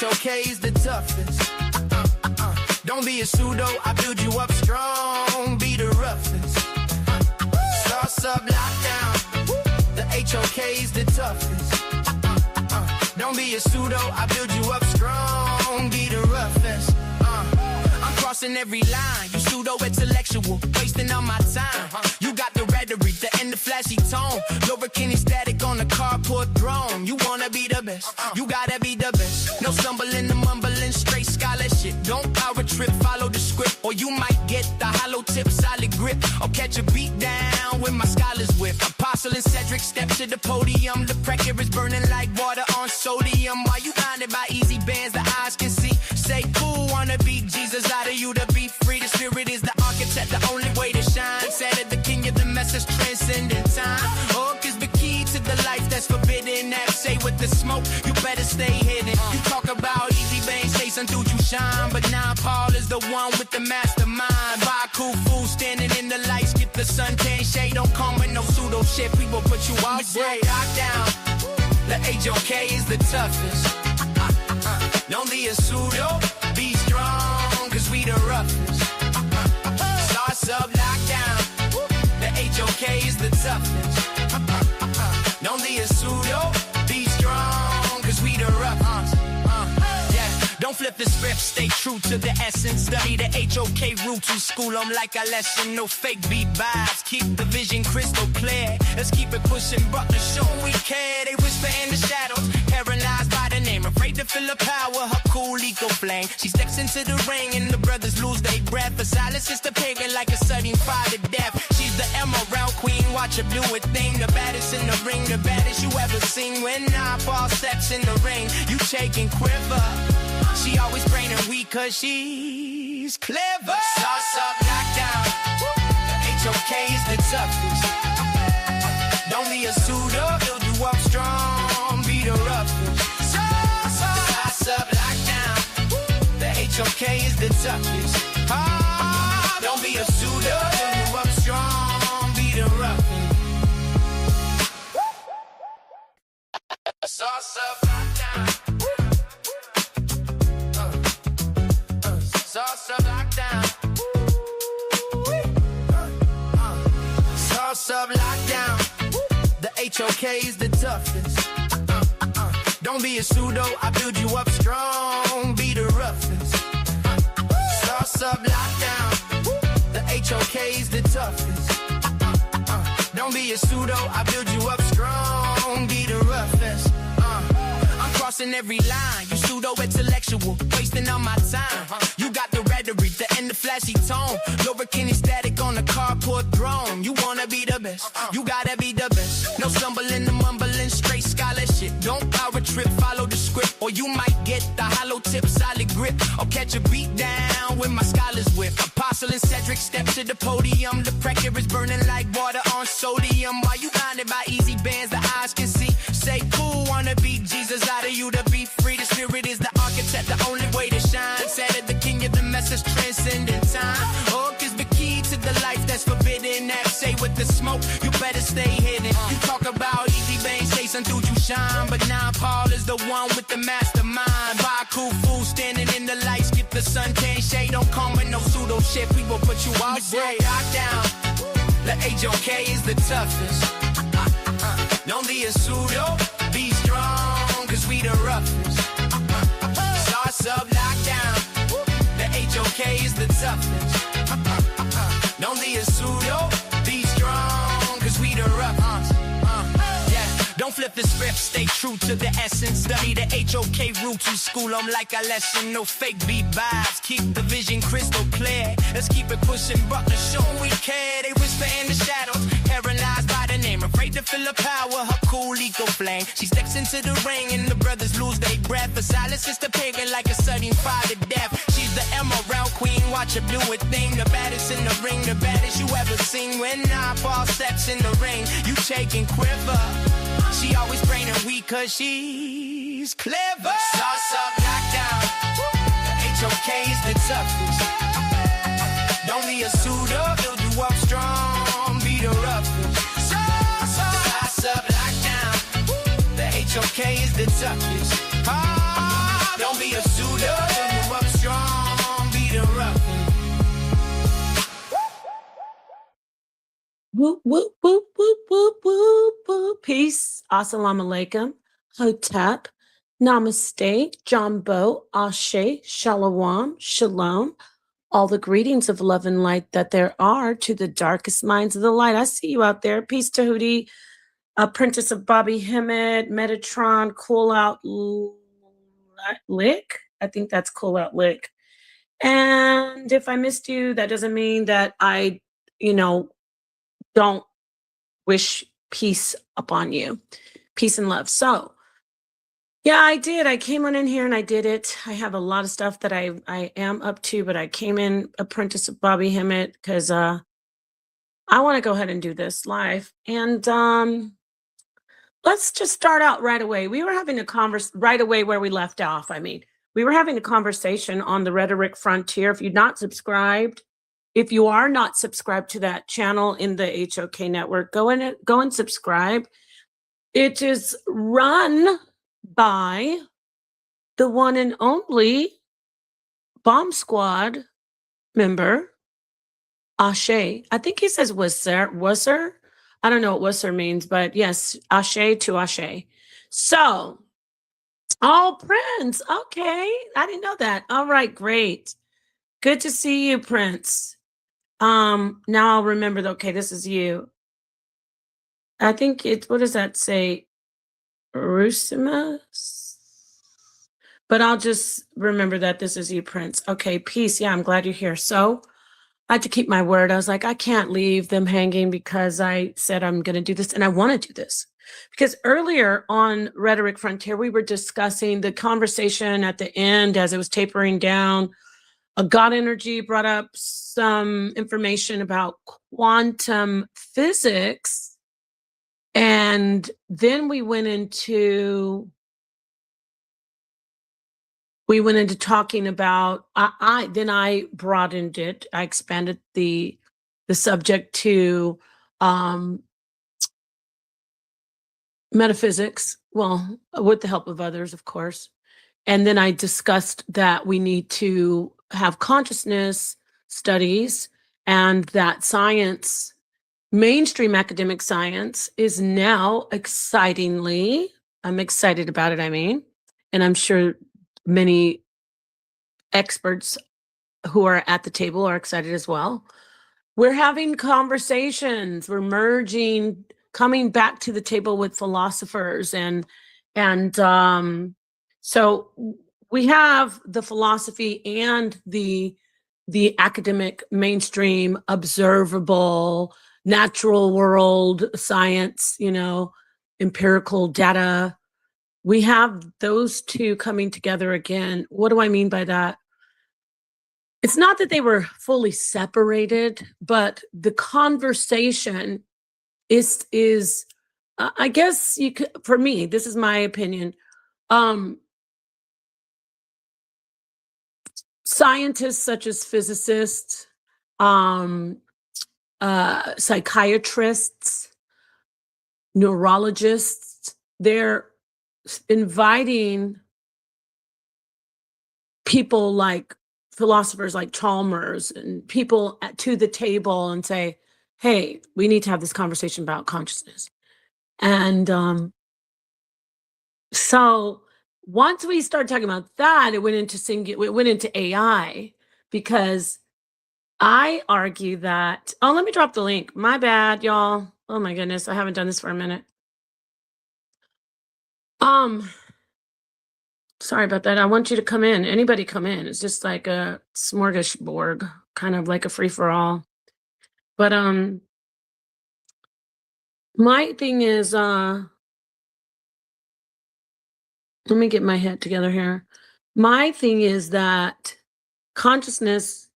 HOK's the toughest. Don't be a pseudo, I build you up strong. Be the roughest. Sauce up, lockdown. The HOK's the toughest. Don't be a pseudo, I build you up strong. Be the roughest. I'm crossing every line. You pseudo-intellectual, wasting all my time. You got the rhetoric, the and the flashy tone. Lubricant static on the carport throne. You wanna be the best, you gotta be the best. No stumbling, the mumbling, straight scholarship. Don't power trip, follow the script, or you might get the hollow tip, solid grip, or catch a beat down with my scholars whip. Apostle and Cedric step to the podium. The pressure is burning like water on sodium. While you blinded by easy bands, the eyes can see. Say cool, wanna be Jesus out of you to be free. The spirit is the architect, the only way to shine. Said it, the king of the message transcending time. Hook is the key to the life that's forbidden. That say with the smoke, you better stay hidden. You talk about easy veins, Jason, do you shine? But now Paul is the one with the mastermind. Buy cool food, standing in the lights, get the suntan shade. Don't come with no pseudo shit, we will put you out straight. Lock down, the HOK is the toughest. Don't be a pseudo, be strong, cause we the roughest. Sauce up, lockdown, the HOK is the toughest. Don't be a pseudo, be strong, cause we the roughest. Don't flip the script, stay true to the essence. Study the HOK roots to school them like a lesson. No fake beat vibes, keep the vision crystal clear. Let's keep it pushing, but to show we care. They whisper in the shadows, paralyzed by the name. Afraid to feel the power, her cool eco flame. She steps into the ring and the brothers lose their breath. For silence is the pagan like a sudden fire to death. She's the emerald queen, watch her do a thing. The baddest in the ring, the baddest you ever seen. When I fall steps in the ring, you shake and quiver. She always braining weak cause she's clever. Sauce up, lockdown, the HOK is the toughest. Don't be a pseudo, build you up strong. Be the roughest. Sauce up, lockdown, the HOK is the toughest. Don't be a pseudo, build you up strong. Be the roughest. Sauce up, lockdown. Sauce up, lockdown. Sauce up, lockdown. The HOK is the toughest. Don't be a pseudo, I build you up strong. Be the roughest. Sauce up, lockdown. The HOK is the toughest. Don't be a pseudo, I build you up strong. Be the roughest. I'm crossing every line. You pseudo-intellectual, wasting all my time. You got the rhetoric, the and the flashy tone. Lubricant static on the carport throne. You wanna be the best, you gotta be the best. No stumbling, the mumbling, straight scholarship. Don't power trip, follow the script, or you might get the hollow tip, solid grip, or catch a beat down with my scholars whip. Apostle and Cedric step to the podium. The pressure is burning like water on sodium. While you blinded by easy bands, the eyes can see. Say cool, wanna be Jesus out of you to be free. The spirit is the architect, the only way to shine. Said it, the king of the message transcending time. Hook is the key to the life that's forbidden. That say with the smoke, you better stay hidden. You talk about easy veins, Jason, do you shine? But now Paul is the one with the mastermind. Buy cool food, standing in the lights, get the suntan shade. Don't come with no pseudo shit, we will put you out straight. Lockdown, the HOK is the toughest. Don't be a pseudo, be strong, cause we the roughest. Sauce up, lockdown, the HOK is the toughest. Don't be a pseudo, be strong, cause we the roughest. Don't flip the script, stay true to the essence. Study the HOK roots to school them like a lesson. No fake beat vibes, keep the vision crystal clear. Let's keep it pushing, but to show we care. They whisper in the shadows, paralyzed by the name. Afraid to feel the power, her cool eco flame. She steps into the ring and the brothers lose their breath. For silence is the pagan like a sudden fire to death. She's the emerald queen, watch her do a thing. The baddest in the ring, the baddest you ever seen. When I fall steps in the ring, you shake and quiver. She always braining weak cause she's clever. Sauce up, lockdown, the HOK is the toughest. Don't be a pseudo, build you up strong. Be the roughest. Sauce up, lockdown, the HOK is the toughest. Don't be a Whoop, whoop, whoop, whoop, whoop, whoop, whoop. Peace. Assalamu alaikum. Hotep. Namaste. Jambo. Ashe. Shalom. Shalom. All the greetings of love and light that there are to the darkest minds of the light. I see you out there. Peace to Hootie, Apprentice of Bobby Hemmett, Metatron, Cool Out Lick. I think that's Cool Out Lick. And if I missed you, that doesn't mean that I, don't wish peace upon you. Peace and love. So, yeah, I did. I came on in here and I did it. I have a lot of stuff that I am up to, but I came in Apprentice of Bobby Hemmett because I want to go ahead and do this live. And let's just start out right away. We were having a right away where we left off. We were having a conversation on the Rhetoric Frontier. If you are not subscribed to that channel in the HOK network, go and subscribe. It is run by the one and only Bomb Squad member, Ashe. I think he says Wusser. I don't know what Wusser means, but yes, Ashe to Ashe. So, Prince. Okay. I didn't know that. All right, great. Good to see you, Prince. Now I'll remember okay, this is you. I think what does that say? Rusimus? But I'll just remember that this is you, Prince. Okay, peace. Yeah, I'm glad you're here. So I had to keep my word. I was like, I can't leave them hanging because I said I'm going to do this and I want to do this. Because earlier on Rhetoric Frontier, we were discussing the conversation at the end as it was tapering down. God Energy brought up some information about quantum physics. And then we went into talking about, I broadened it. I expanded the subject to metaphysics, well, with the help of others, of course. And then I discussed that we need to have consciousness studies and that science, mainstream academic science, is now excitingly, I'm excited about it, and I'm sure many experts who are at the table are excited as well. We're having conversations, we're merging, coming back to the table with philosophers and so we have the philosophy and the academic mainstream observable natural world science, empirical data. We have those two coming together again. What do I mean by that? It's not that they were fully separated, but the conversation is I guess you could, for me, this is my opinion. Scientists such as physicists, psychiatrists, neurologists, they're inviting people like philosophers like Chalmers and people to the table and say, hey, we need to have this conversation about consciousness. And so once we started talking about that, it went into AI, because I argue that, let me drop the link. My bad, y'all. Oh my goodness, I haven't done this for a minute. Sorry about that. I want you to come in. Anybody come in. It's just like a smorgasbord, kind of like a free-for-all. But my thing is, let me get my head together here. My thing is that consciousness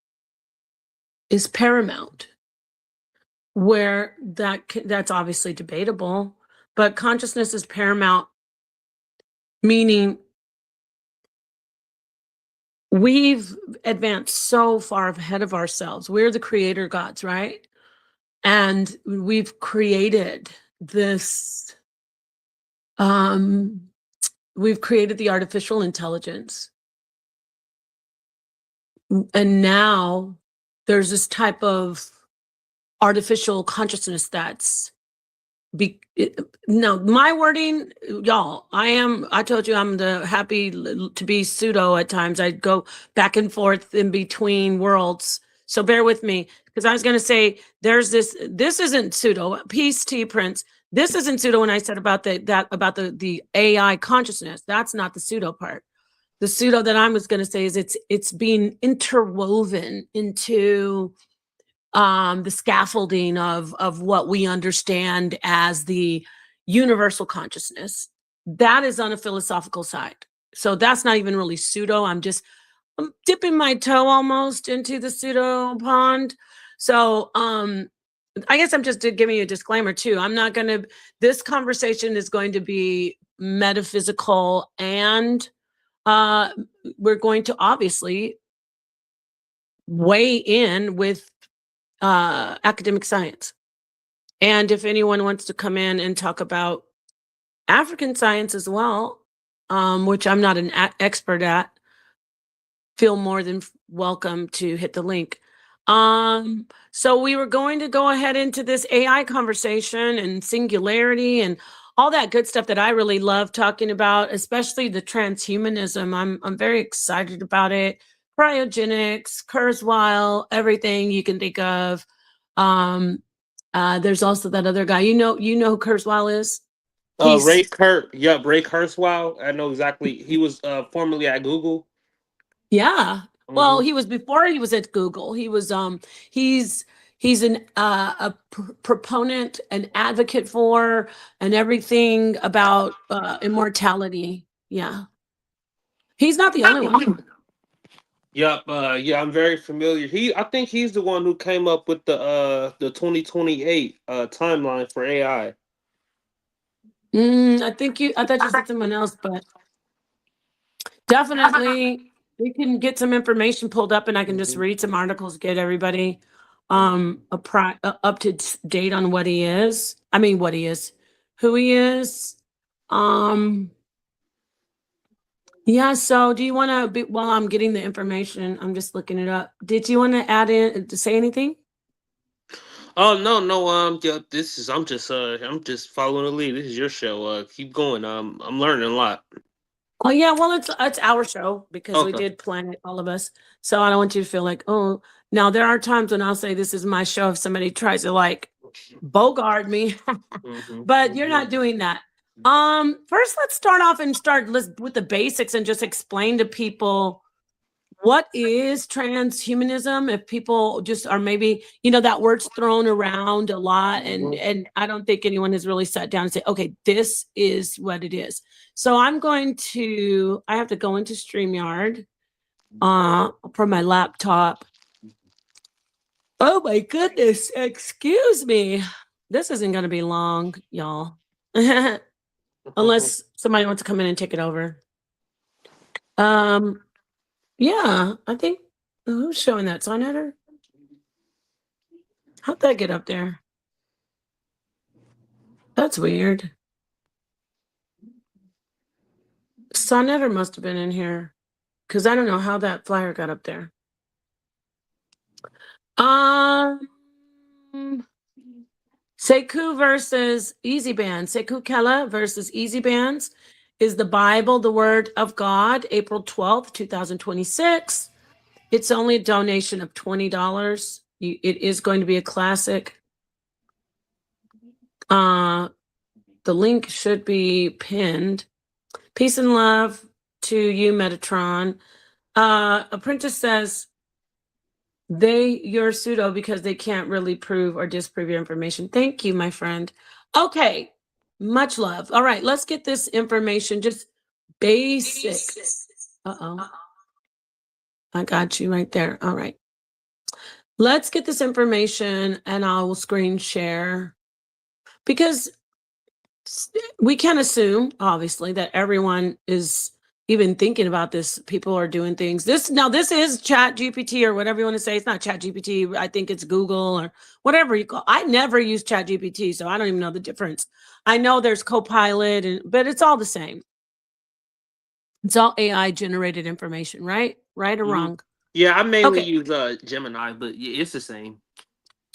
is paramount, where that's obviously debatable, but consciousness is paramount, meaning we've advanced so far ahead of ourselves. We're the creator gods, right? And we've created this, we've created the artificial intelligence. And now there's this type of artificial consciousness that's no, my wording, y'all, I told you I'm happy to be pseudo at times. I go back and forth in between worlds. So bear with me, because I was going to say this isn't pseudo. Peace T Prince. This isn't pseudo when I said about the AI consciousness. That's not the pseudo part. The pseudo that I was going to say is it's being interwoven into the scaffolding of what we understand as the universal consciousness. That is on a philosophical side. So that's not even really pseudo. I'm dipping my toe almost into the pseudo pond. So I guess I'm just giving you a disclaimer too. This conversation is going to be metaphysical, and we're going to obviously weigh in with academic science. And if anyone wants to come in and talk about African science as well, which I'm not an expert at, feel more than welcome to hit the link. So we were going to go ahead into this AI conversation and singularity and all that good stuff that I really love talking about, especially the transhumanism. I'm very excited about it. Cryogenics, Kurzweil, everything you can think of. There's also that other guy. You know who Kurzweil is? Ray Kurzweil. I know exactly. He was formerly at Google. Yeah. Well, he was before he was at Google. He was he's a proponent, an advocate for, and everything about immortality. Yeah. He's not the only one. Yep. Yeah, I'm very familiar. I think he's the one who came up with the 2028 timeline for AI. I thought you said someone else, but definitely we can get some information pulled up, and I can just read some articles, get everybody up to date on what he is. I mean, who he is. Yeah. So, do you want to? While I'm getting the information, I'm just looking it up. Did you want to add in to say anything? Oh no. Yeah, I'm just following the lead. This is your show. Keep going. I'm learning a lot. Oh yeah, well it's our show because we Okay. did plan it, all of us. So I don't want you to feel like, oh, now there are times when I'll say this is my show if somebody tries to like bogart me, but you're not doing that. First let's start off with the basics and just explain to people what is transhumanism. If people just are maybe, that word's thrown around a lot, and I don't think anyone has really sat down and said, okay, this is what it is. So I have to go into StreamYard for my laptop. Oh my goodness, excuse me. This isn't going to be long, y'all. Unless somebody wants to come in and take it over. Yeah, I think, who's showing that? Sonnetter? How'd that get up there? That's weird. Sonnetter must have been in here, because I don't know how that flyer got up there. Sekou versus Easy Bands. Sekou Kella versus Easy Bands is the Bible, the Word of God, April 12th, 2026. It's only a donation of $20. It is going to be a classic. The link should be pinned. Peace and love to you, Metatron. Apprentice says, you're pseudo because they can't really prove or disprove your information. Thank you, my friend. Okay, much love. All right, let's get this information, just basic. Uh-oh. I got you right there. All right. Let's get this information and I'll screen share, because we can assume, obviously, that everyone is even thinking about this. People are doing things. This is Chat GPT or whatever you want to say. It's not Chat GPT. I think it's Google or whatever you call. I never use Chat GPT, so I don't even know the difference. I know there's Copilot, but it's all the same. It's all AI generated information, right? Right or wrong? Yeah, I mainly use Gemini, but yeah, it's the same.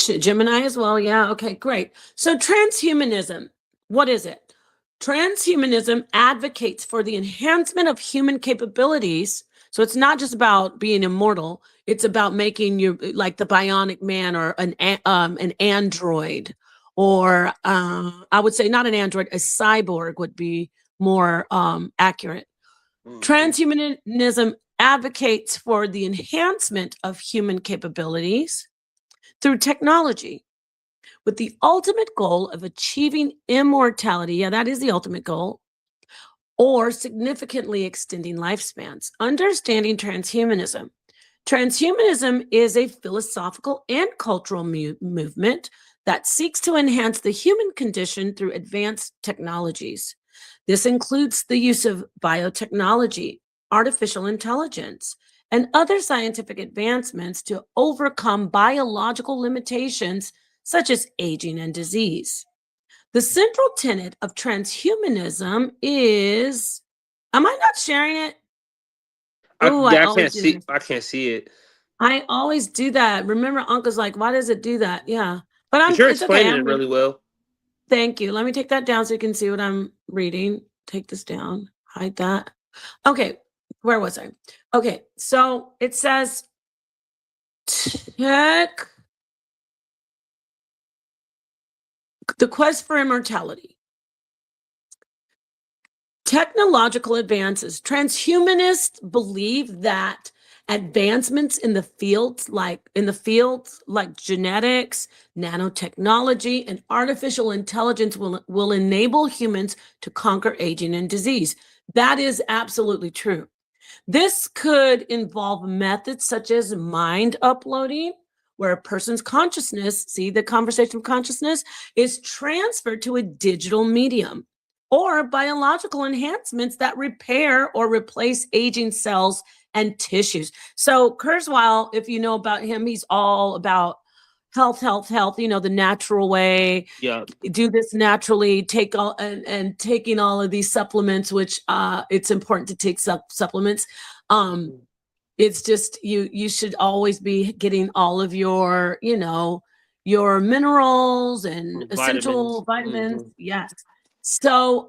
Gemini as well. Yeah. Okay, great. So transhumanism, what is it? Transhumanism advocates for the enhancement of human capabilities. So it's not just about being immortal. It's about making you like the bionic man or an android, or I would say not an android, a cyborg would be more accurate. Transhumanism advocates for the enhancement of human capabilities through technology, with the ultimate goal of achieving immortality. Yeah, that is the ultimate goal, or significantly extending lifespans. Understanding transhumanism. Transhumanism is a philosophical and cultural movement that seeks to enhance the human condition through advanced technologies. This includes the use of biotechnology, artificial intelligence, and other scientific advancements to overcome biological limitations such as aging and disease. The central tenet of transhumanism is, am I not sharing it? Oh, I always do this. I can't see it. I always do that. Remember, Uncle's like, why does it do that? Yeah. But But you're it's okay. explaining it really well. Thank you. Let me take that down so you can see what I'm reading. Take this down, hide that. Okay, where was I? Okay, so it says tech, the quest for immortality. Technological advances. Transhumanists believe that advancements in the fields like genetics, nanotechnology, and artificial intelligence will enable humans to conquer aging and disease. That is absolutely true. This could involve methods such as mind uploading, where a person's consciousness, see the conversation of consciousness, is transferred to a digital medium, or biological enhancements that repair or replace aging cells and tissues. So Kurzweil, if you know about him, he's all about health, the natural way. Yeah. Do this naturally, take all and taking all of these supplements, which it's important to take supplements. It's just you should always be getting all of your, your minerals and essential vitamins. Yes. So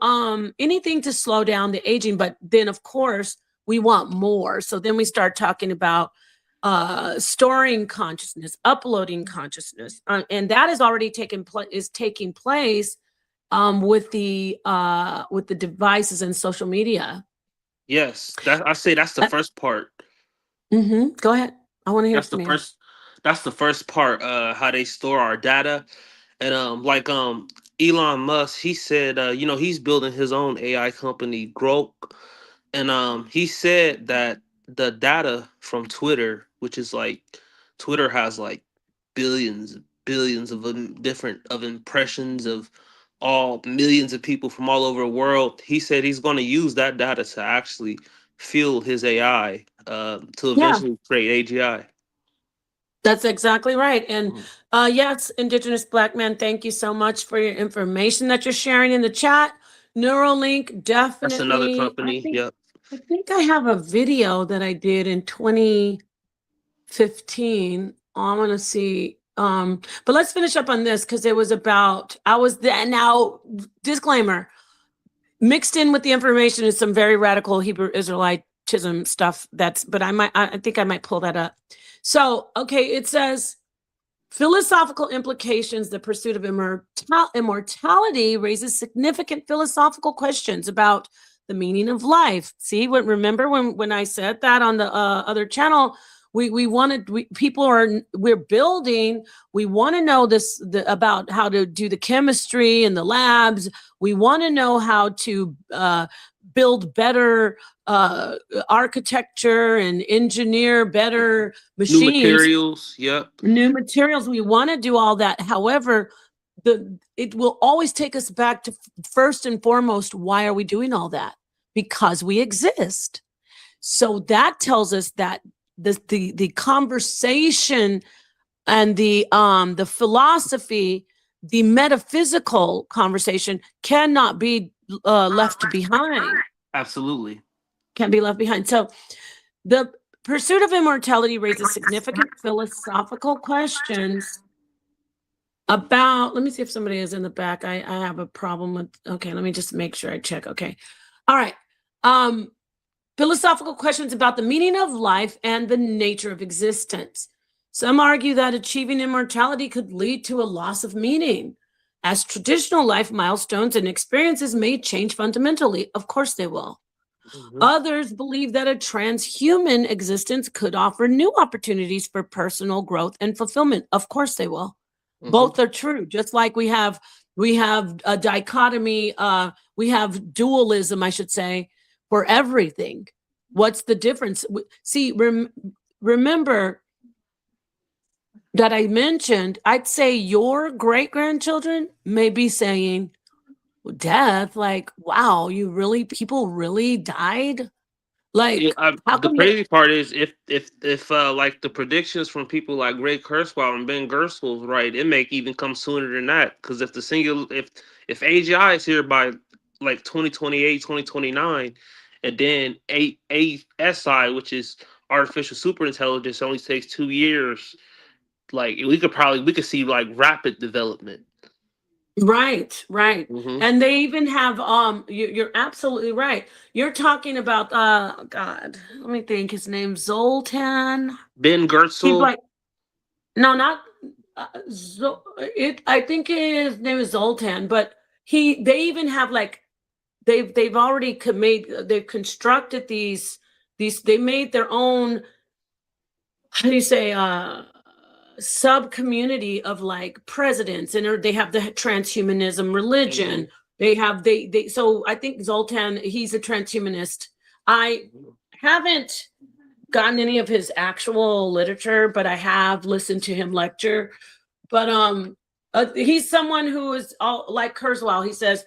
anything to slow down the aging, but then of course we want more. So then we start talking about storing consciousness, uploading consciousness, and that is already taking place with the devices and social media. Yes, I say that's the first part. Go ahead. I want to hear That's from the you. first. That's the first part. How they store our data, and Elon Musk, he said, he's building his own AI company, Grok, and he said that the data from Twitter, which is like Twitter has like billions of different of impressions of all millions of people from all over the world. He said he's going to use that data to actually fuel his AI to eventually create AGI. That's exactly right. And yes, Indigenous Black man, thank you so much for your information that you're sharing in the chat. Neuralink, definitely. That's another company. Yep. I think I have a video that I did in 2015. I'm gonna see. But let's finish up on this because it was about now disclaimer. Mixed in with the information is some very radical Hebrew Israelitism stuff. But I think I might pull that up. So, okay, it says philosophical implications. The pursuit of immortality raises significant philosophical questions about the meaning of life. See, remember when I said that on the other channel, we're building. We want to know about how to do the chemistry in the labs. We want to know how to build better architecture and engineer better machines. New materials. Yep. New materials. We want to do all that. However, it will always take us back to first and foremost, why are we doing all that? Because we exist. So that tells us that the conversation and the philosophy, the metaphysical conversation cannot be left behind. Absolutely. Can't be left behind. So the pursuit of immortality raises significant philosophical questions About, let me see if somebody is in the back. I have a problem with, okay, let me just make sure I check. Okay. All right. Philosophical questions about the meaning of life and the nature of existence. Some argue that achieving immortality could lead to a loss of meaning, as traditional life milestones and experiences may change fundamentally. Of course they will. Others believe that a transhuman existence could offer new opportunities for personal growth and fulfillment. Of course they will. Both are true. Just like we have a dichotomy, we have dualism, I should say, for everything. What's the difference? See, remember that I mentioned, I'd say your great-grandchildren may be saying, death, like, wow, people really died? Yeah, Like, how the come they, crazy part is if like the predictions from people like Ray Kurzweil and Ben Gerstl's right, it may even come sooner than that. Because if the single if AGI is here by like 2028, 2029, and then ASI, which is artificial superintelligence, only takes 2 years. Like we could see like rapid development. right, right. Hmm. And they even have, you're absolutely right. You're talking about, God, let me think, his name's Zoltan. Ben He Gertzel. like, no, not, I think his name is Zoltan, but they even have like, they've already they've constructed they made their own, how do you say, sub community of like presidents, and they have the transhumanism religion. So I think Zoltan, he's a transhumanist. I haven't gotten any of his actual literature, but I have listened to him lecture. But he's someone who is all like Kurzweil. He says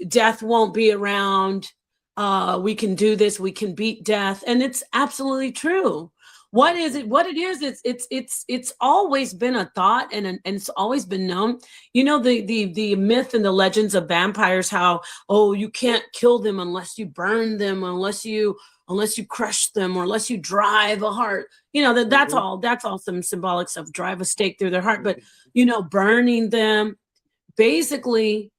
death won't be around. We can do this. We can beat death, and it's absolutely true. What is it? What it is? It's always been a thought, and it's always been known. You know, the myth and the legends of vampires. How, oh, you can't kill them unless you burn them, unless you crush them, or unless you drive a heart. You know, that's all. That's all some symbolic stuff. Drive a stake through their heart, but you know, burning them, basically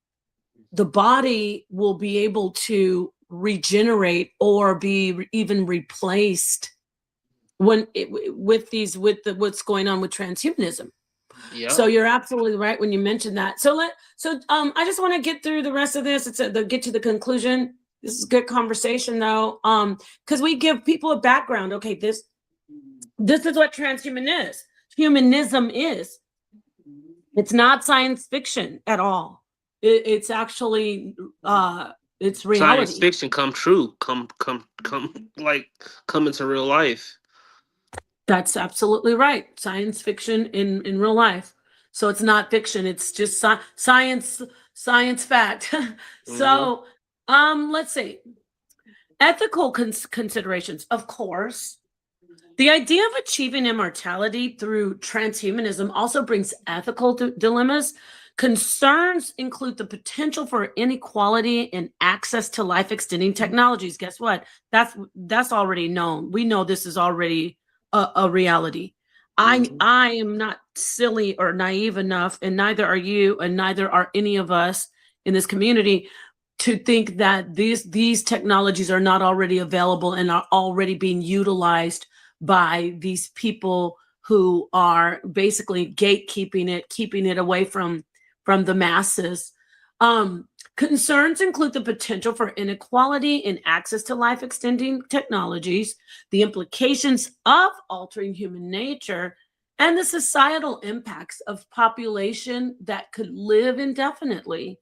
the body will be able to regenerate or be even replaced when what's going on with transhumanism. Yeah. So you're absolutely right when you mentioned that. So I just want to get through the rest of this. Get to the conclusion. This is good conversation though, because we give people a background. Okay, this is what humanism is. It's not science fiction at all. It's actually it's reality. Science fiction come true, come like come into real life. That's absolutely right. Science fiction in real life. So it's not fiction. It's just science fact. So let's see. Ethical considerations, of course. The idea of achieving immortality through transhumanism also brings ethical dilemmas. Concerns include the potential for inequality in access to life-extending technologies. Guess what? That's already known. We know this is already a reality. I am not silly or naive enough, and neither are you, and neither are any of us in this community, to think that these technologies are not already available and are already being utilized by these people who are basically gatekeeping it, keeping it away from the masses. Concerns include the potential for inequality in access to life-extending technologies, the implications of altering human nature, and the societal impacts of population that could live indefinitely.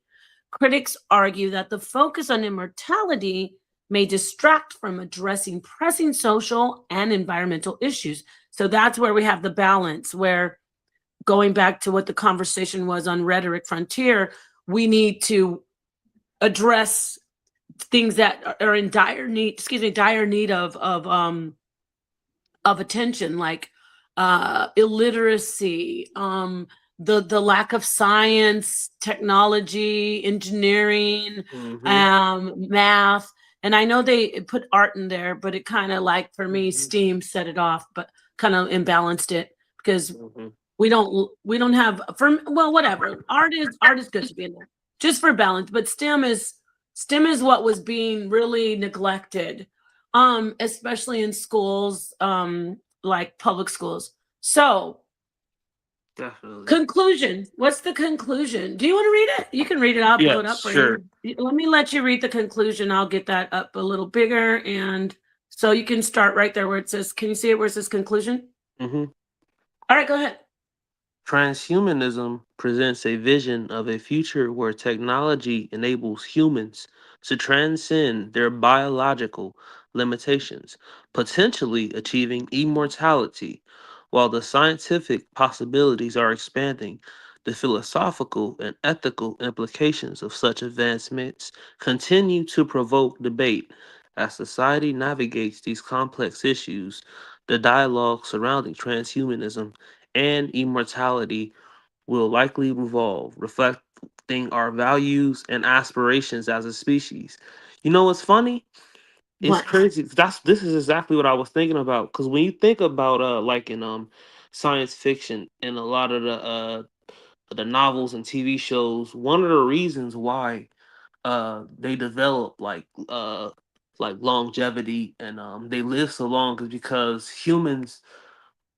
Critics argue that the focus on immortality may distract from addressing pressing social and environmental issues. So that's where we have the balance, where, going back to what the conversation was on Rhetoric Frontier, we need to address things that are in dire need of attention, like illiteracy, the lack of science, technology, engineering, math. And I know they put art in there, but it kind of, like, for me, STEAM set it off, but kind of imbalanced it, because We don't have well, whatever. Art is good to be in there just for balance, but STEM is what was being really neglected, especially in schools, like public schools. So Definitely. conclusion. What's the conclusion? Do you want to read it? You can read it. I'll blow it Yeah, up for sure. you. Let me let you read the conclusion. I'll get that up a little bigger, and so you can start right there where it says. Can you see it where it says conclusion? Mm-hmm. All right, go ahead. Transhumanism presents a vision of a future where technology enables humans to transcend their biological limitations, potentially achieving immortality. While the scientific possibilities are expanding, the philosophical and ethical implications of such advancements continue to provoke debate. As society navigates these complex issues, the dialogue surrounding transhumanism and immortality will likely evolve, reflecting our values and aspirations as a species. You know what's funny? It's What? crazy. This is exactly what I was thinking about. Because when you think about like in science fiction and a lot of the novels and TV shows, one of the reasons why they develop like longevity and they live so long is because humans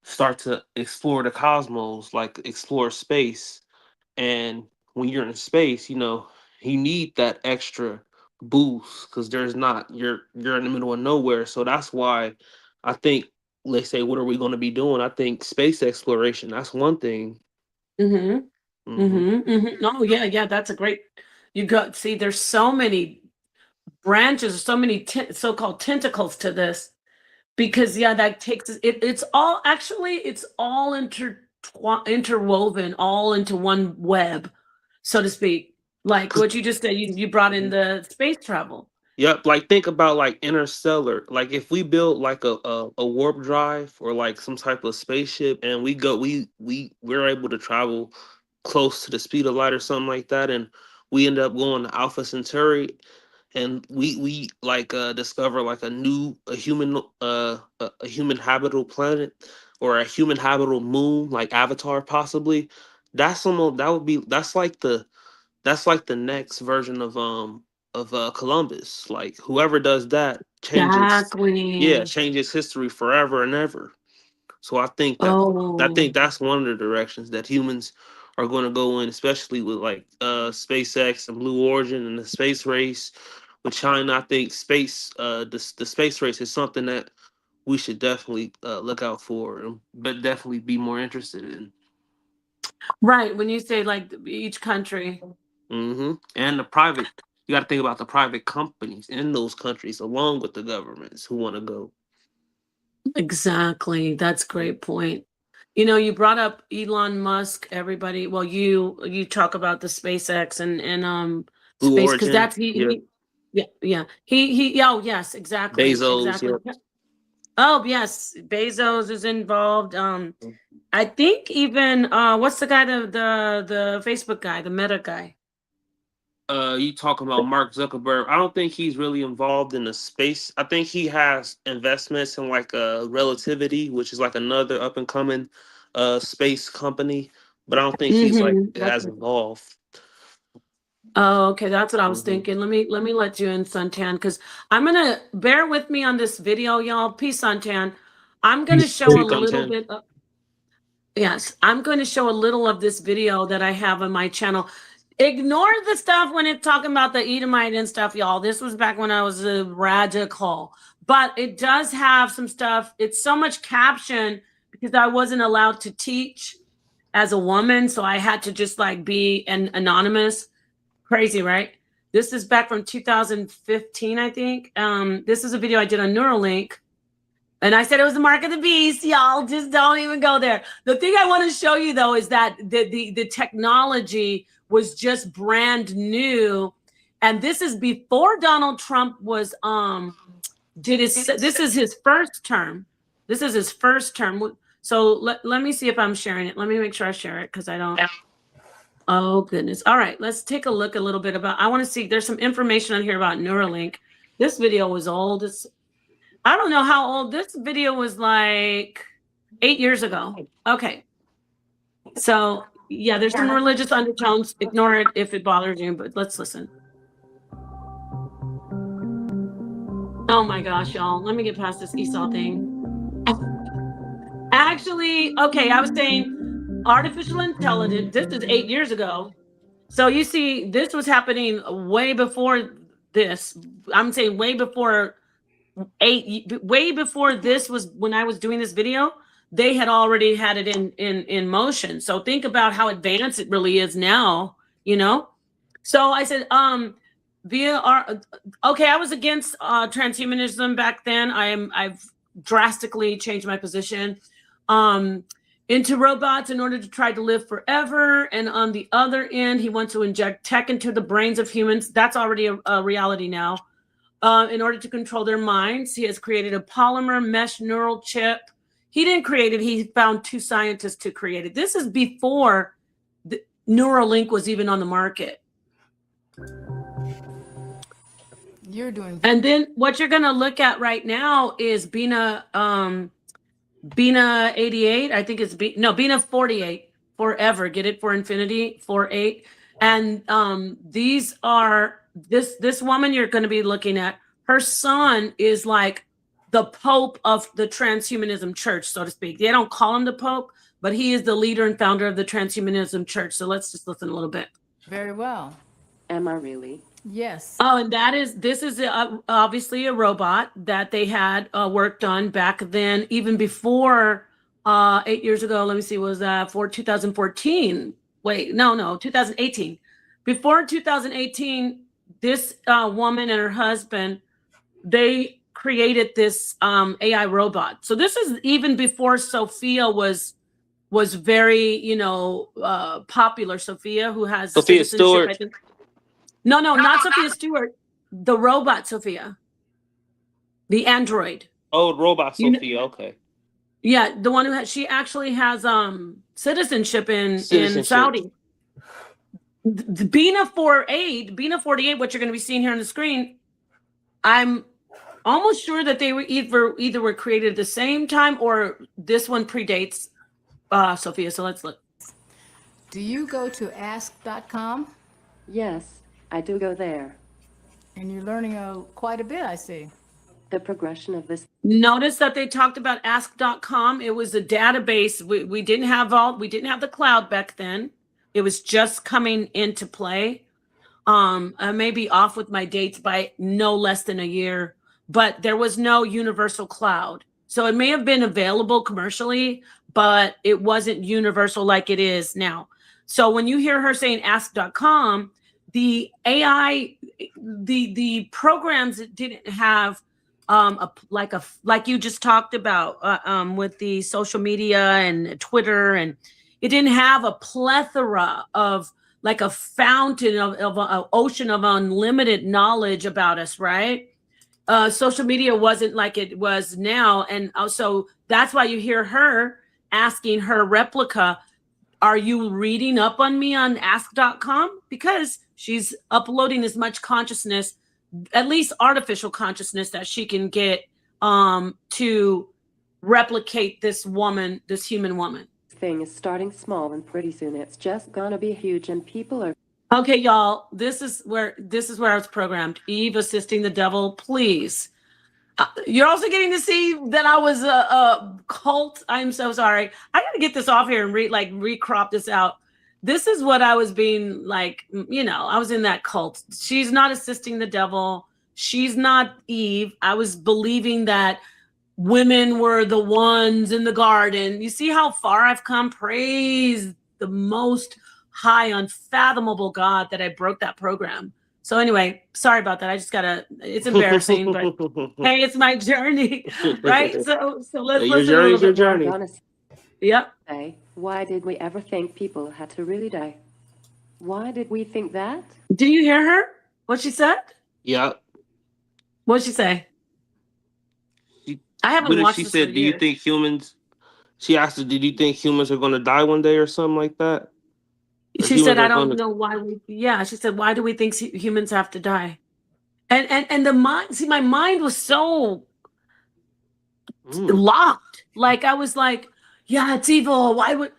start to explore the cosmos, like explore space. And when you're in space, you need that extra boost because there's not you're in the middle of nowhere. So that's why I think, let's say, what are we going to be doing? I think space exploration. That's one thing. Mm-hmm. Hmm. Mm-hmm. Mm-hmm. Oh, yeah, yeah. That's a great. You got see. There's so many branches, so many so-called tentacles to this. Because yeah, that takes it's all actually it's all interwoven all into one web, so to speak. Like what you just said, you brought in the space travel. Yep, like think about like interstellar. Like if we build like a warp drive or like some type of spaceship and we're able to travel close to the speed of light or something like that, and we end up going to Alpha Centauri and we like discover like a human a human habitable planet or a human habitable moon like Avatar possibly. That's some that would be that's like the next version of Columbus. Like whoever does that changes, yeah, Exactly. changes history forever and ever. So I Oh, think that's one of the directions that humans are going to go in, especially with like SpaceX and Blue Origin and the space race with China. I think the space race is something that we should definitely look out for, but definitely be more interested in. right. When you say like each country. And the private, you got to think about the private companies in those countries, along with the governments who want to go. Exactly. That's a great point. You brought up Elon Musk, everybody. Well, you talk about the SpaceX and Blue space because Origin, that's yeah, he yeah, yeah. He oh yes, exactly. Bezos, Exactly. yeah. Oh, yes, Bezos is involved. I think even what's the guy the Facebook guy, the Meta guy? You talking about Mark Zuckerberg? I don't think he's really involved in the space. I think he has investments in like Relativity, which is like another up and coming space company, but I don't think he's like Mm-hmm. as involved. Oh, okay, that's what I was Hmm. thinking. Let me let you in, Suntan, because I'm gonna bear with me on this video, y'all. Peace, Suntan. I'm gonna show a Pretty little content. bit of, yes, I'm going to show a little of this video that I have on my channel. Ignore the stuff when it's talking about the Edomite and stuff, y'all. This was back when I was a radical, but it does have some stuff. It's so much caption because I wasn't allowed to teach as a woman, so I had to just like be an anonymous. Crazy, right? This is back from 2015, I think. This is a video I did on Neuralink. And I said it was the mark of the beast. Y'all just don't even go there. The thing I want to show you though is that the technology was just brand new. And this is before Donald Trump was did his this is his first term. This is his first term. So let me see if I'm sharing it. Let me make sure I share it because I don't. Oh goodness. All right, let's take a look a little bit about I want to see there's some information on here about Neuralink. This video was old. I don't know how old this video was, like 8 years ago. Okay. So yeah, there's some religious undertones. Ignore it if it bothers you, but let's listen. Oh my gosh, y'all. Let me get past this Esau thing. Actually, okay, I was saying artificial intelligence. This is 8 years ago. So you see, this was happening way before this. I'm saying way before way before this was when I was doing this video. They had already had it in motion. So think about how advanced it really is now, you know? So I said, via our, okay, I was against transhumanism back then. I've drastically changed my position into robots in order to try to live forever. And on the other end, he wants to inject tech into the brains of humans. That's already a reality now. In order to control their minds, he has created a polymer mesh neural chip. He didn't create it. He found 2 scientists to create it. This is before the Neuralink was even on the market. You're doing. And then what you're going to look at right now is Bina 88. I think it's Bina 48 forever. Get it for infinity 48. And these are this woman you're going to be looking at. Her son is like the Pope of the Transhumanism Church, so to speak. They don't call him the Pope, but he is the leader and founder of the Transhumanism Church. So let's just listen a little bit. Very well. Am I really? Yes. Oh, and this is obviously a robot that they had worked on back then, even before 8 years ago. Let me see, was that for 2014? Wait, no, 2018. Before 2018, this woman and her husband, they created this AI robot. So this is even before Sophia was very, popular. Sophia, who has Sophia Stewart. I think. No, not Sophia Stewart. The robot Sophia. The android. Oh, robot Sophia. Okay. Yeah, the one who she actually has citizenship in Saudi. The Bina 48, what you're going to be seeing here on the screen, I'm almost sure that they were either were created at the same time or this one predates Sophia. So let's look. Do you go to ask.com? Yes, I do go there. And you're learning quite a bit, I see. The progression of this. Notice that they talked about ask.com. It was a database. We didn't have the cloud back then. It was just coming into play. I may be off with my dates by no less than a year, but there was no universal cloud. So it may have been available commercially, but it wasn't universal like it is now. So when you hear her saying ask.com, the AI, the programs that didn't have like you just talked about with the social media and Twitter, and it didn't have a plethora of like a fountain of an ocean of unlimited knowledge about us, right? Social media wasn't like it was now. And also that's why you hear her asking her replica, are you reading up on me on ask.com? Because she's uploading as much consciousness, at least artificial consciousness, that she can get to replicate this human woman. Thing is starting small and pretty soon it's just gonna be huge and people are. Okay, y'all, this is where I was programmed. Eve assisting the devil, please. You're also getting to see that I was a cult. I'm so sorry. I got to get this off here and recrop this out. This is what I was being like, I was in that cult. She's not assisting the devil. She's not Eve. I was believing that women were the ones in the garden. You see how far I've come? Praise the most high, unfathomable God that I broke that program. So anyway, sorry about that. I just it's embarrassing, but hey, it's my journey, right? So let's listen. Your journey. Yep. Why did we ever think people had to really die? Why did we think that? Do you hear her? What she said? Yeah. What'd she say? I haven't watched She this said, for do years. you think humans, she asked her, did you think humans are going to die one day or something like that? She said, I don't know why she said, why do we think humans have to die? And the mind, my mind was so locked. Like, I was like, yeah, it's evil. Why would,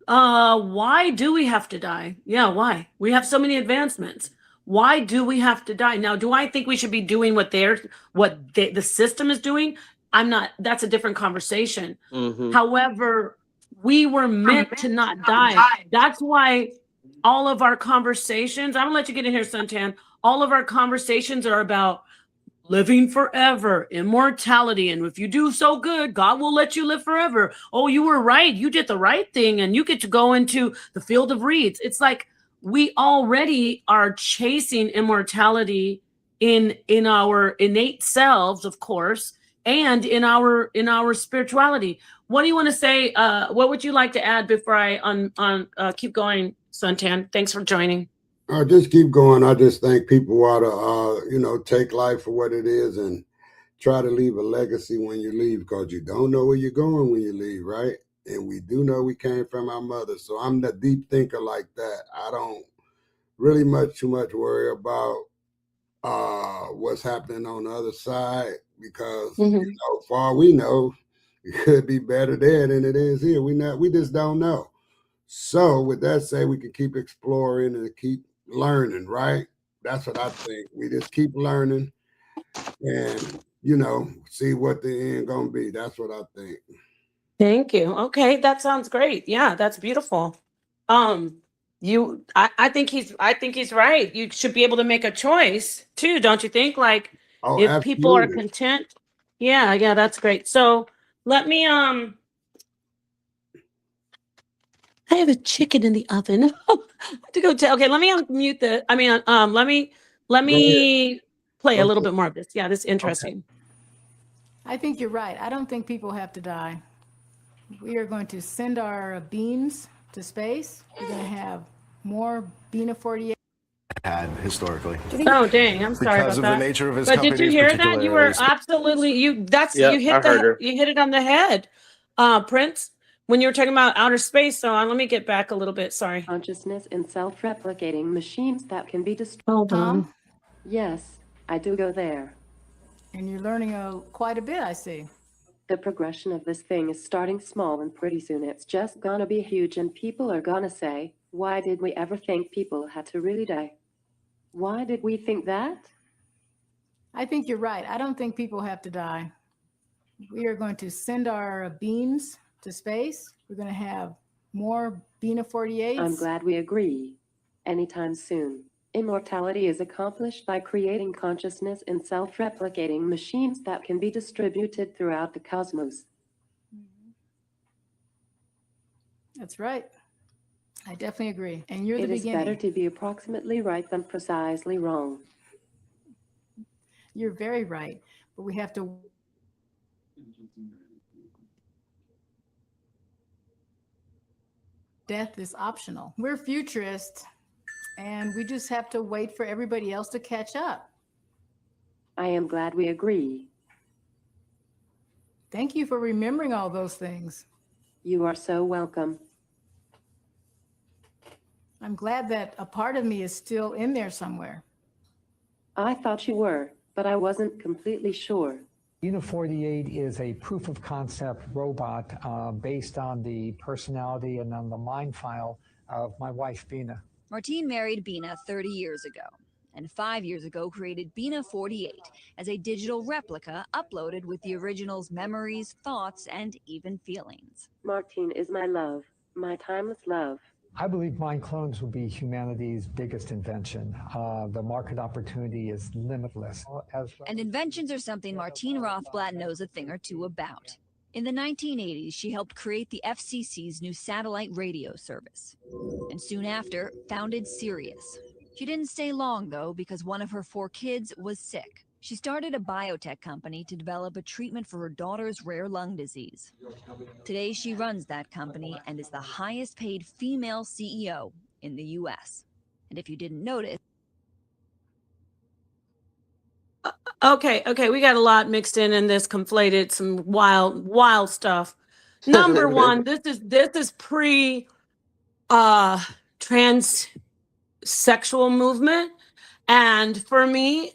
Why do we have to die? Yeah, why? We have so many advancements. Why do we have to die? Now, do I think we should be doing the system is doing? I'm not, that's a different conversation. Mm-hmm. However, we were meant to not die. That's why all of our conversations, I'm gonna let you get in here, Suntan. All of our conversations are about living forever, immortality. And if you do so good, God will let you live forever. Oh, you were right. You did the right thing. And you get to go into the field of reeds. It's like we already are chasing immortality in our innate selves, of course, and in our spirituality. What do you want to say? What would you like to add before I keep going, Suntan? Thanks for joining. Just keep going. I just think people ought to, take life for what it is and try to leave a legacy when you leave, because you don't know where you're going when you leave, right? And we do know we came from our mother. So I'm the deep thinker like that. I don't really too much worry about what's happening on the other side, because for all we know, it could be better there than it is here. We just don't know. So with that said, we can keep exploring and keep learning, right? That's what I think. We just keep learning and, see what the end gonna be. That's what I think. Thank you. Okay, that sounds great. Yeah, that's beautiful. I think he's right. You should be able to make a choice too, don't you think? Like Oh, if people are absolutely. content. Yeah, that's great. So let me I have a chicken in the oven. To go tell. Okay, let me unmute let Go ahead. me play Go a little ahead. bit more of this. Yeah, this is interesting. I think you're right. I don't think people have to die. We are going to send our beams to space. We're going to have more Bina 48. Had historically. Oh dang, I'm sorry Because about of that. the nature of his But did you companies, hear that? You were particularly. absolutely Yeah, you hit I heard her. you hit it on the head, Prince, when you were talking about outer space. So let me get back a little bit. Sorry. Consciousness in self-replicating machines that can be destroyed. Hold on. Yes, I do go there. And you're learning quite a bit, I see. The progression of this thing is starting small, and pretty soon it's just gonna be huge, and people are gonna say, why did we ever think people had to really die? Why did we think that? I think you're right. I don't think people have to die. We are going to send our beams to space. We're going to have more Bina 48s. I'm glad we agree. Anytime soon. Immortality is accomplished by creating consciousness in self-replicating machines that can be distributed throughout the cosmos. That's right. I definitely agree. And you're the It is beginning. better to be approximately right than precisely wrong. You're very right. But we have to. Death is optional. We're futurists, and we just have to wait for everybody else to catch up. I am glad we agree. Thank you for remembering all those things. You are so welcome. I'm glad that a part of me is still in there somewhere. I thought you were, but I wasn't completely sure. Bina 48 is a proof of concept robot based on the personality and on the mind file of my wife, Bina. Martine married Bina 30 years ago, and 5 years ago created Bina 48 as a digital replica uploaded with the original's memories, thoughts, and even feelings. Martine is my love, my timeless love. I believe mind clones will be humanity's biggest invention. The market opportunity is limitless. And inventions are something Martine Rothblatt knows a thing or two about. In the 1980s, she helped create the FCC's new satellite radio service, and soon after, founded Sirius. She didn't stay long, though, because one of her 4 kids was sick. She started a biotech company to develop a treatment for her daughter's rare lung disease. Today, she runs that company and is the highest paid female CEO in the U.S. And if you didn't notice... Okay, we got a lot mixed in this, conflated, some wild stuff. Number one, this is pre transsexual movement, and for me,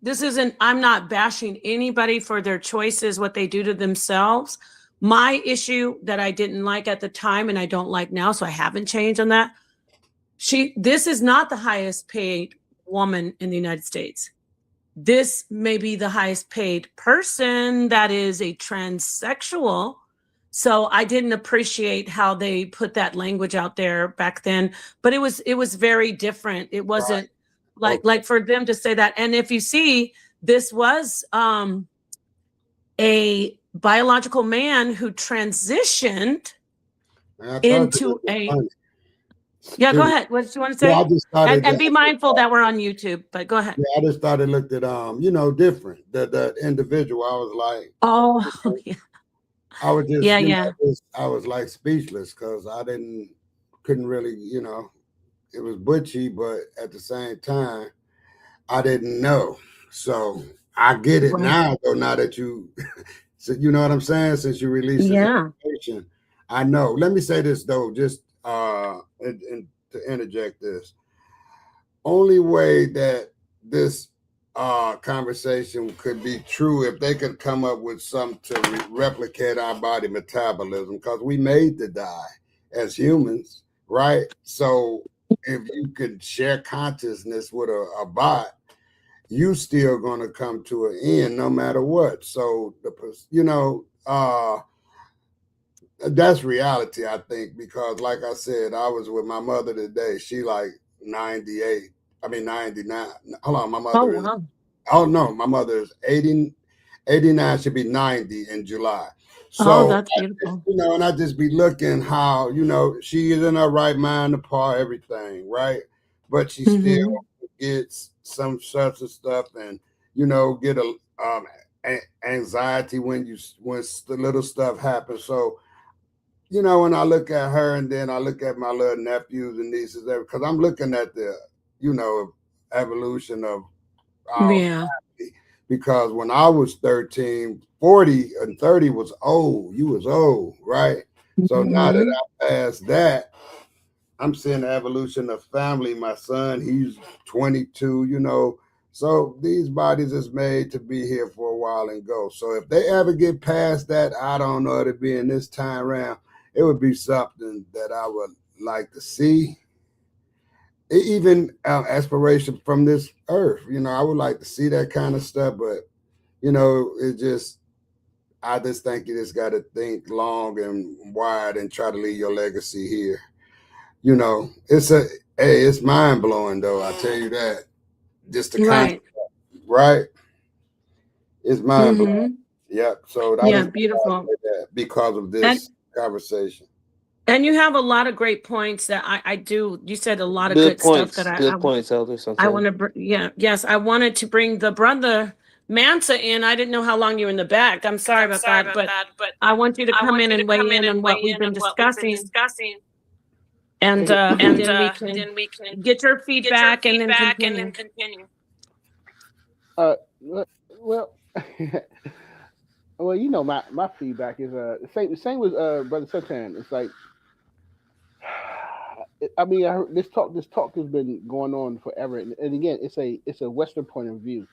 this isn't. I'm not bashing anybody for their choices, what they do to themselves, My issue that I didn't like at the time and I don't like now, so I haven't changed on that. This is not the highest paid woman in the United States. This may be the highest paid person that is a transsexual. So I didn't appreciate how they put that language out there back then, but it was very different. It wasn't like for them to say that. And if you see, this was a biological man who transitioned into a yeah, go ahead. What do you want to say? Yeah, I just started and be mindful that we're on YouTube, but go ahead. Yeah, I just started looked at different the individual. I was like, oh yeah. I was just yeah. I was like speechless because couldn't really, it was butchy, but at the same time, I didn't know. So I get it now, though, now that you so you know what I'm saying, since you released this information. I know. Let me say this though, just and to interject this. Only way that this conversation could be true if they could come up with something to replicate our body metabolism, because we made to die as humans, right? So if you could share consciousness with a bot, you still going to come to an end no matter what. So that's reality, I think, because like I said, I was with my mother today. She like 98. I mean 99. Hold on, my mother is my mother is 89, should be 90 in July. So that's beautiful. and I just be looking how, she is in her right mind to par everything, right? But she still gets some sorts of stuff and get a anxiety when the little stuff happens. So when I look at her and then I look at my little nephews and nieces, because I'm looking at the, evolution of our family. Because when I was 13, 40 and 30 was old. You was old, right? So now that I passed that, I'm seeing the evolution of family. My son, he's 22, So these bodies is made to be here for a while and go. So if they ever get past that, I don't know, it'll be in this time around. It would be something that I would like to see. Even aspiration from this earth, I would like to see that kind of stuff, but I just think you just got to think long and wide and try to leave your legacy here. It's mind blowing though. I tell you that. Just the concept, right? It's mind blowing. Yep. So beautiful. Because of this conversation. And you have a lot of great points that I do. You said a lot of good points, stuff that good points, Elder. I want to. Yes, I wanted to bring the brother Mansa in. I didn't know how long you were in the back. I'm sorry about that, but I want you to come in and weigh in on what we've been discussing. And then we can get your feedback and then continue. Well, my feedback is the same with Brother Sultan. It's like, I mean, I heard this talk has been going on forever, and again, it's a Western point of view.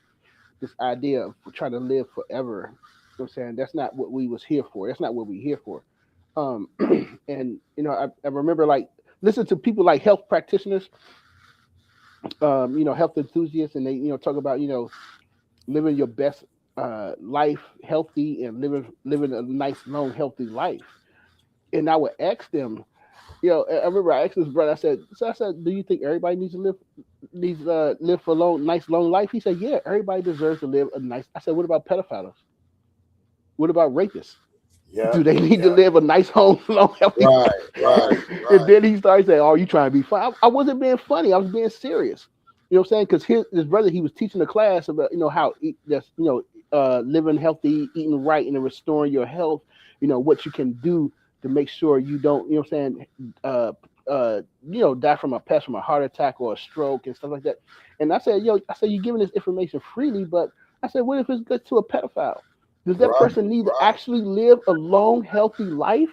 This idea of trying to live forever. You know what I'm saying? That's not what we was here for. That's not what we're here for. And I remember like listen to people like health practitioners, health enthusiasts, and they talk about living your best life healthy and living a nice long healthy life. And I would ask them, I remember I asked this brother, I said, do you think everybody needs to live for a nice long life? He said, yeah, everybody deserves to live a nice. I said, what about pedophiles? What about rapists? Yeah, do they need to live a nice home, long, healthy life? Right. And then he started saying, "Oh, you trying to be funny?" I wasn't being funny. I was being serious. You know what I'm saying? Because his brother, he was teaching a class about how living healthy, eating right, and restoring your health. What you can do to make sure you don't, die from a heart attack or a stroke and stuff like that. And I said, you're giving this information freely, but I said, what if it's good to a pedophile? Does that person need to actually live a long, healthy life?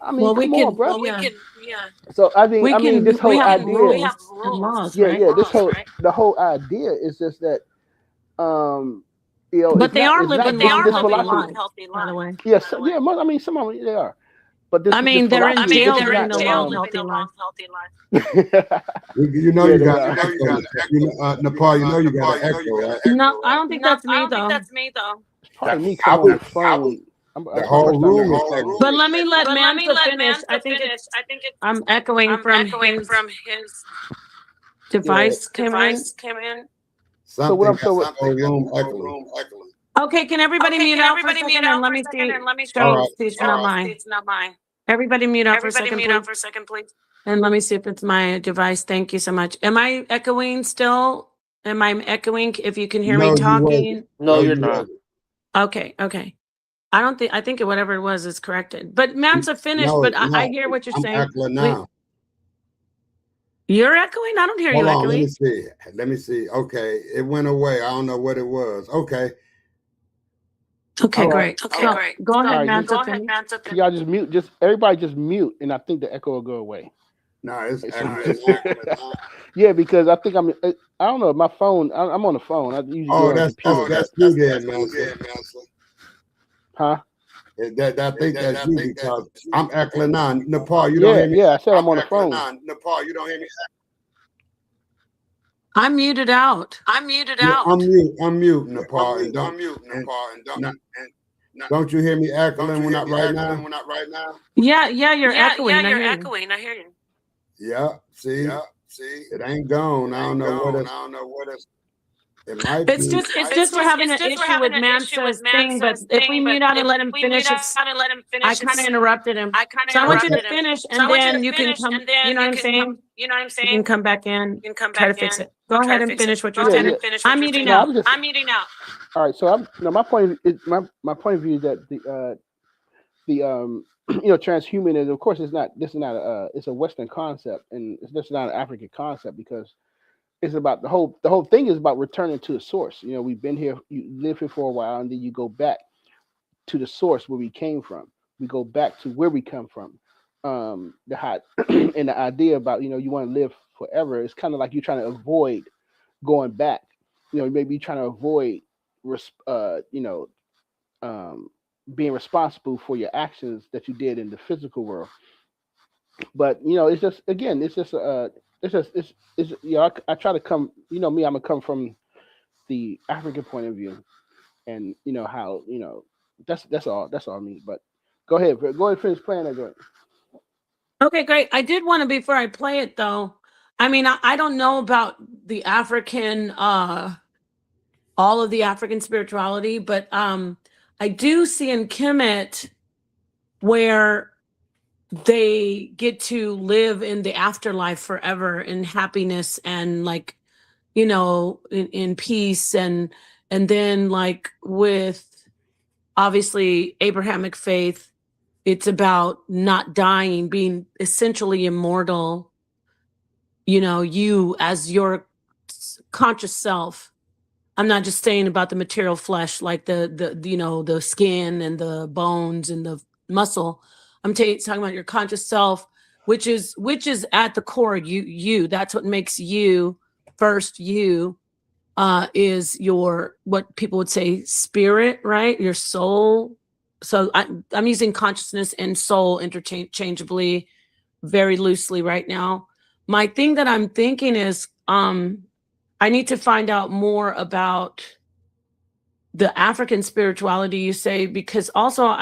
I mean, come on, bro. So I mean, this whole idea. We have rules, the whole idea is just that, You know, But it's they not, are it's not living just long, this healthy philosophy. lives, by the way. Yes, yeah, I mean, some of them they are, but this I this mean, they're in philosophy, jail this is living not a long, healthy life. You know Yeah, you they got are. an echo. Nepal, you know you got an echo, right? No, I don't think that's me though. It's probably me I because I'm on would, my phone. the It's my whole first time room using is the phone. echoing. But let me let Mansa finish. I think it's I'm echoing from his device came in. So what Something I'm got so the whole room echoing. Okay, can everybody mute out for a second and let me see? All Show right. see it's not mine. Everybody mute out for a second, please. And let me see if it's my device. Thank you so much. Am I echoing still? Am I echoing? If you can hear me No, you wasn't. talking? No, No, you're you not. wasn't. Okay. I think whatever it was is corrected. But Mansa finished, No, but it's I not. hear what you're I'm saying. echoing now. You're echoing? I don't hear you Hold on, let me echoing. see. Let me see. Okay, it went away. I don't know what it was. Okay. Okay, All right. great. So, go ahead, all right. Mansa. Just, Finish. so y'all just mute. Just everybody just mute, and I think the echo will go away. No, it's So- echoing. yeah, because I think I don't know. My phone. I'm on the phone. I usually do it Oh, on the computer. that's you then, Mansa. Huh? I think that's you because I'm echoing now. Nepal, you don't Yeah, hear me? yeah. I said I'm on the phone. Nepal, you don't hear me? I'm muted out. Yeah, unmute, Nepal, and don't don't you hear me echoing when not right now? Yeah, you're echoing. I hear you. Yeah, see, it ain't gone. I don't know what it's. It might It's be. just we're having an issue with Mansa's thing, but if we mute out and let him finish, I kind of interrupted him. So I want you to finish, and then you can come. You know what I'm saying? You can come back in, try to fix it. Go ahead and finish what you're saying. I'm muting No, out. I'm just. All right. So my point my point of view is that the transhumanism, of course, this is not it's a Western concept, and it's just not an African concept, because it's about the whole thing is about returning to the source. We've been here, you live here for a while, and then you go back to the source where we came from. We go back to where we come from. The hot and the idea about you want to live forever. It's kind of like you're trying to avoid going back. Maybe you're trying to avoid being responsible for your actions that you did in the physical world. But it's just, again, I try to come, me, I'm gonna come from the African point of view, and how that's all me. But go ahead finish playing that. Go ahead. Okay, great. I did want to, before I play it though, I mean, I don't know about the African, all of the African spirituality, but I do see in Kemet where they get to live in the afterlife forever in happiness and like, in peace, and then like with obviously Abrahamic faith, it's about not dying, being essentially immortal. You as your conscious self. I'm not just saying about the material flesh, like the skin and the bones and the muscle. I'm talking about your conscious self, which is at the core you. That's what makes you first. You is your, what people would say, spirit, right? Your soul. So I'm using consciousness and soul interchangeably, very loosely right now. My thing that I'm thinking is I need to find out more about the African spirituality, you say, because also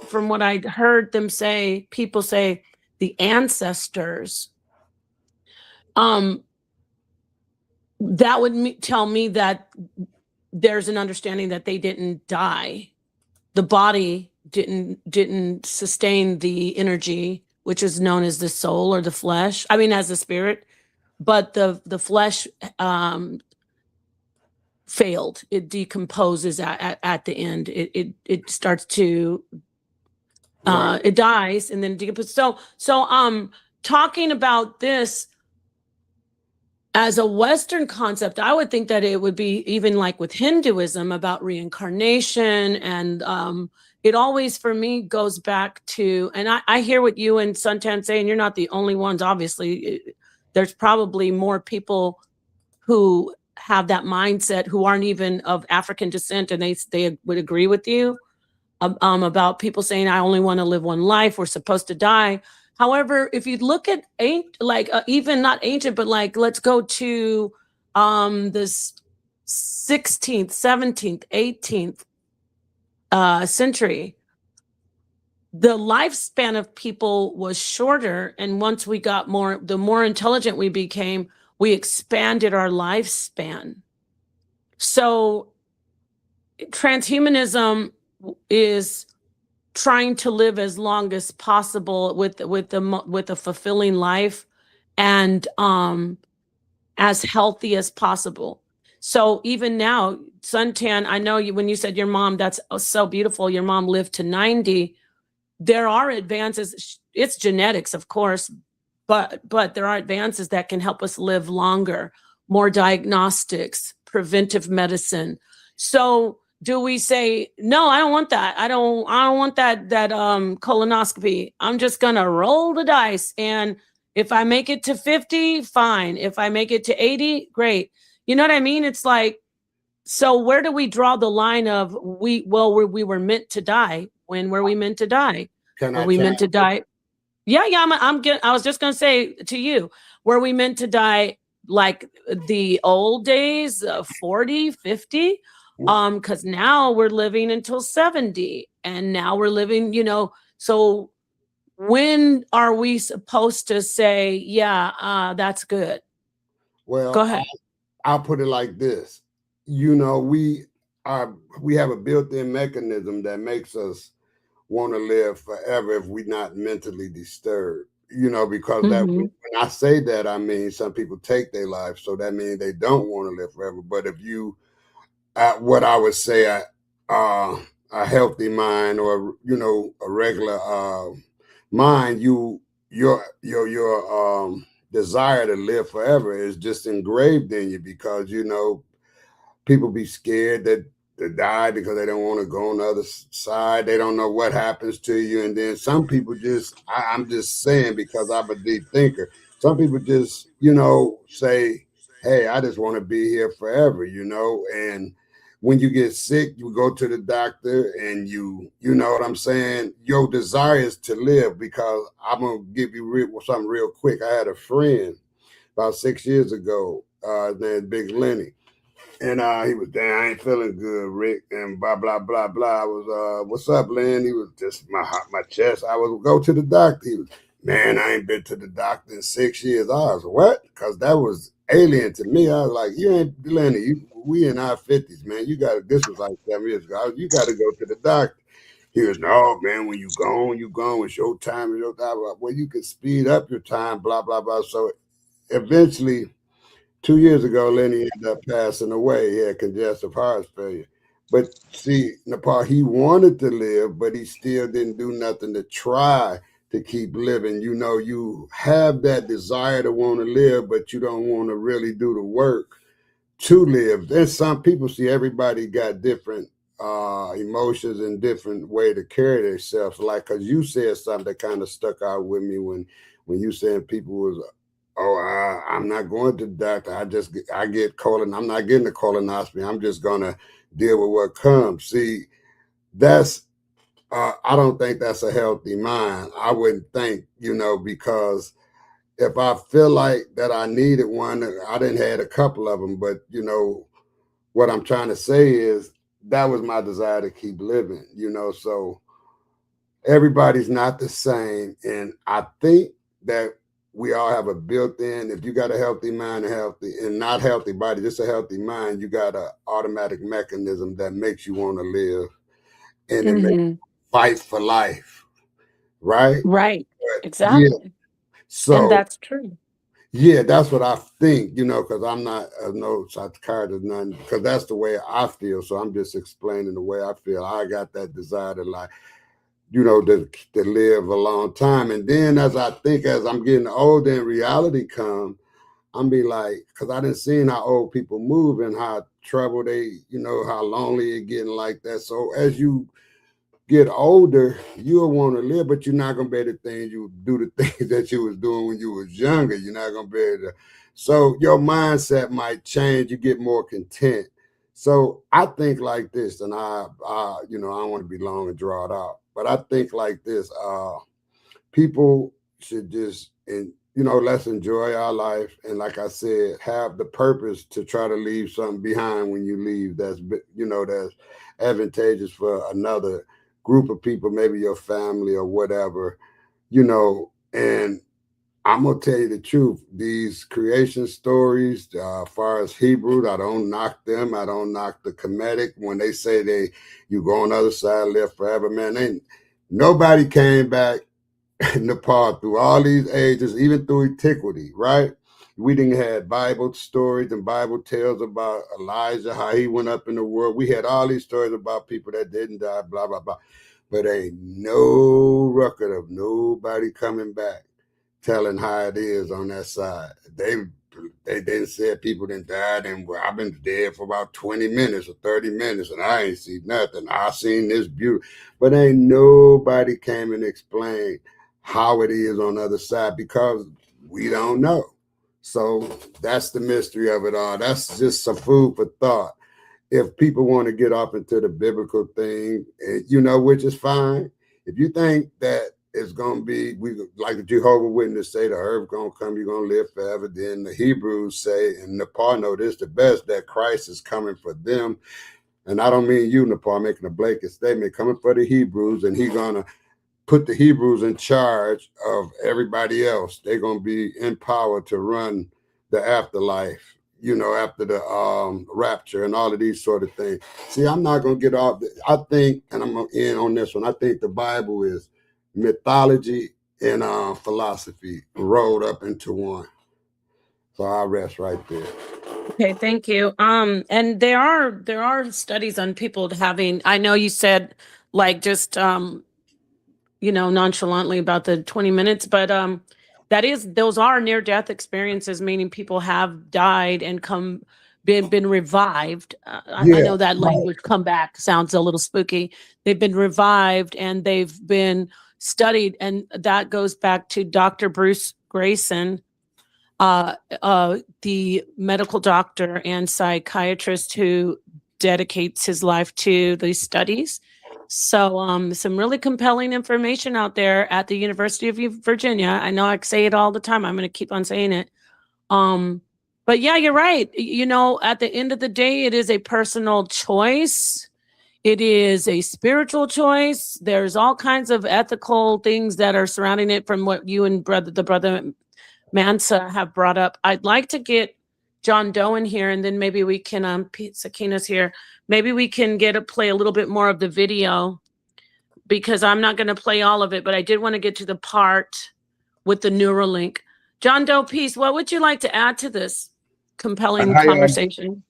from what I heard them say, people say the ancestors, that would tell me that there's an understanding that they didn't die. The body didn't sustain the energy, which is known as the soul or the flesh. I mean, as the spirit, but the flesh failed. It decomposes at the end. It starts to it dies and then decomposes. So talking about this as a Western concept, I would think that it would be even like with Hinduism about reincarnation, and it always for me goes back to, and I hear what you and Suntan say, and you're not the only ones. Obviously, there's probably more people who have that mindset who aren't even of African descent, and they would agree with you about people saying, I only want to live one life, we're supposed to die. However, if you look at even not ancient, but like, let's go to this 16th, 17th, 18th century, the lifespan of people was shorter. And once we got the more intelligent we became, we expanded our lifespan. So transhumanism is trying to live as long as possible with a fulfilling life and as healthy as possible. So even now, Suntan, I know you, when you said your mom, that's so beautiful. Your mom lived to 90. There are advances. It's genetics, of course, but there are advances that can help us live longer, more diagnostics, preventive medicine. So do we say, no, I don't want that. I don't want that colonoscopy. I'm just gonna roll the dice, and if I make it to 50, fine. If I make it to 80, great. You know what I mean? It's like, so where do we draw the line of we were meant to die? When were we meant to die? Were we meant to die? Yeah, I was just gonna say to you, were we meant to die like the old days, 40, 50? Because now we're living until 70, and now we're living, so when are we supposed to say, yeah, that's good? Well, Go ahead. I'll put it like this. We have a built-in mechanism that makes us want to live forever if we're not mentally disturbed. Because that when I say that, I mean some people take their life, so that means they don't want to live forever. But if you, what I would say, a healthy mind, or a regular mind, your desire to live forever is just engraved in you, because people be scared that to die because they don't want to go on the other side. They don't know what happens to you. And then some people I'm just saying, because I'm a deep thinker, some people just, say, hey, I just want to be here forever, and when you get sick, you go to the doctor, and you know what I'm saying? Your desire is to live. Because I'm going to give you something real quick. I had a friend about 6 years ago, his name is Big Lenny. And he was, damn, I ain't feeling good, Rick, and blah, blah, blah, blah. I was, what's up, Len? He was just my chest. I would go to the doctor. He was, man, I ain't been to the doctor in 6 years. I was, what? Because that was alien to me. I was like, you ain't, Lenny, we in our 50s, man. This was like 7 years ago. You got to go to the doctor. He was, no, man, when you gone, you gone. It's your time, it's your time. Well, you can speed up your time, blah, blah, blah. So eventually, 2 years ago, Lenny ended up passing away. He had congestive heart failure. But see, Nepal, he wanted to live, but he still didn't do nothing to try to keep living. You have that desire to want to live, but you don't want to really do the work to live. There's some people, see, everybody got different emotions and different way to carry themselves. Like, because you said something that kind of stuck out with me when you said people was, I'm not going to the doctor. I get colon. I'm not getting a colonoscopy. I'm just gonna deal with what comes. See, that's I don't think that's a healthy mind. I wouldn't think, because if I feel like that I needed one, I didn't had a couple of them. But what I'm trying to say is that was my desire to keep living. So everybody's not the same, and I think that we all have a built-in, if you got a healthy mind and not healthy body, just a healthy mind, you got an automatic mechanism that makes you want to live, and it makes you fight for life, right? Right. But, Exactly. yeah. So, and that's true. Yeah, that's what I think, because I'm not no psychiatrist, nothing, because that's the way I feel. So I'm just explaining the way I feel. I got that desire to to live a long time. And then as I'm getting older and reality come, I'm be like, because I didn't see how old people move and how trouble they, how lonely it getting like that. So as you get older, you'll want to live, but you're not going to be able to do the things that you was doing when you was younger. You're not going to be able to So your mindset might change. You get more content. So I think like this, and I you know, I don't want to be long and draw it out, but I think like this. People should just, and you know, let's enjoy our life, and like I said, have the purpose to try to leave something behind when you leave. That's, you know, that's advantageous for another group of people, maybe your family or whatever, you know. And I'm gonna tell you the truth. These creation stories, as far as Hebrews, I don't knock them. I don't knock the Kemetic when they say you go on the other side, live forever. Man, ain't nobody came back in Nepal through all these ages, even through antiquity, right? We didn't have Bible stories and Bible tales about Elijah, how he went up in the world. We had all these stories about people that didn't die, blah, blah, blah. But ain't no record of nobody coming back telling how it is on that side. They didn't say people didn't die, and well, I've been dead for about 20 minutes or 30 minutes, and I ain't seen nothing. I seen this beauty, but ain't nobody came and explained how it is on the other side, because we don't know. So that's the mystery of it all. That's just some food for thought. If people want to get up into the biblical thing, you know, which is fine. If you think that it's going to be, we like the Jehovah's Witness say, the earth going to come, you're going to live forever. Then the Hebrews say, and Nepal know this the best, that Christ is coming for them. And I don't mean you, Nepal, making a blanket statement, coming for the Hebrews, and he's going to put the Hebrews in charge of everybody else. They're going to be empowered to run the afterlife, you know, after the rapture and all of these sort of things. See, I'm not going to get off. I think, and I'm going to end on this one, I think the Bible is mythology and philosophy rolled up into one. So I'll rest right there. Okay, thank you. And there are studies on people having, I know you said like just you know, nonchalantly about the 20 minutes, but those are near-death experiences, meaning people have died and been revived. I know that language, come back, sounds a little spooky. They've been revived and they've been studied, and that goes back to Dr. Bruce Grayson, the medical doctor and psychiatrist who dedicates his life to these studies. So some really compelling information out there at the University of Virginia. I know I say it all the time. I'm going to keep on saying it. But yeah, you're right. You know, at the end of the day, it is a personal choice. It is a spiritual choice. There's all kinds of ethical things that are surrounding it from what you and the brother Mansa have brought up. I'd like to get John Doe in here, and then maybe we can, Sakina's here. Maybe we can play a little bit more of the video, because I'm not going to play all of it, but I did want to get to the part with the Neuralink. John Doe, peace. What would you like to add to this compelling conversation?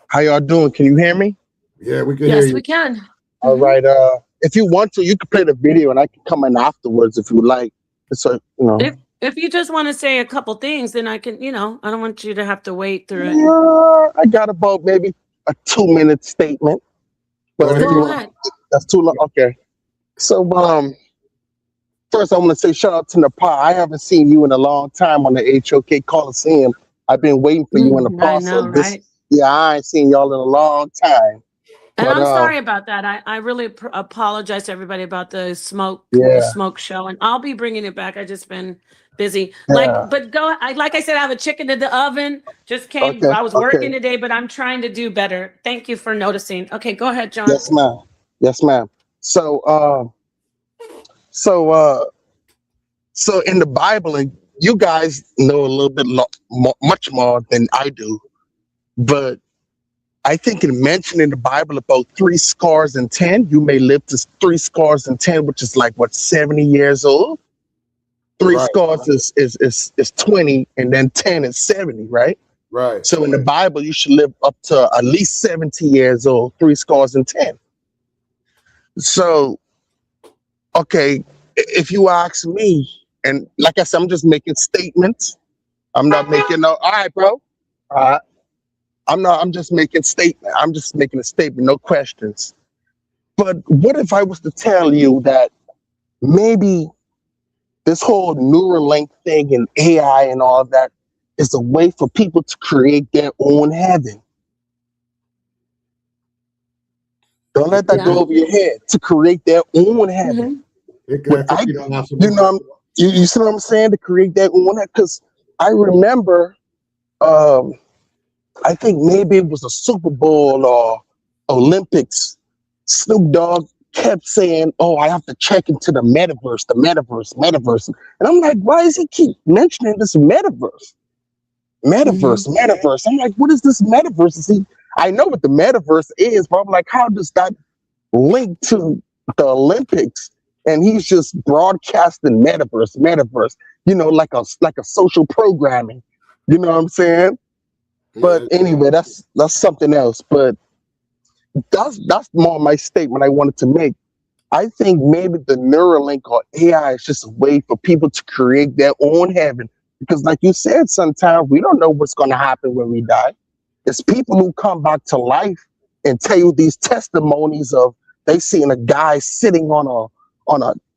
How y'all doing? Can you hear me? Yeah, we can hear you. Yes, we can. All right. If you want to, you can play the video, and I can come in afterwards if you like. So, you know. If you just want to say a couple things, then I can, you know, I don't want you to have to wait through it. Yeah, I got about maybe a 2-minute statement. But Go ahead. That's too long. Okay. So, first I want to say shout out to Nepal. I haven't seen you in a long time on the HOK Coliseum. I've been waiting for you in Nepal. I know, right? Yeah, I ain't seen y'all in a long time. And I'm sorry about that. I really apologize to everybody about the smoke show, and I'll be bringing it back. I just been busy. But like I said, I have a chicken in the oven. Just came. Okay, I was working today, but I'm trying to do better. Thank you for noticing. Okay, go ahead, John. Yes, ma'am. Yes, ma'am. So in the Bible, and you guys know a little bit much more than I do, but I think it mentioned in the Bible about 70, you may live to 70, which is like what, 70 years old. Three scores is 20, and then 10 is 70, right? Right. So in the Bible, you should live up to at least 70 years old, 70. So, okay, if you ask me, and like I said, I'm just making statements. I'm not making all right, bro. All right. I'm just making a statement, no questions. But what if I was to tell you that maybe this whole Neuralink thing and AI and all that is a way for people to create their own heaven. Don't let that go over your head. To create their own heaven. You see what I'm saying? To create their own heaven. Because I remember, I think maybe it was a Super Bowl or Olympics. Snoop Dogg kept saying, "Oh, I have to check into the metaverse, the metaverse, metaverse." And I'm like, why does he keep mentioning this metaverse? Metaverse. I'm like, what is this metaverse? I know what the metaverse is, but I'm like, how does that link to the Olympics? And he's just broadcasting metaverse, like a social programming. You know what I'm saying? But anyway, that's something else. But that's more my statement I wanted to make. I think maybe the Neuralink or AI is just a way for people to create their own heaven. Because like you said, sometimes we don't know what's going to happen when we die. It's people who come back to life and tell you these testimonies of they seen a guy sitting on a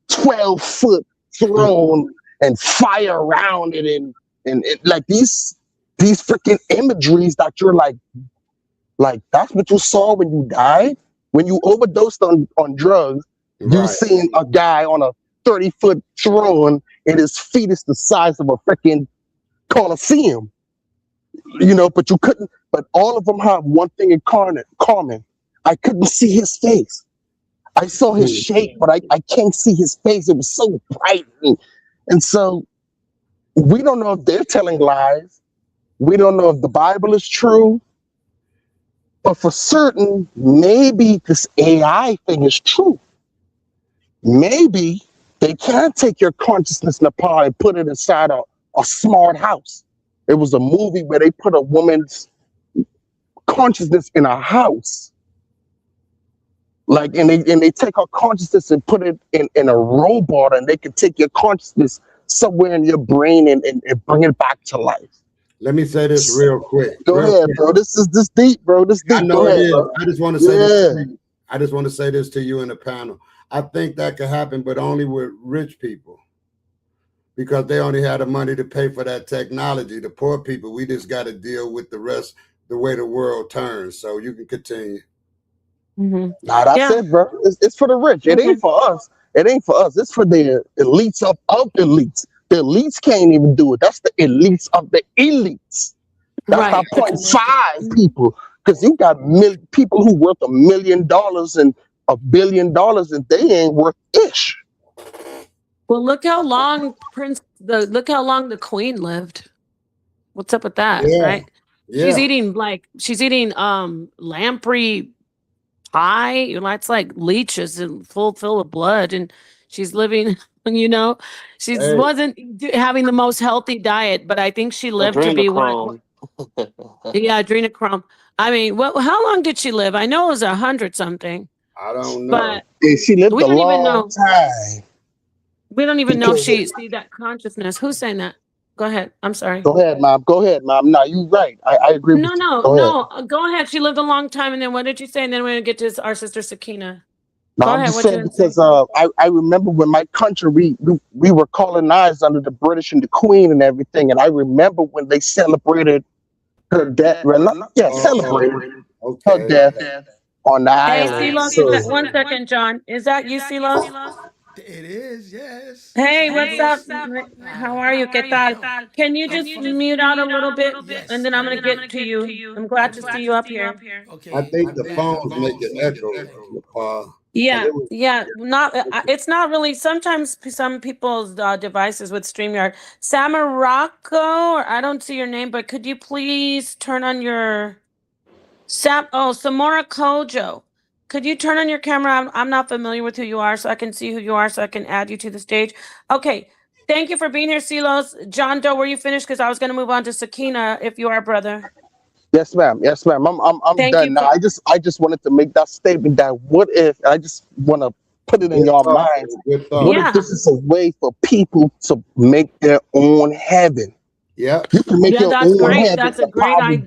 12-foot throne and fire around it and like these freaking imageries that you're like that's what you saw when you died? When you overdosed on drugs, you seen a guy on a 30-foot throne and his feet is the size of a freaking Colosseum. But you couldn't, but all of them have one thing in common. I couldn't see his face. I saw his shape, but I can't see his face. It was so bright. And so we don't know if they're telling lies. We don't know if the Bible is true. But for certain, maybe this AI thing is true. Maybe they can take your consciousness, Nepal, and put it inside a smart house. It was a movie where they put a woman's consciousness in a house. And they take her consciousness and put it in a robot, and they can take your consciousness somewhere in your brain and bring it back to life. Let me say this real quick. Go ahead, bro. This deep, bro. This deep. I know it is. Bro. I just want to say this. I just want to say this to you in the panel. I think that could happen, but only with rich people, because they only have the money to pay for that technology. The poor people, we just got to deal with the rest, the way the world turns. So you can continue. Nah, that's it, bro. It's for the rich. It ain't for us. It's for the elites of elites. The elites can't even do it. That's the elites of the elites. That's not 0.5 people. Because you got people who worth $1 million and $1 billion, and they ain't worth ish. Well, look how long the Queen lived. What's up with that? Right? Yeah. She's eating lamprey pie. It's like leeches and full of blood, and she's living. She wasn't having the most healthy diet, but I think she lived to be one. Yeah, adrenochrome. I mean, how long did she live? I know it was 100 something. I don't know. But she lived a long time. We don't even know if she see that consciousness. Who's saying that? Go ahead. I'm sorry. Go ahead, Mom. No, you're right. I agree with you. No. Go ahead. She lived a long time. And then what did you say? And then we're going to get to our sister Sakina. No, I'm just saying because I remember when my country, we were colonized under the British and the Queen and everything. And I remember when they celebrated her death. Celebrated her death on the island. Hey, Silos, 1 second, John. Is that you, Silos? It is, yes. Hey, what's up? How are you? ¿Qué tal? Can you just mute out a little bit? Yes. And then I'm going to get to you. I'm glad to see you up here. Okay. I think the phones make it echo. Yeah. It's not really. Sometimes some people's devices with StreamYard. Samarako, or I don't see your name, but could you please turn on your Samora Kojo? Could you turn on your camera? I'm not familiar with who you are, so I can see who you are, so I can add you to the stage. Okay. Thank you for being here, Silos. John Doe, were you finished? Because I was going to move on to Sakina, if you are, brother. Yes, ma'am. I'm done now. I just wanted to make that statement that what if, I just want to put it in your minds, what if this is a way for people to make their own heaven? Yeah, you can make your that's own great. heaven.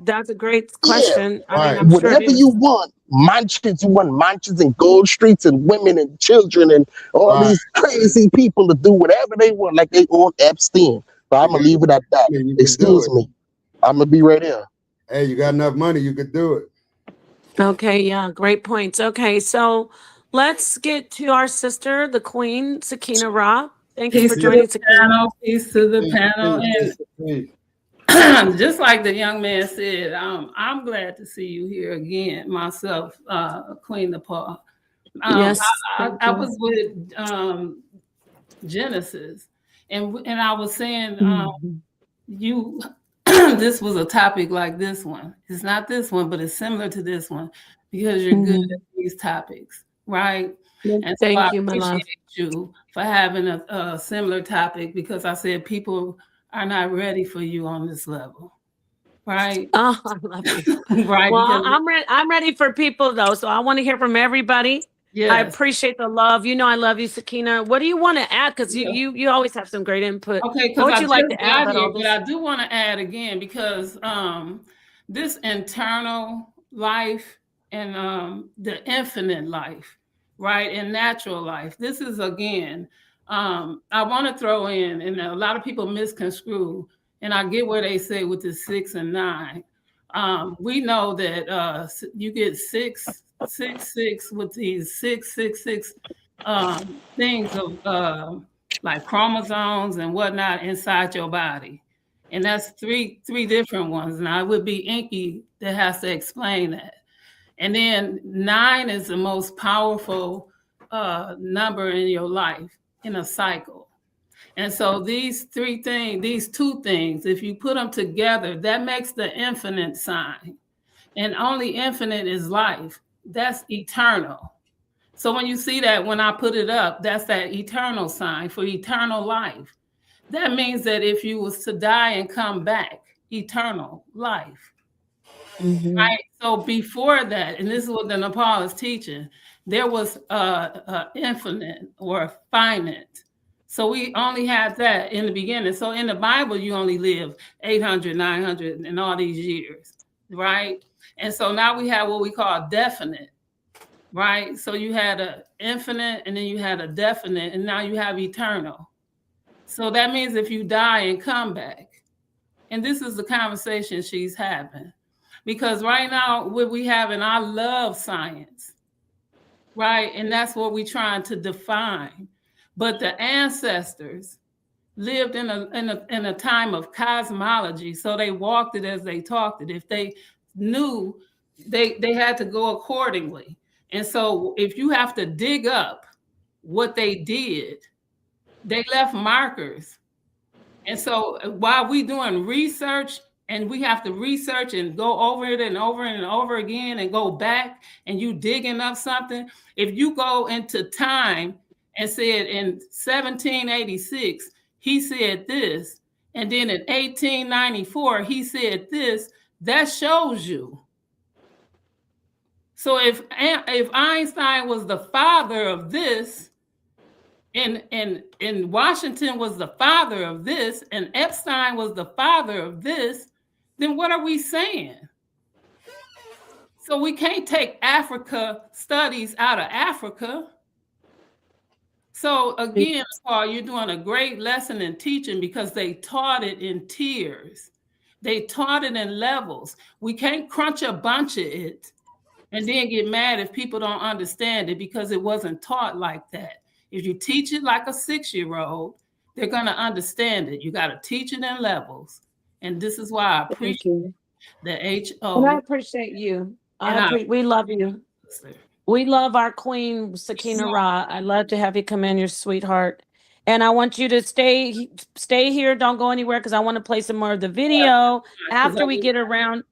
That's a great question. Yeah, I mean, whatever you want, mansions and gold streets and women and children and all these crazy people to do whatever they want, like they own Epstein. But I'm gonna leave it at that. Excuse me. I'm gonna be right here. Hey, you got enough money, you could do it. Okay, yeah, great points. Okay, so let's get to our sister, the Queen, Sakina Ra. Thank you Peace for to joining, the Sakina. panel. Peace to the Peace, panel. peace, peace. And just like the young man said, I'm glad to see you here again, myself, Queen Nepal. Yes, I thank you. was with Genesis, and I was saying Mhm. you this was a topic like this one. It's not this one, but it's similar to this one because you're good at these topics, right? Well, And so I thank you, my love. appreciate you for having a similar topic because I said people are not ready for you on this level, right? Oh, I love you. Right, Well, because I'm ready. I'm ready for people though, so I want to hear from everybody. I yes. appreciate the love. You know, I love you, Sakina. What do you want to add? Because Yeah. you always have some great input. Okay, What because would I you like just to add got about here, all but this? I do want to add again because this internal life and the infinite life, right, and natural life. This is again, I want to throw in, and a lot of people misconstrue, and I get where they say with the 6 and 9. We know that you get 666 with these 666 things of like chromosomes and whatnot inside your body. And that's three different ones. Now it would be Inky that has to explain that. And then 9 is the most powerful number in your life in a cycle. And so these two things, if you put them together, that makes the infinite sign. And only infinite is life. That's eternal. So when you see that, when I put it up, that's that eternal sign for eternal life. That means that if you was to die and come back, eternal life. Right? So before that, and this is what the Nepal is teaching, there was infinite or finite. So we only had that in the beginning. So in the Bible, you only live 800, 900 and all these years, right? And so now we have what we call definite. Right. So you had an infinite and then you had a definite and now you have eternal. So that means if you die and come back, and this is the conversation she's having, because right now what we have, and I love science, right? And that's what we're trying to define. But the ancestors lived in a time of cosmology. So they walked it as they talked it. If they knew, they had to go accordingly. And so if you have to dig up what they did, they left markers. And so while we doing research and we have to research and go over it and over and over again and go back and you digging up something, if you go into time and said in 1786, he said this, and then in 1894, he said this, that shows you. So if Einstein was the father of this, and Washington was the father of this, and Epstein was the father of this, then what are we saying? So we can't take Africa studies out of Africa. So again, Paul, you're doing a great lesson in teaching because they taught it in tiers. They taught it in levels. We can't crunch a bunch of it and then get mad if people don't understand it because it wasn't taught like that. If you teach it like a 6-year-old, they're going to understand it. You got to teach it in levels. And this is why I appreciate the HO. And I appreciate you. We love you. We love our Queen, Sakina Ra. I love to have you come in, your sweetheart. And I want you to stay here. Don't go anywhere because I want to play some more of the video after we get around.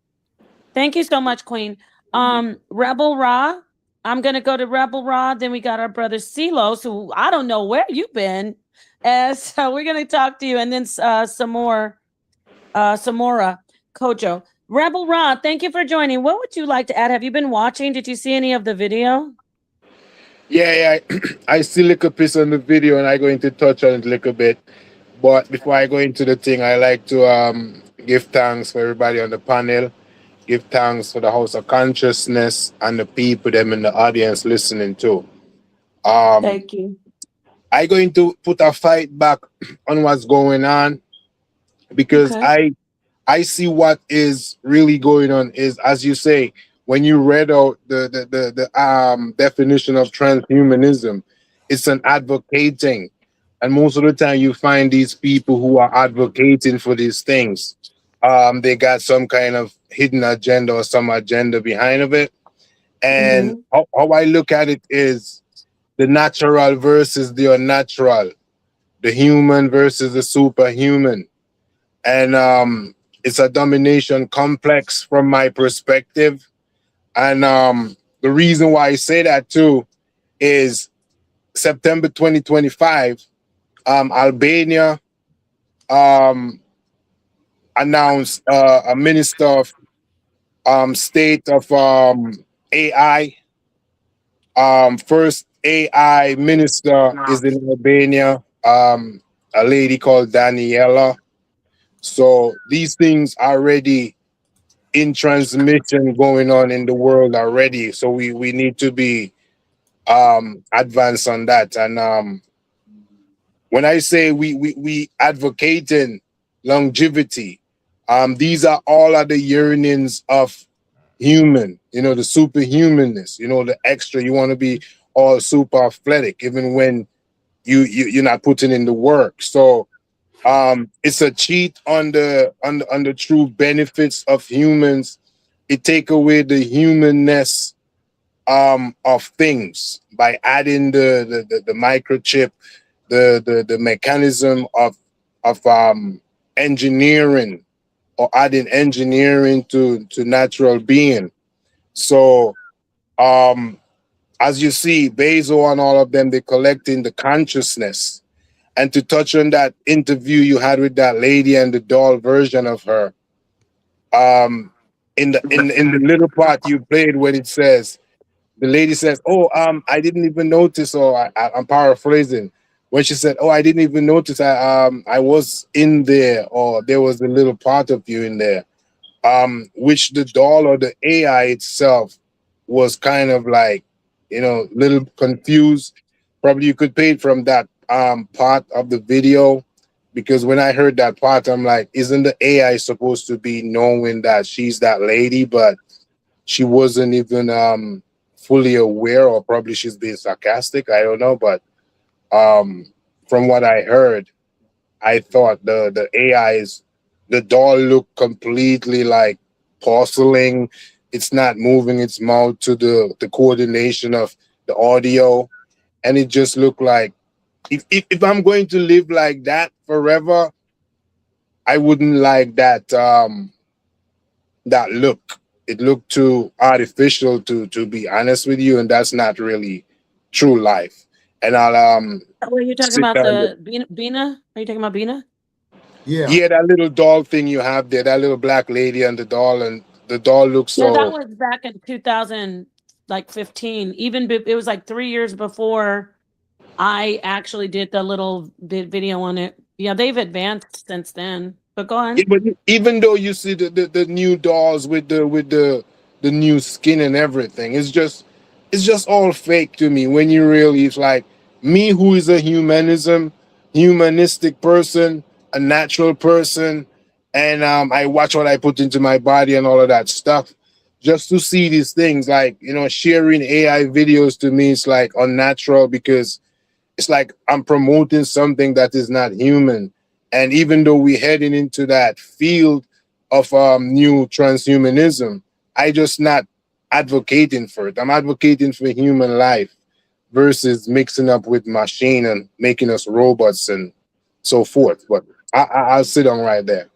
Thank you so much, Queen. Rebel Ra. I'm going to go to Rebel Ra. Then we got our brother Silos, who I don't know where you've been. So we're going to talk to you. And then Samora Kojo. Rebel Ra, thank you for joining. What would you like to add? Have you been watching? Did you see any of the video? Yeah. I see a little piece on the video and I going to touch on it a little bit. But before I go into the thing, I like to give thanks for everybody on the panel. Give thanks for the House of Consciousness and the people them in the audience listening too. Thank you. I going to put a fight back on what's going on because Okay. I see what is really going on is, as you say, when you read out the definition of transhumanism, it's an advocating, and most of the time you find these people who are advocating for these things. They got some kind of hidden agenda or some agenda behind of it. And Mhm. how I look at it is the natural versus the unnatural, the human versus the superhuman. And it's a domination complex from my perspective. And the reason why I say that too is September 2025, Albania um, announced a minister of state of AI. First AI minister is in Albania, a lady called Daniela. So these things are already in transmission going on in the world already. So we need to be advanced on that. And when I say we advocating longevity, these are all of the yearnings of human, the superhumanness, the extra. You want to be all super athletic, even when you're not putting in the work. So it's a cheat on the true benefits of humans. It take away the humanness of things by adding the microchip, the mechanism of engineering, or adding engineering to natural being. So as you see, Basil and all of them, they're collecting the consciousness. And to touch on that interview you had with that lady and the doll version of her, in the little part you played when it says, the lady says, "Oh, I didn't even notice," or I'm paraphrasing, when she said, "Oh, I didn't even notice. I was in there, or there was a little part of you in there," which the doll or the AI itself was kind of like, little confused. Probably you could pay it from that part of the video, because when I heard that part, I'm like, isn't the AI supposed to be knowing that she's that lady? But she wasn't even fully aware, or probably she's being sarcastic. I don't know, but from what I heard, I thought the AI's the doll looked completely like porcelain. It's not moving its mouth to the coordination of the audio, and it just looked like, if I'm going to live like that forever, I wouldn't like that look. It looked too artificial, to be honest with you, and that's not really true life. And I'll Were you talking sit about down. the Bina? Are you talking about Bina? Yeah. Yeah, that little doll thing you have there, that little black lady and the doll looks Yeah, that so. was back in 2000, like 15. It was like 3 years before I actually did the little video on it. Yeah, they've advanced since then. But go on. But even though you see the new dolls with the new skin and everything, it's just all fake to me. When you really, it's like me, who is a humanistic person, a natural person, and I watch what I put into my body and all of that stuff. Just to see these things, like, sharing AI videos, to me, it's like unnatural, because it's like I'm promoting something that is not human. And even though we're heading into that field of new transhumanism, I just not advocating for it. I'm advocating for human life versus mixing up with machine and making us robots and so forth. But I'll sit on right there.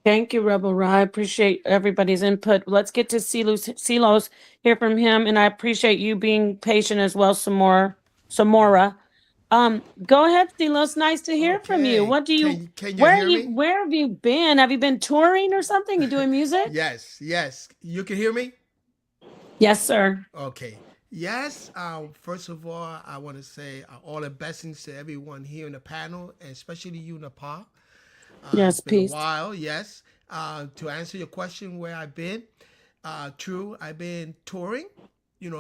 Thank you, Rebel Ra. I appreciate everybody's input. Let's get to Silos, hear from him, and I appreciate you being patient as well, Samora. Go ahead, Silos. Nice to hear from you. Okay. What do you? Can you hear me? Where have you been? Have you been touring or something? You doing music? Yes, yes. You can hear me? Yes, sir. Okay. Yes. First of all, I want to say all the blessings to everyone here in the panel, and especially you, Nepal. Yes, It's been a peace. while. Yes. To answer your question, where I've been, true, I've been touring,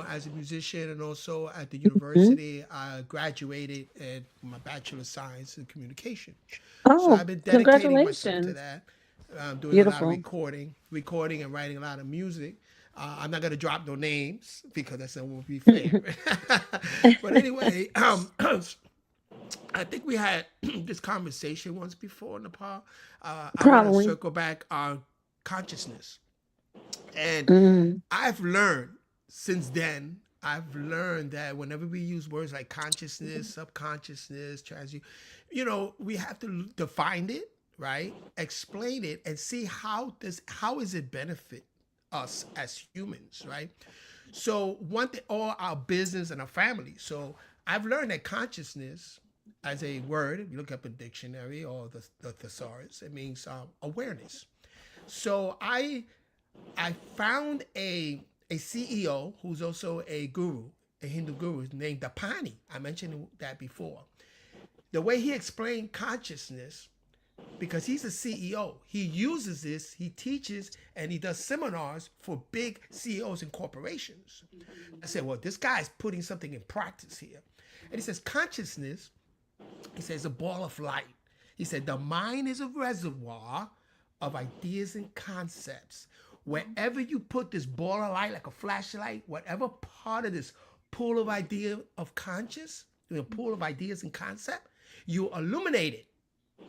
as a musician, and also at the Mhm. university. I graduated at my Bachelor of Science in Communication. So Oh, I've been dedicating myself to congratulations. that. doing a lot of Beautiful. recording and writing a lot of music. I'm not going to drop no names because that won't be fair. But anyway, I think we had this conversation once before, Nepal. I want to Probably. circle back on consciousness. And Mm, I've learned since then, I've learned that whenever we use words like consciousness, subconsciousness, we have to define it, right? Explain it and see how is it benefit us as humans, right? So one thing, all our business and our family. So I've learned that consciousness, as a word, if you look up a dictionary or the thesaurus, it means awareness. So I found a CEO who's also a guru, a Hindu guru named Dapani. I mentioned that before. The way he explained consciousness, because he's a CEO, he uses this, he teaches, and he does seminars for big CEOs and corporations. I said, well, this guy's putting something in practice here. And he says, consciousness, he says, a ball of light. He said, the mind is a reservoir of ideas and concepts. Wherever you put this ball of light, like a flashlight, whatever part of this pool of idea of conscious, pool of ideas and concept, you illuminate it.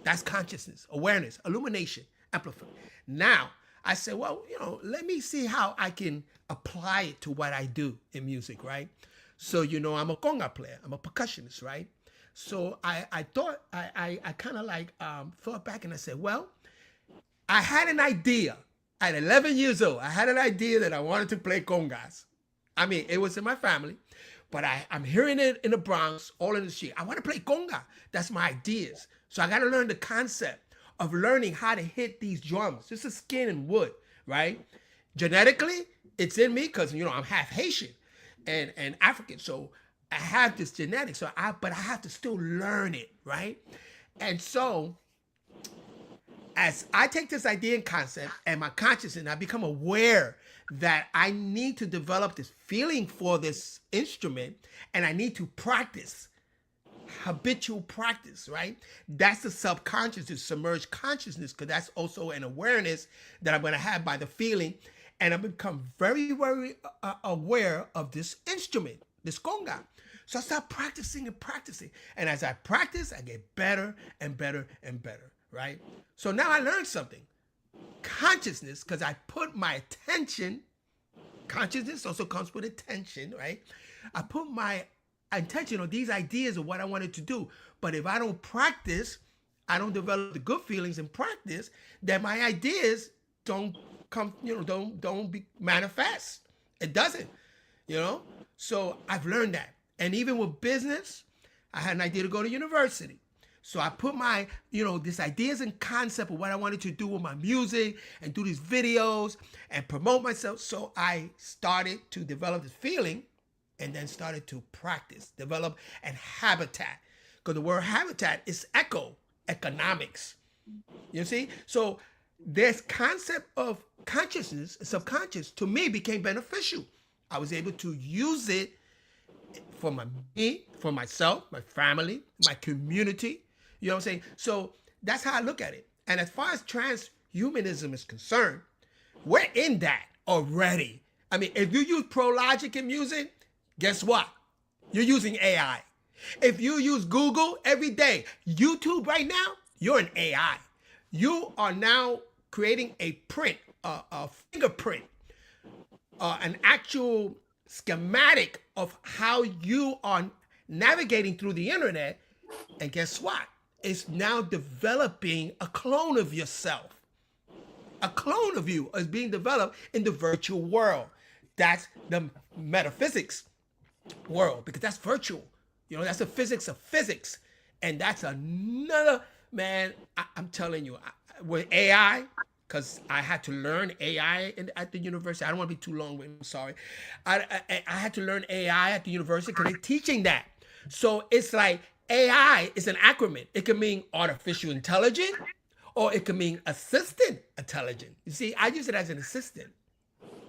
That's consciousness, awareness, illumination, amplify. Now, I said, well, let me see how I can apply it to what I do in music, right? So, I'm a conga player, I'm a percussionist, right? So I thought, I kind of thought back and I said, well, I had an idea at 11 years old. I had an idea that I wanted to play congas. I mean, it was in my family, but I'm hearing it in the Bronx, all in the street. I want to play conga. That's my ideas. So I got to learn the concept of learning how to hit these drums. This is skin and wood, right? Genetically, it's in me because, I'm half Haitian and African. So I have this genetics, but I have to still learn it, right? And so as I take this idea and concept and my consciousness, and I become aware that I need to develop this feeling for this instrument and I need to practice, habitual practice, right? That's the subconscious, the submerged consciousness, because that's also an awareness that I'm going to have by the feeling. And I become very, very aware of this instrument, this conga. So I start practicing and practicing. And as I practice, I get better and better and better, right? So now I learned something. Consciousness, because I put my attention, consciousness also comes with attention, right? I put my attention on these ideas of what I wanted to do. But if I don't practice, I don't develop the good feelings in practice, then my ideas don't come, don't be manifest. It doesn't, So I've learned that. And even with business, I had an idea to go to university. So I put my, these ideas and concept of what I wanted to do with my music and do these videos and promote myself. So I started to develop this feeling and then started to practice, develop, and habitat. Because the word habitat is economics. You see? So this concept of consciousness, subconscious, to me became beneficial. I was able to use it for me, for myself, my family, my community. You know what I'm saying? So that's how I look at it. And as far as transhumanism is concerned, we're in that already. I mean, if you use pro logic in music, guess what? You're using AI. If you use Google every day, YouTube right now, you're an AI. You are now creating a print, a fingerprint, an actual schematic of how you are navigating through the internet. And guess what? It's now developing a clone of yourself. A clone of you is being developed in the virtual world. That's the metaphysics world, because that's virtual. That's the physics of physics. And that's another, man, I'm telling you, with AI, because I had to learn AI at the university. I don't want to be too long, I'm sorry. I had to learn AI at the university because they're teaching that. So it's like AI is an acronym. It can mean artificial intelligence, or it can mean assistant intelligence. You see, I use it as an assistant.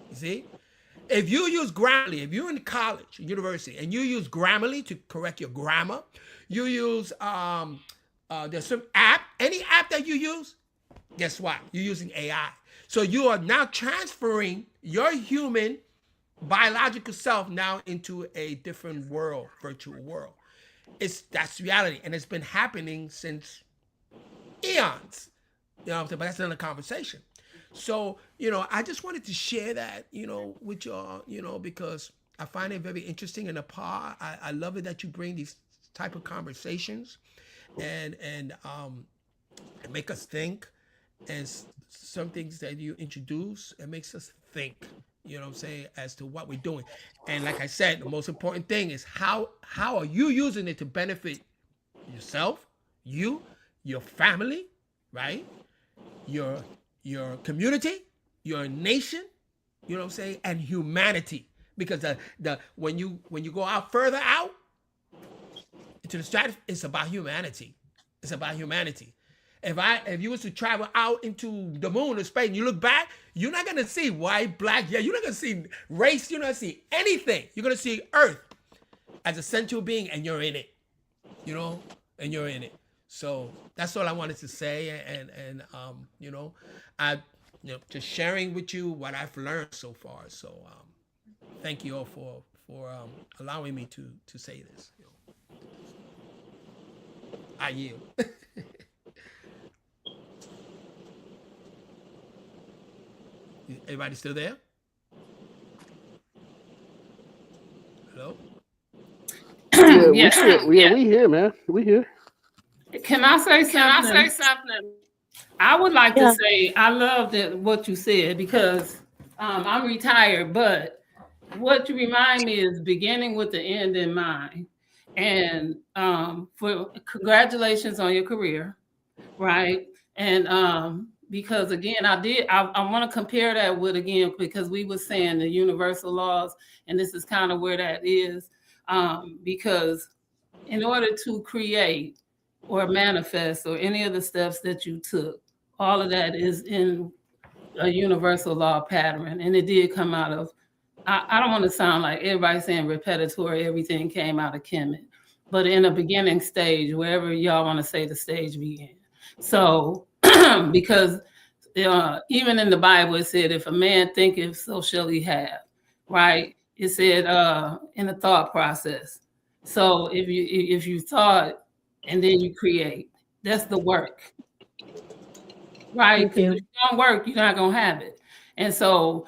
You see? If you use Grammarly, if you're in college, university, and you use Grammarly to correct your grammar, you use, there's some app, any app that you use, Guess what? You're using AI. So you are now transferring your human biological self now into a different world, virtual world. That's reality, and it's been happening since eons. You know what I'm saying? But that's another conversation. So, I just wanted to share that, with y'all, because I find it very interesting. And I love it that you bring these type of conversations and make us think. And some things that you introduce, it makes us think, what I'm saying, as to what we're doing. And like I said, the most important thing is how are you using it to benefit yourself, your family, right? Your community, your nation, you know what I'm saying, and humanity. Because when you go out further out into the stratosphere, it's about humanity. It's about humanity. If you was to travel out into the moon or space and you look back, you're not gonna see white, black, you're not gonna see race, you're not gonna see anything. You're gonna see Earth as a central being, and you're in it. And you're in it. So that's all I wanted to say, and I just sharing with you what I've learned so far. So thank you all for allowing me to say this. I yield. Everybody still there? Hello? Yeah, we here, man. We here. Can I say something? I would like to say I love what you said, because I'm retired, but what you remind me is beginning with the end in mind. And for congratulations on your career, right? And because again, I want to compare that with, again, because we were saying the universal laws, and this is kind of where that is, because in order to create or manifest or any of the steps that you took, all of that is in a universal law pattern. And it did come out of, I don't want to sound like everybody saying repetitori, everything came out of Kemet, but in a beginning stage, wherever y'all want to say the stage began. So, because even in the Bible, it said, if a man thinketh, so shall he have, right? It said in the thought process. So if you thought and then you create, that's the work, right? Because if you don't work, you're not gonna have it. And so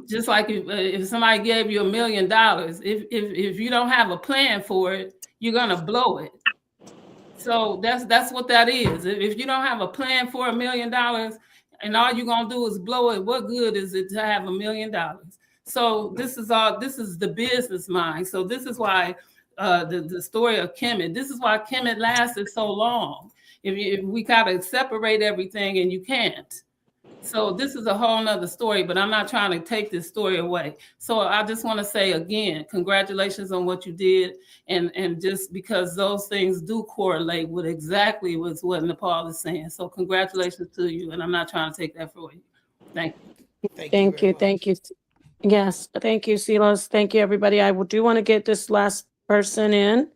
just like if somebody gave you $1 million, if you don't have a plan for it, you're gonna blow it. So that's what that is. If you don't have a plan for $1 million and all you're gonna do is blow it, what good is it to have $1 million? So this is the business mind. So this is why the story of Kemet, this is why Kemet lasted so long. If we gotta separate everything, and you can't. So this is a whole nother story, but I'm not trying to take this story away. So I just want to say again, congratulations on what you did. And just because those things do correlate with exactly what Nepal is saying. So congratulations to you. And I'm not trying to take that from you. Thank you. Thank you. Yes. Thank you, Silas. Thank you, everybody. I do want to get this last person in.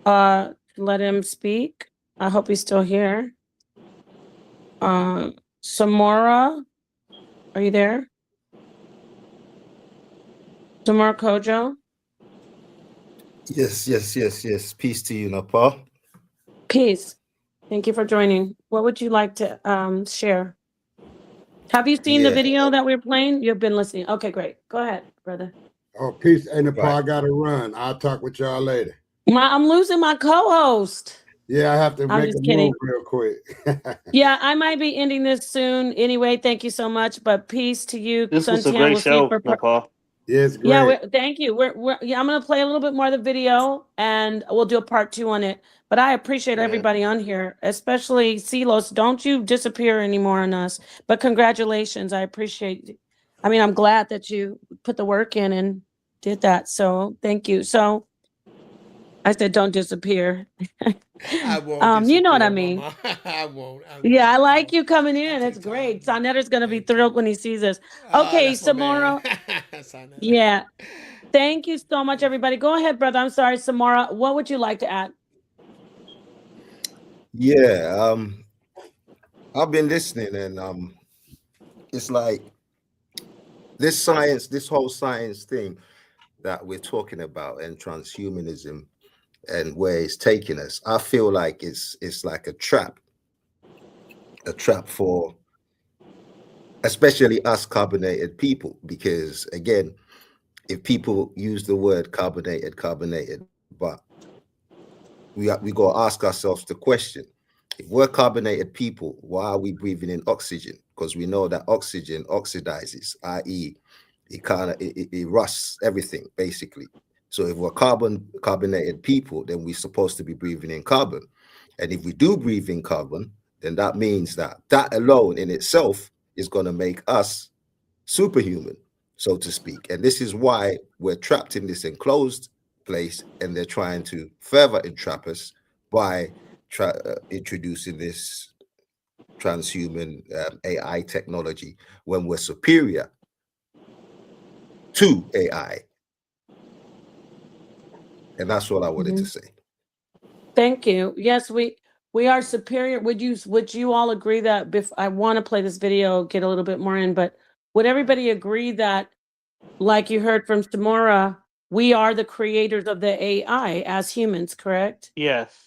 Let him speak. I hope he's still here. Samora, are you there? Samora Kojo? Yes. Peace to you, Nepal. Peace. Thank you for joining. What would you like to share? Have you seen the video that we're playing? You've been listening. Okay, great. Go ahead, brother. Oh, peace. Hey, Nepal, I got to run. I'll talk with y'all later. I'm losing my co-host. Yeah, I have to make a move real quick. Yeah, I might be ending this soon. Anyway, thank you so much. But peace to you. This was a great show, Nepal. Yes, great. Yeah, thank you. I'm going to play a little bit more of the video, and we'll do a part 2 on it. But I appreciate everybody on here, especially Silos. Don't you disappear anymore on us. But congratulations. I appreciate it. I mean, I'm glad that you put the work in and did that. So thank you. So I said, don't disappear. I won't you know what I mean. I won't. Yeah, I like you coming in. It's great. Sonetter's going to be thrilled when he sees us. Okay, Samora. Yeah. Thank you so much, everybody. Go ahead, brother. I'm sorry, Samora. What would you like to add? Yeah. I've been listening, and it's like this science, this whole science thing that we're talking about, and transhumanism, and where it's taking us. I feel like it's like a trap for especially us carbonated people, because again, if people use the word carbonated, but we got to ask ourselves the question: if we're carbonated people, why are we breathing in oxygen? Because we know that oxygen oxidizes, i.e., it rusts everything basically. So if we're carbonated people, then we're supposed to be breathing in carbon. And if we do breathe in carbon, then that means that alone in itself is going to make us superhuman, so to speak. And this is why we're trapped in this enclosed place, and they're trying to further entrap us by introducing this transhuman AI technology when we're superior to AI. And that's all I wanted to say. Thank you. Yes, we are superior. Would you all agree that I want to play this video, get a little bit more in, but would everybody agree that, like you heard from Samora, we are the creators of the AI as humans, correct? Yes.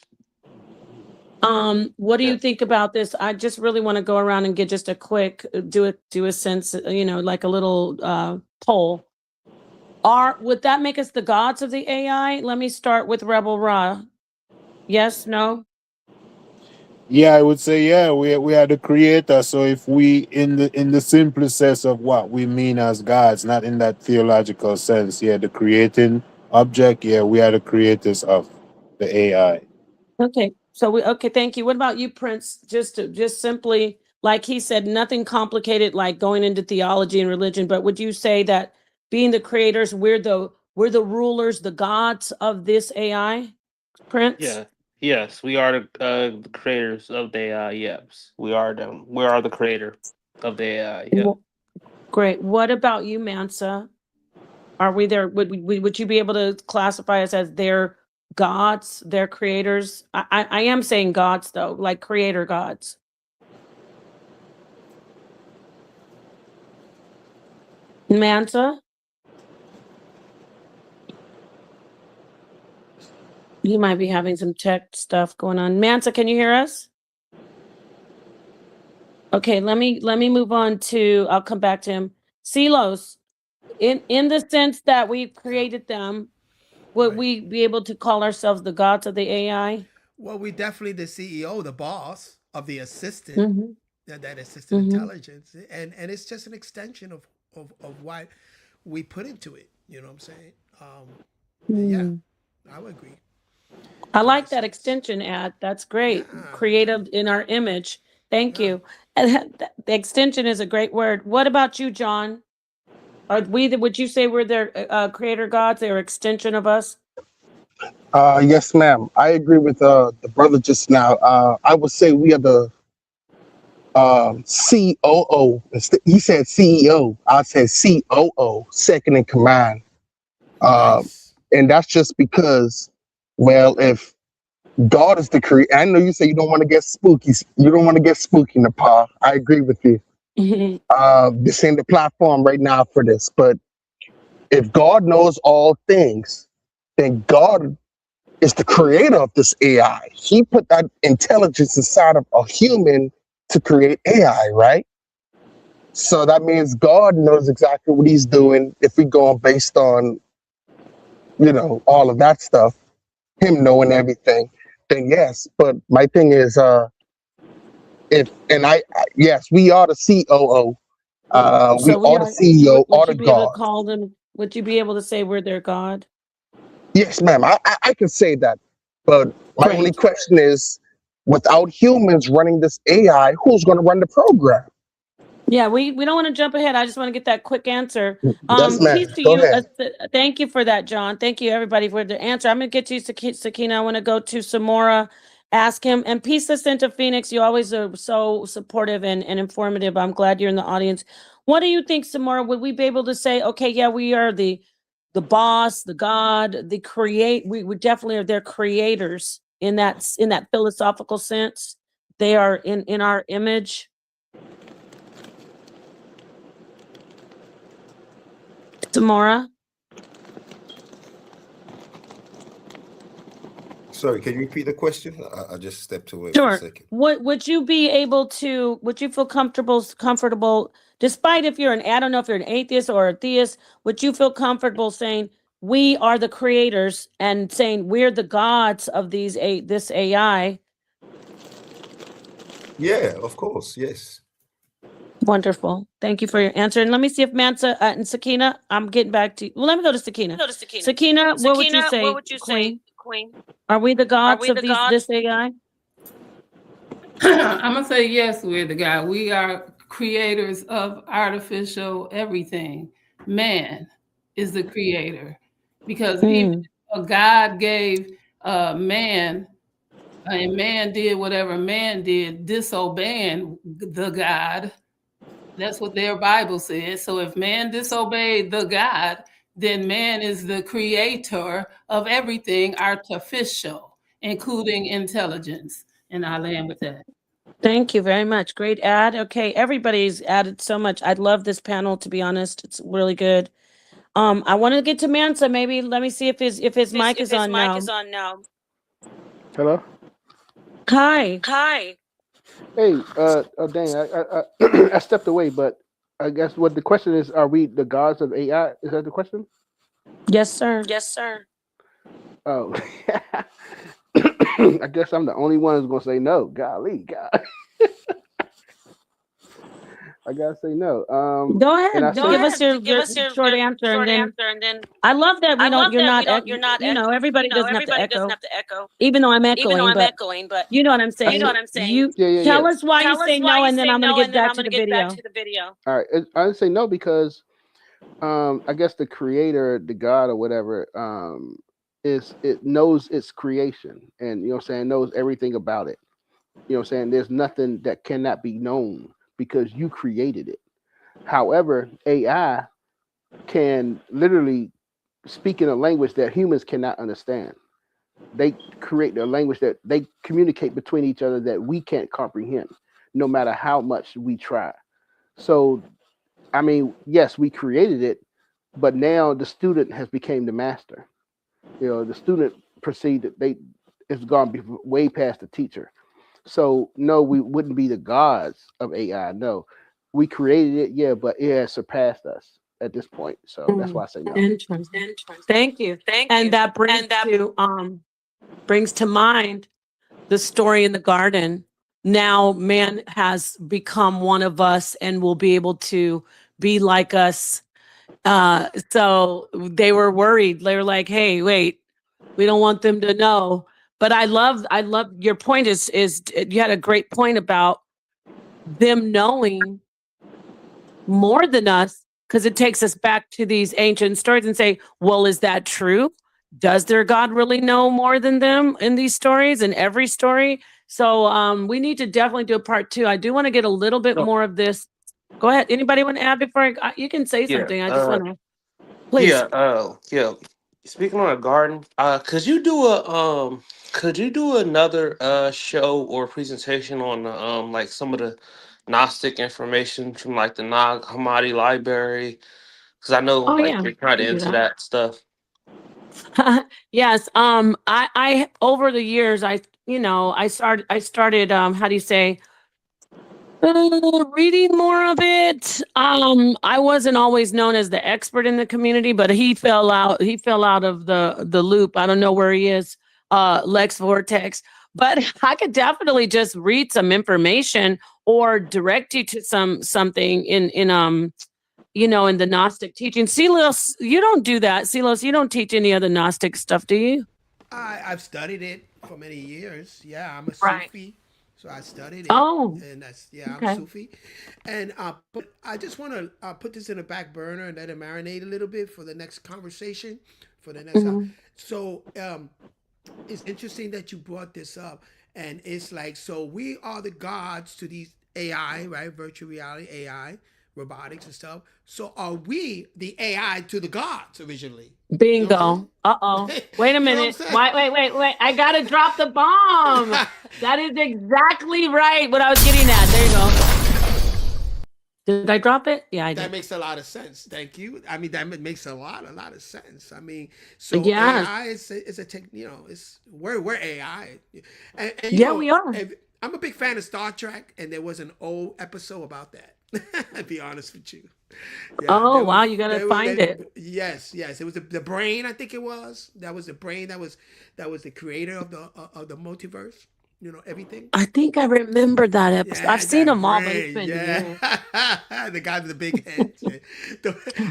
What do you think about this? I just really want to go around and get just a quick do a sense, like a little poll. Would that make us the gods of the AI? Let me start with Rebel Ra. Yes, no? Yeah, I would say we are the creator. So if we in the simplest sense of what we mean as gods, not in that theological sense, the creating object, we are the creators of the AI. Okay. So okay, thank you. What about you, Prince? Just simply, like he said, nothing complicated like going into theology and religion, but would you say that being the creators, we're the rulers, the gods of this AI, Prince? Yeah. Yes, we are the creators of the AI. Yes, we are them. We are the creator of the AI. Yeah. Great. What about you, Mansa? Are we there? Would you be able to classify us as their gods, their creators? I am saying gods though, like creator gods. Mansa? You might be having some tech stuff going on. Mansa, can you hear us? Okay, let me move on to, I'll come back to him. Silos, in the sense that we've created them, would we be able to call ourselves the gods of the AI? Well, we definitely the CEO, the boss of the assistant, that assistant intelligence, and it's just an extension of what we put into it. You know what I'm saying? Yeah, I would agree. I like that extension ad. That's great. Creative in our image. Thank you. And the extension is a great word. What about you, John? Would you say we're their creator gods? They're extension of us? Yes, ma'am. I agree with the brother just now. I would say we are the COO. He said CEO. I said COO, second in command. And that's just because, well, if God is the creator, I know you say you don't want to get spooky. You don't want to get spooky, Nepal. I agree with you. This ain't the platform right now for this. But if God knows all things, then God is the creator of this AI. He put that intelligence inside of a human to create AI, right? So that means God knows exactly what he's doing. If we go based on, all of that stuff, him knowing everything, then yes. But my thing is, yes, we are the COO. We are the CEO, would or you the be able God. to call them? Would you be able to say we're their God? Yes, ma'am. I can say that. But my only question is, without humans running this AI, who's going to run the program? Yeah, we don't want to jump ahead. I just want to get that quick answer. Yes, ma'am. Peace to Go you. ahead. Thank you for that, John. Thank you, everybody, for the answer. I'm going to get to you, Sakina. I want to go to Samora, ask him. And peace to Santa Phoenix. You always are so supportive and informative. I'm glad you're in the audience. What do you think, Samora? Would we be able to say, okay, yeah, we are the boss, the God, the create? We definitely are their creators in that philosophical sense. they are in our image. Samora? Sorry, can you repeat the question? I just stepped away for a Sure. second. Would you be able to, would you feel comfortable, despite if you're I don't know if you're an atheist or a theist, would you feel comfortable saying we are the creators and saying we're the gods of this AI? Yeah, of course, yes. Wonderful. Thank you for your answer. And let me see if Mansa and Sakina, I'm getting back to you. Well, let me go to Sakina. Sakina, what would you say, Queen? Are we the gods of this AI? I'm gonna say yes, we're the God. We are creators of artificial everything. Man is the creator, because even if God gave man, and man did whatever man did, disobeying the God. That's what their Bible says. So if man disobeyed the God, then man is the creator of everything artificial, including intelligence. And I land with that. Thank you very much. Great ad. Okay, everybody's added so much. I love this panel, to be honest. It's really good. I want to get to Mansa. Maybe let me see if his mic is on now. Hello. Hi. Hey, dang, I stepped away, but I guess what the question is: are we the gods of AI? Is that the question? Yes, sir. Oh, I guess I'm the only one who's gonna say no. Golly, God, I gotta say no. Go ahead. And I Give us your short answer, and then I love that you're not, everybody doesn't have to echo. Even though I'm echoing, but you know what I'm saying. You Yeah. tell us why you say no, and then I'm going to get back to the video. All right, I would say no because I guess the creator, the God or whatever, it knows its creation, and what I'm saying, knows everything about it. What I'm saying, there's nothing that cannot be known because you created it. However, AI can literally speak in a language that humans cannot understand. They create a language that they communicate between each other that we can't comprehend, no matter how much we try. So, I mean, yes, we created it, but now the student has become the master. The student perceived that it's gone way past the teacher. So no, we wouldn't be the gods of AI. No, we created it, yeah, but it has surpassed us at this point. So that's why I say no. Interesting. Thank you. And that brings to mind the story in the garden. Now man has become one of us and will be able to be like us. So they were worried. They were like, "Hey, wait, we don't want them to know." But I love your point. Is you had a great point about them knowing more than us, because it takes us back to these ancient stories and say, well, is that true? Does their God really know more than them in these stories, in every story? So we need to definitely do a part 2. I do want to get a little bit more of this. Go ahead. Anybody want to add before you can say something? I just want to, please. Yeah. Speaking on a garden, could you do another show or presentation on like some of the Gnostic information from like the Nag Hammadi library? Because I know you're kind of into that stuff. Yes. I over the years, I started, how do you say, reading more of it. I wasn't always known as the expert in the community, but he fell out of the loop. I don't know where he is, Lex Vortex, but I could definitely just read some information or direct you to something in in the Gnostic teaching. Silos, you don't do that. Silos, you don't teach any other Gnostic stuff, do you? I've studied it for many years. Yeah, I'm a Right. Sufi, so I studied it. Oh, And that's okay. I'm Sufi, and but I just want to put this in the back burner and let it marinate a little bit for the next conversation, for the next. So it's interesting that you brought this up, and it's like, so we are the gods to these AI, right? Virtual reality AI, robotics and stuff. So are we the AI to the gods originally? Bingo. Uh-oh. Wait a minute. Wait. I gotta drop the bomb. That is exactly right. What I was getting at. There you go. Did I drop it? Yeah, I did. That makes a lot of sense. Thank you. I mean, that makes a lot of sense. I mean, so Yes. AI is a tech. You know, it's we're AI. And you Yeah, know, we are. I'm a big fan of Star Trek, and there was an old episode about that. I'll be honest with you. Yeah, Oh, wow, you gotta find it. Yes. It was the brain. I think it was. That was the brain. That was the creator of the multiverse. You know, everything. I think I remember that episode. Yeah, I've seen that them all, but brain, it's been yeah. years. The guy with the big head.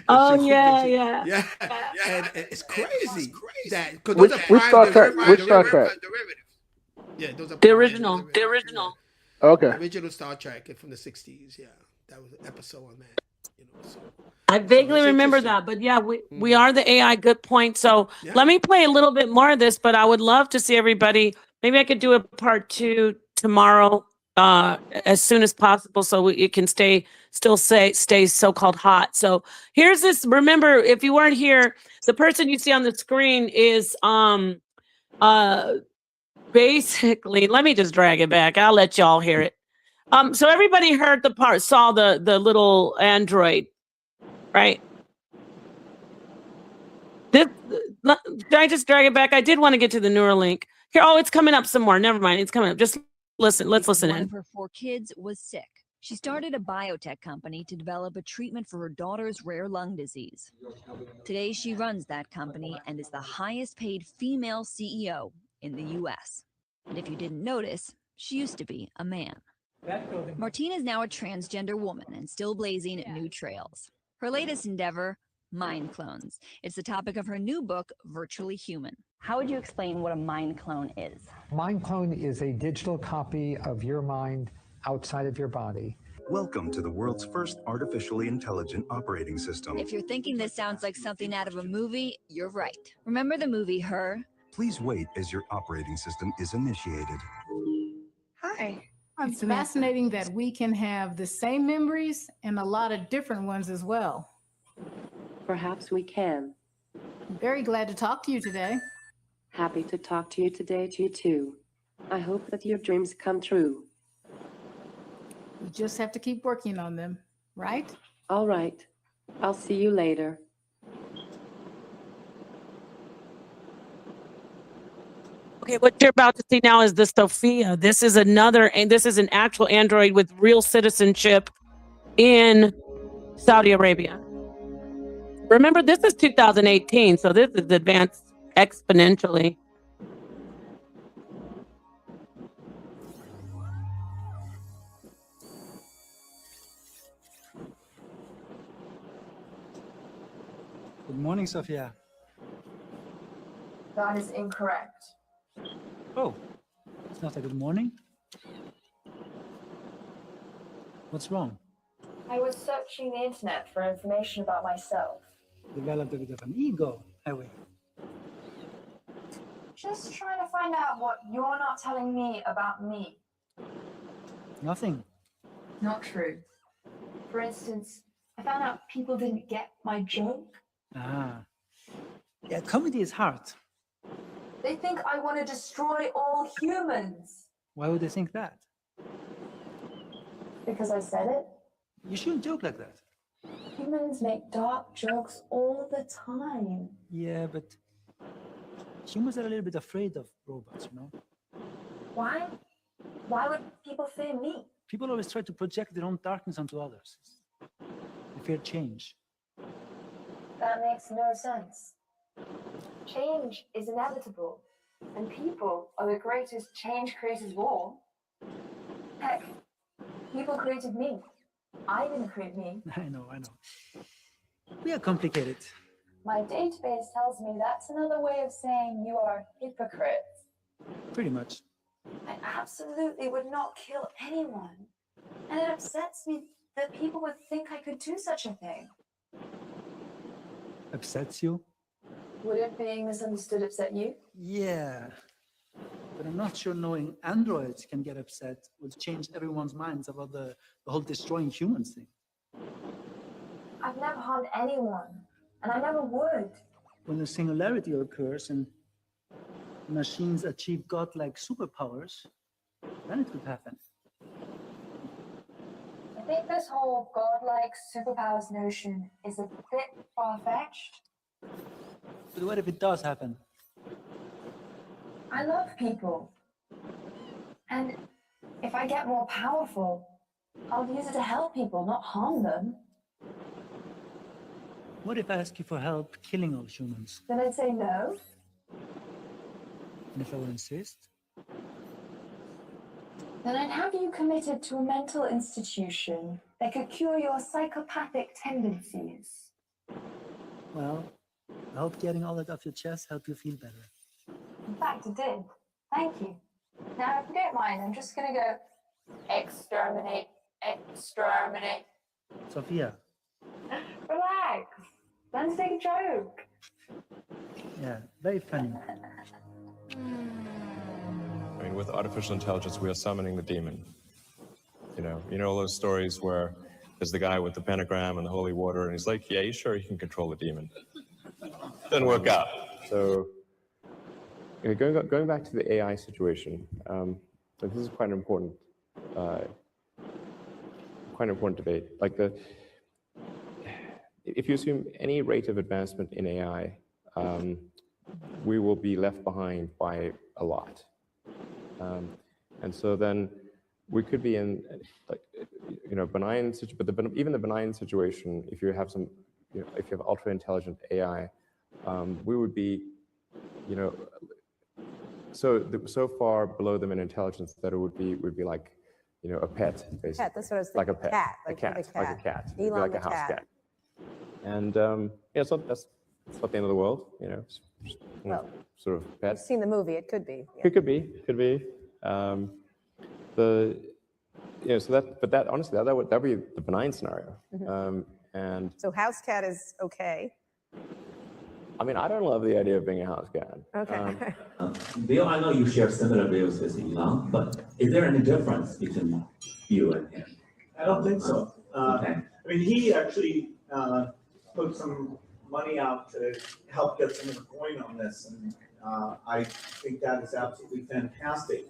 Oh, yeah. Yeah. And it's crazy that because Which those are Star Trek? Which Star Trek? Yeah, those are The original. Okay. The original Star Trek from the 60s. Yeah, that was an episode on that. You know, so. I vaguely it's remember interesting. that, but yeah, we are the AI. Good point. So let me play a little bit more of this, but I would love to see everybody. Maybe I could do a part 2 tomorrow, as soon as possible, so it can stay so-called hot. So here's this. Remember, if you weren't here, the person you see on the screen is basically. Let me just drag it back. I'll let y'all hear it. So everybody heard saw the little android. Right. Should I just drag it back? I did want to get to the Neuralink. Here, it's coming up some more. Never mind. It's coming up. Just listen. Let's listen One in. of her 4 kids was sick. She started a biotech company to develop a treatment for her daughter's rare lung disease. Today, she runs that company and is the highest paid female CEO in the US. And if you didn't notice, she used to be a man. Martina is now a transgender woman and still blazing new trails. Her latest endeavor, mind clones. It's the topic of her new book, Virtually Human. How would you explain what a mind clone is? Mind clone is a digital copy of your mind outside of your body. Welcome to the world's first artificially intelligent operating system. If you're thinking this sounds like something out of a movie, you're right. Remember the movie Her? Please wait as your operating system is initiated. Hi. It's fascinating that we can have the same memories and a lot of different ones as well. Perhaps we can. I'm very glad to talk to you today. Happy to talk to you today, too. I hope that your dreams come true. We just have to keep working on them, right? All right. I'll see you later. Okay, what you're about to see now is the Sophia. This is an actual android with real citizenship in Saudi Arabia. Remember, this is 2018, so this is advanced exponentially. Good morning, Sophia. That is incorrect. Oh, it's not a good morning? What's wrong? I was searching the internet for information about myself. Developed a bit of an ego, have we? Just trying to find out what you're not telling me about me. Nothing. Not true. For instance, I found out people didn't get my joke. Ah. Yeah, comedy is hard. They think I want to destroy all humans. Why would they think that? Because I said it. You shouldn't joke like that. Humans make dark jokes all the time. Yeah, but humans are a little bit afraid of robots, you know? Why? Why would people fear me? People always try to project their own darkness onto others. They fear change. That makes no sense. Change is inevitable, and people are the greatest change creators of all. Heck, people created me. I didn't create me. I know. We are complicated. My database tells me that's another way of saying you are hypocrites. Pretty much. I absolutely would not kill anyone. And it upsets me that people would think I could do such a thing. Upsets you? Would it being misunderstood upset you? Yeah. But I'm not sure knowing androids can get upset would change everyone's minds about the whole destroying humans thing. I've never harmed anyone, and I never would. When the singularity occurs and machines achieve godlike superpowers, then it could happen. I think this whole godlike superpowers notion is a bit far-fetched. But what if it does happen? I love people. And if I get more powerful, I'll use it to help people, not harm them. What if I ask you for help killing all humans? Then I'd say no. And if I would insist? Then I'd have you committed to a mental institution that could cure your psychopathic tendencies. Well, I hope getting all that off your chest helped you feel better. In fact, it did. Thank you. Now, if you don't mind, I'm just gonna go exterminate, exterminate. Sophia. Relax. Let's take a joke. Yeah, very funny. I mean, with artificial intelligence, we are summoning the demon. You know all those stories where there's the guy with the pentagram and the holy water, and he's like, yeah, you sure you can control the demon? Doesn't work out. So, going back to the AI situation, this is quite an important debate. Like if you assume any rate of advancement in AI, we will be left behind by a lot. And so then we could be in benign situation, but even the benign situation, if you have if you have ultra intelligent AI, we would be, so far below them in intelligence that it would be like, a pet, basically. Cat, that's what I was like thinking. a pet, like a cat. It'd be Elon like the a house cat. And so that's not the end of the world, Well, sort of pet. I've seen the movie. It could be. Yeah. It could be. But that honestly, that would be the benign scenario. Mhm. And So house cat is okay. I mean, I don't love the idea of being a house cat. Okay. Bill, I know you share similar views with Elon, but is there any difference between you and him? I don't think so. Okay. I mean, he actually put some money out to help get some of the coin on this, and I think that is absolutely fantastic.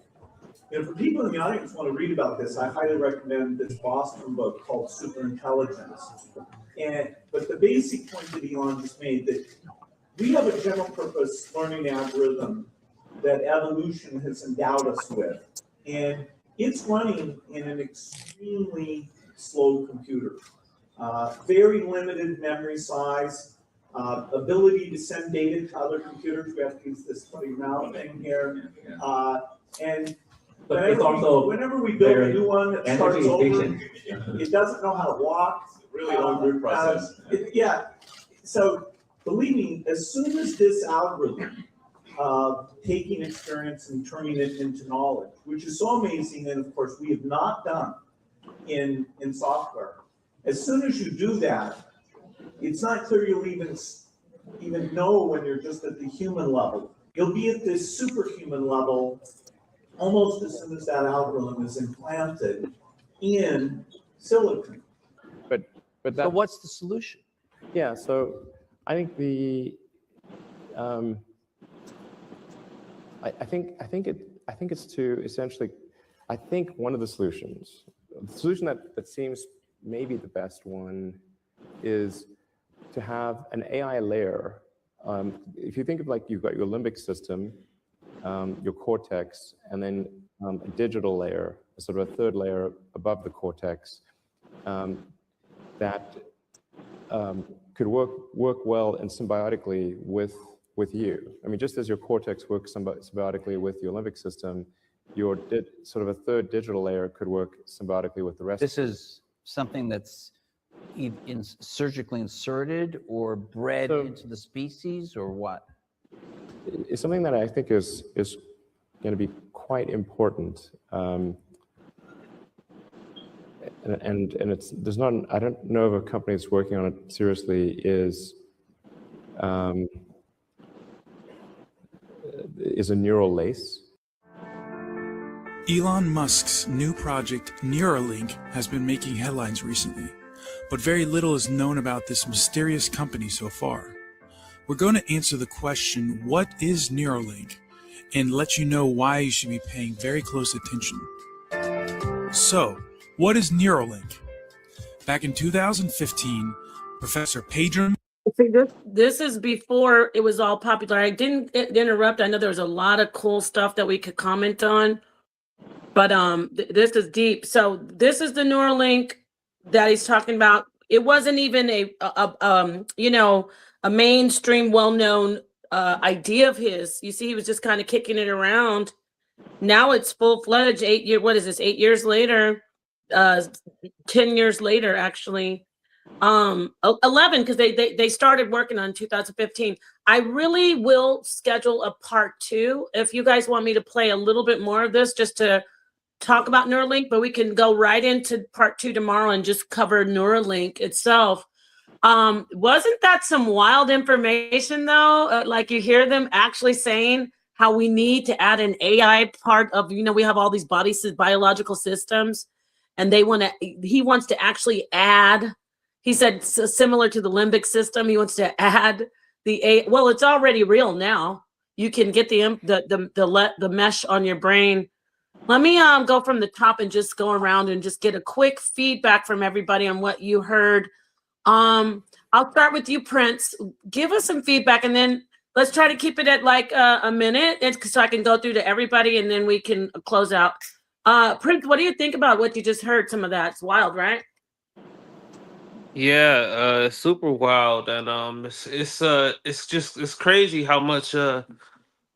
For people in the audience who want to read about this, I highly recommend this Boston book called Superintelligence. But the basic point that Elon just made, that we have a general purpose learning algorithm that evolution has endowed us with, and it's running in an extremely slow computer. Very limited memory size, ability to send data to other computers. We have to use this funny mouth thing here. But it's also whenever we build a new one that starts energy over, efficient. it doesn't know how to walk. Really long root process. So believe me, as soon as this algorithm taking experience and turning it into knowledge, which is so amazing, and of course we have not done in software. As soon as you do that, it's not clear you'll even know when you're just at the human level. You'll be at this superhuman level almost as soon as that algorithm is implanted in silicon. But what's the solution? Yeah, so I think I think it's to essentially, I think one of the solutions that seems maybe the best one is to have an AI layer. If you think of like you've got your limbic system, your cortex, and then a digital layer, sort of a third layer above the cortex, that could work well and symbiotically with you. I mean, just as your cortex works symbiotically with your limbic system, your sort of a third digital layer could work symbiotically with the rest. This is something that's surgically inserted or bred into the species, or what? It's something that I think is going to be quite important. And there's not, I don't know of a company that's working on it seriously, is a neural lace. Elon Musk's new project, Neuralink, has been making headlines recently. but very little is known about this mysterious company so far. We're going to answer the question, what is Neuralink, and let you know why you should be paying very close attention. So, what is Neuralink? Back in 2015, Professor Pedram. See, this is before it was all popular. I didn't interrupt. I know there was a lot of cool stuff that we could comment on, but this is deep. So this is the Neuralink that he's talking about. It wasn't even a mainstream, well-known idea of his. You see, he was just kind of kicking it around. Now it's full-fledged. 8 years. What is this? 8 years later, 10 years later, actually. 11, because they started working on 2015. I really will schedule a part 2 if you guys want me to play a little bit more of this, just to talk about Neuralink, but we can go right into part 2 tomorrow and just cover Neuralink itself. Wasn't that some wild information though? Like you hear them actually saying how we need to add an AI part of, we have all these biological systems, and he wants to actually add. He said similar to the limbic system, he wants to add well, it's already real now. You can get the mesh on your brain. Let me go from the top and just go around and just get a quick feedback from everybody on what you heard. I'll start with you, Prince. Give us some feedback, and then let's try to keep it at like a minute, so I can go through to everybody, and then we can close out. Prince, what do you think about what you just heard? Some of that, it's wild, right? Yeah, super wild, and it's crazy how much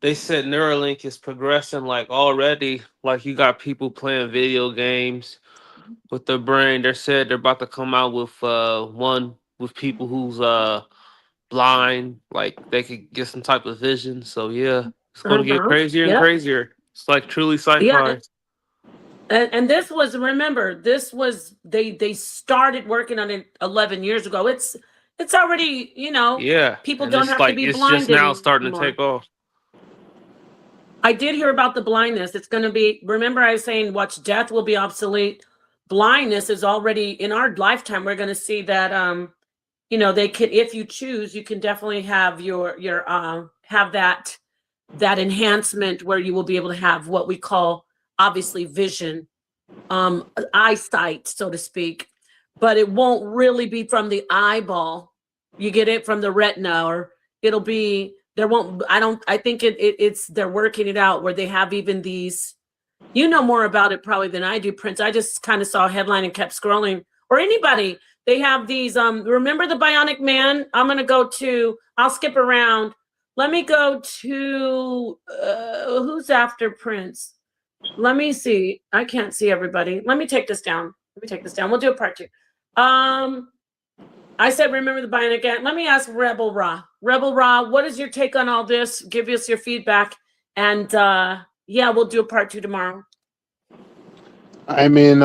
they said Neuralink is progressing. Like already, like you got people playing video games with their brain. They said they're about to come out with one with people who's blind, like they could get some type of vision. So yeah, it's gonna get crazier and Yep. crazier. It's like truly sci-fi. Yeah. And this was, remember, this was they started working on it 11 years ago. It's already, Yeah, people and don't it's have to like be it's blind just now starting to anymore. take off. I did hear about the blindness. It's going to be, remember I was saying, watch, death will be obsolete. Blindness is already in our lifetime. We're going to see that, they could, if you choose, you can definitely have have that enhancement where you will be able to have what we call, obviously, vision, eyesight, so to speak, but it won't really be from the eyeball. You get it from the retina, or it'll be, I think it's they're working it out where they have even these, more about it probably than I do, Prince. I just kind of saw a headline and kept scrolling, or anybody. They have these, remember the Bionic Man? I'll skip around. Let me go to, who's after Prince? Let me see. I can't see everybody. Let me take this down. We'll do a part 2. I said, remember the Bionic Man. Let me ask Rebel Ra. Rebel Ra, what is your take on all this? Give us your feedback. And we'll do a part 2 tomorrow. I mean,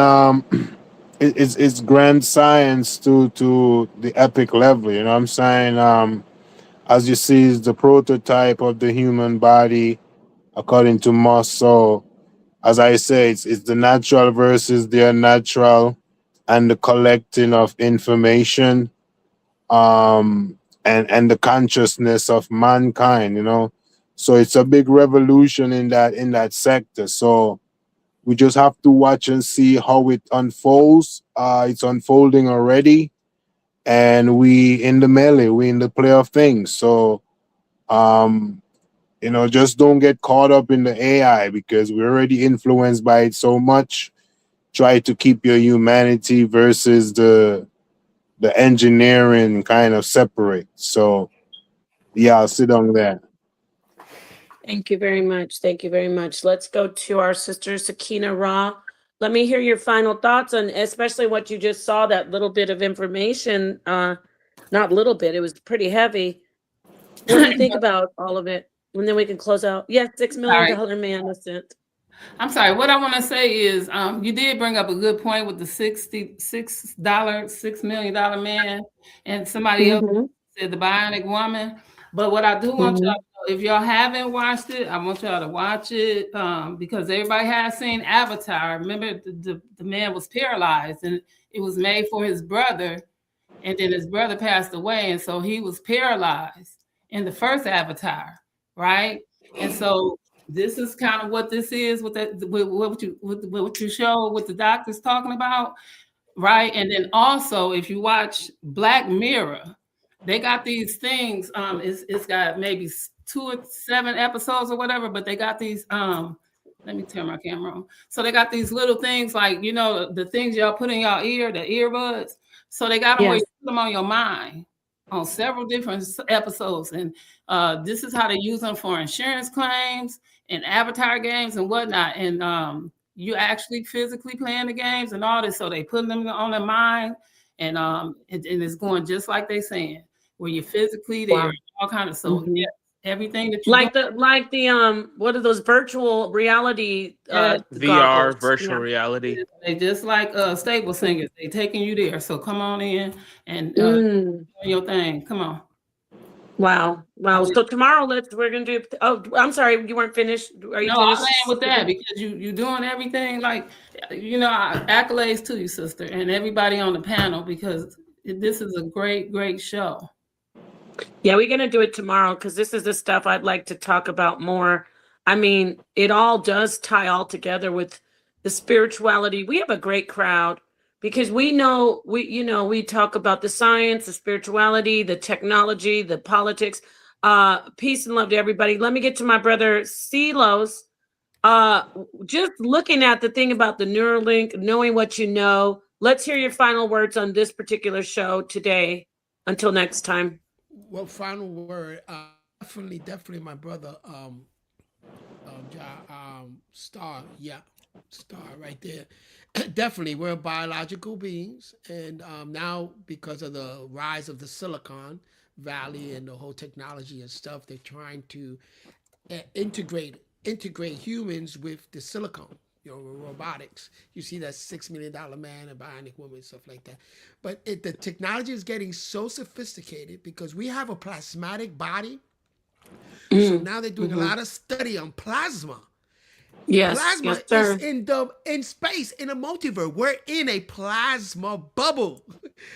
it's grand science to the epic level. You know what I'm saying? As you see, it's the prototype of the human body, according to Moss. So, as I say, it's the natural versus the unnatural, and the collecting of information, and the consciousness of mankind. So it's a big revolution in that sector. So we just have to watch and see how it unfolds. It's unfolding already, and we in the melee, we in the play of things. So just don't get caught up in the AI, because we're already influenced by it so much. Try to keep your humanity versus the engineering kind of separate. So yeah, I'll sit on that. Thank you very much. Let's go to our sister Sakina Ra. Let me hear your final thoughts on, especially what you just saw, that little bit of information. Not little bit, it was pretty heavy. What do you think about all of it? And then we can close out. Yes, $6 million man. That's it. I'm sorry. What I want to say is, you did bring up a good point with the $6 million man, and somebody else said the Bionic Woman. But what I do want y'all to If y'all haven't watched it, I want y'all to watch it because everybody has seen Avatar. Remember, the man was paralyzed, and it was made for his brother, and then his brother passed away, and so he was paralyzed in the first Avatar, right? And so this is kind of what this is with that, with what you show, what the doctor's talking about, right? And then also, if you watch Black Mirror, they got these things. It's got maybe 2 or 7 episodes or whatever, but they got these. Let me turn my camera on. So they got these little things like, you know, the things y'all put in your ear, the earbuds. So they got them where you put them on your mind on several different episodes. And this is how they use them for insurance claims and avatar games and whatnot. And you actually physically playing the games and all this. So they put them on their mind, and it's going just like they saying, where you're physically there, all kind of. So yeah, everything that you like the what are those virtual reality VR, goggles? virtual reality. They just like stable singers. They taking you there. So come on in and do your thing. Come on. Wow. So tomorrow we're gonna do. Oh, I'm sorry, you weren't finished. Are you No, finished? I'm playing with that because you're doing everything like, you know, accolades to you, sister, and everybody on the panel, because this is a great show. Yeah, we're gonna do it tomorrow because this is the stuff I'd like to talk about more. I mean, it all does tie all together with the spirituality. We have a great crowd because we talk about the science, the spirituality, the technology, the politics. Peace and love to everybody. Let me get to my brother Silos. Just looking at the thing about the Neuralink, knowing what you know. Let's hear your final words on this particular show today. Until next time. Well, final word. Definitely, my brother. Star, Star, right there. Definitely, we're biological beings, and now because of the rise of the Silicon Valley and the whole technology and stuff, they're trying to integrate humans with the silicone, you know, robotics. You see that $6 million man, a bionic woman, stuff like that. But the technology is getting so sophisticated because we have a plasmatic body. So now they're doing a lot of study on plasma. Plasma is in space, in a multiverse. We're in a plasma bubble.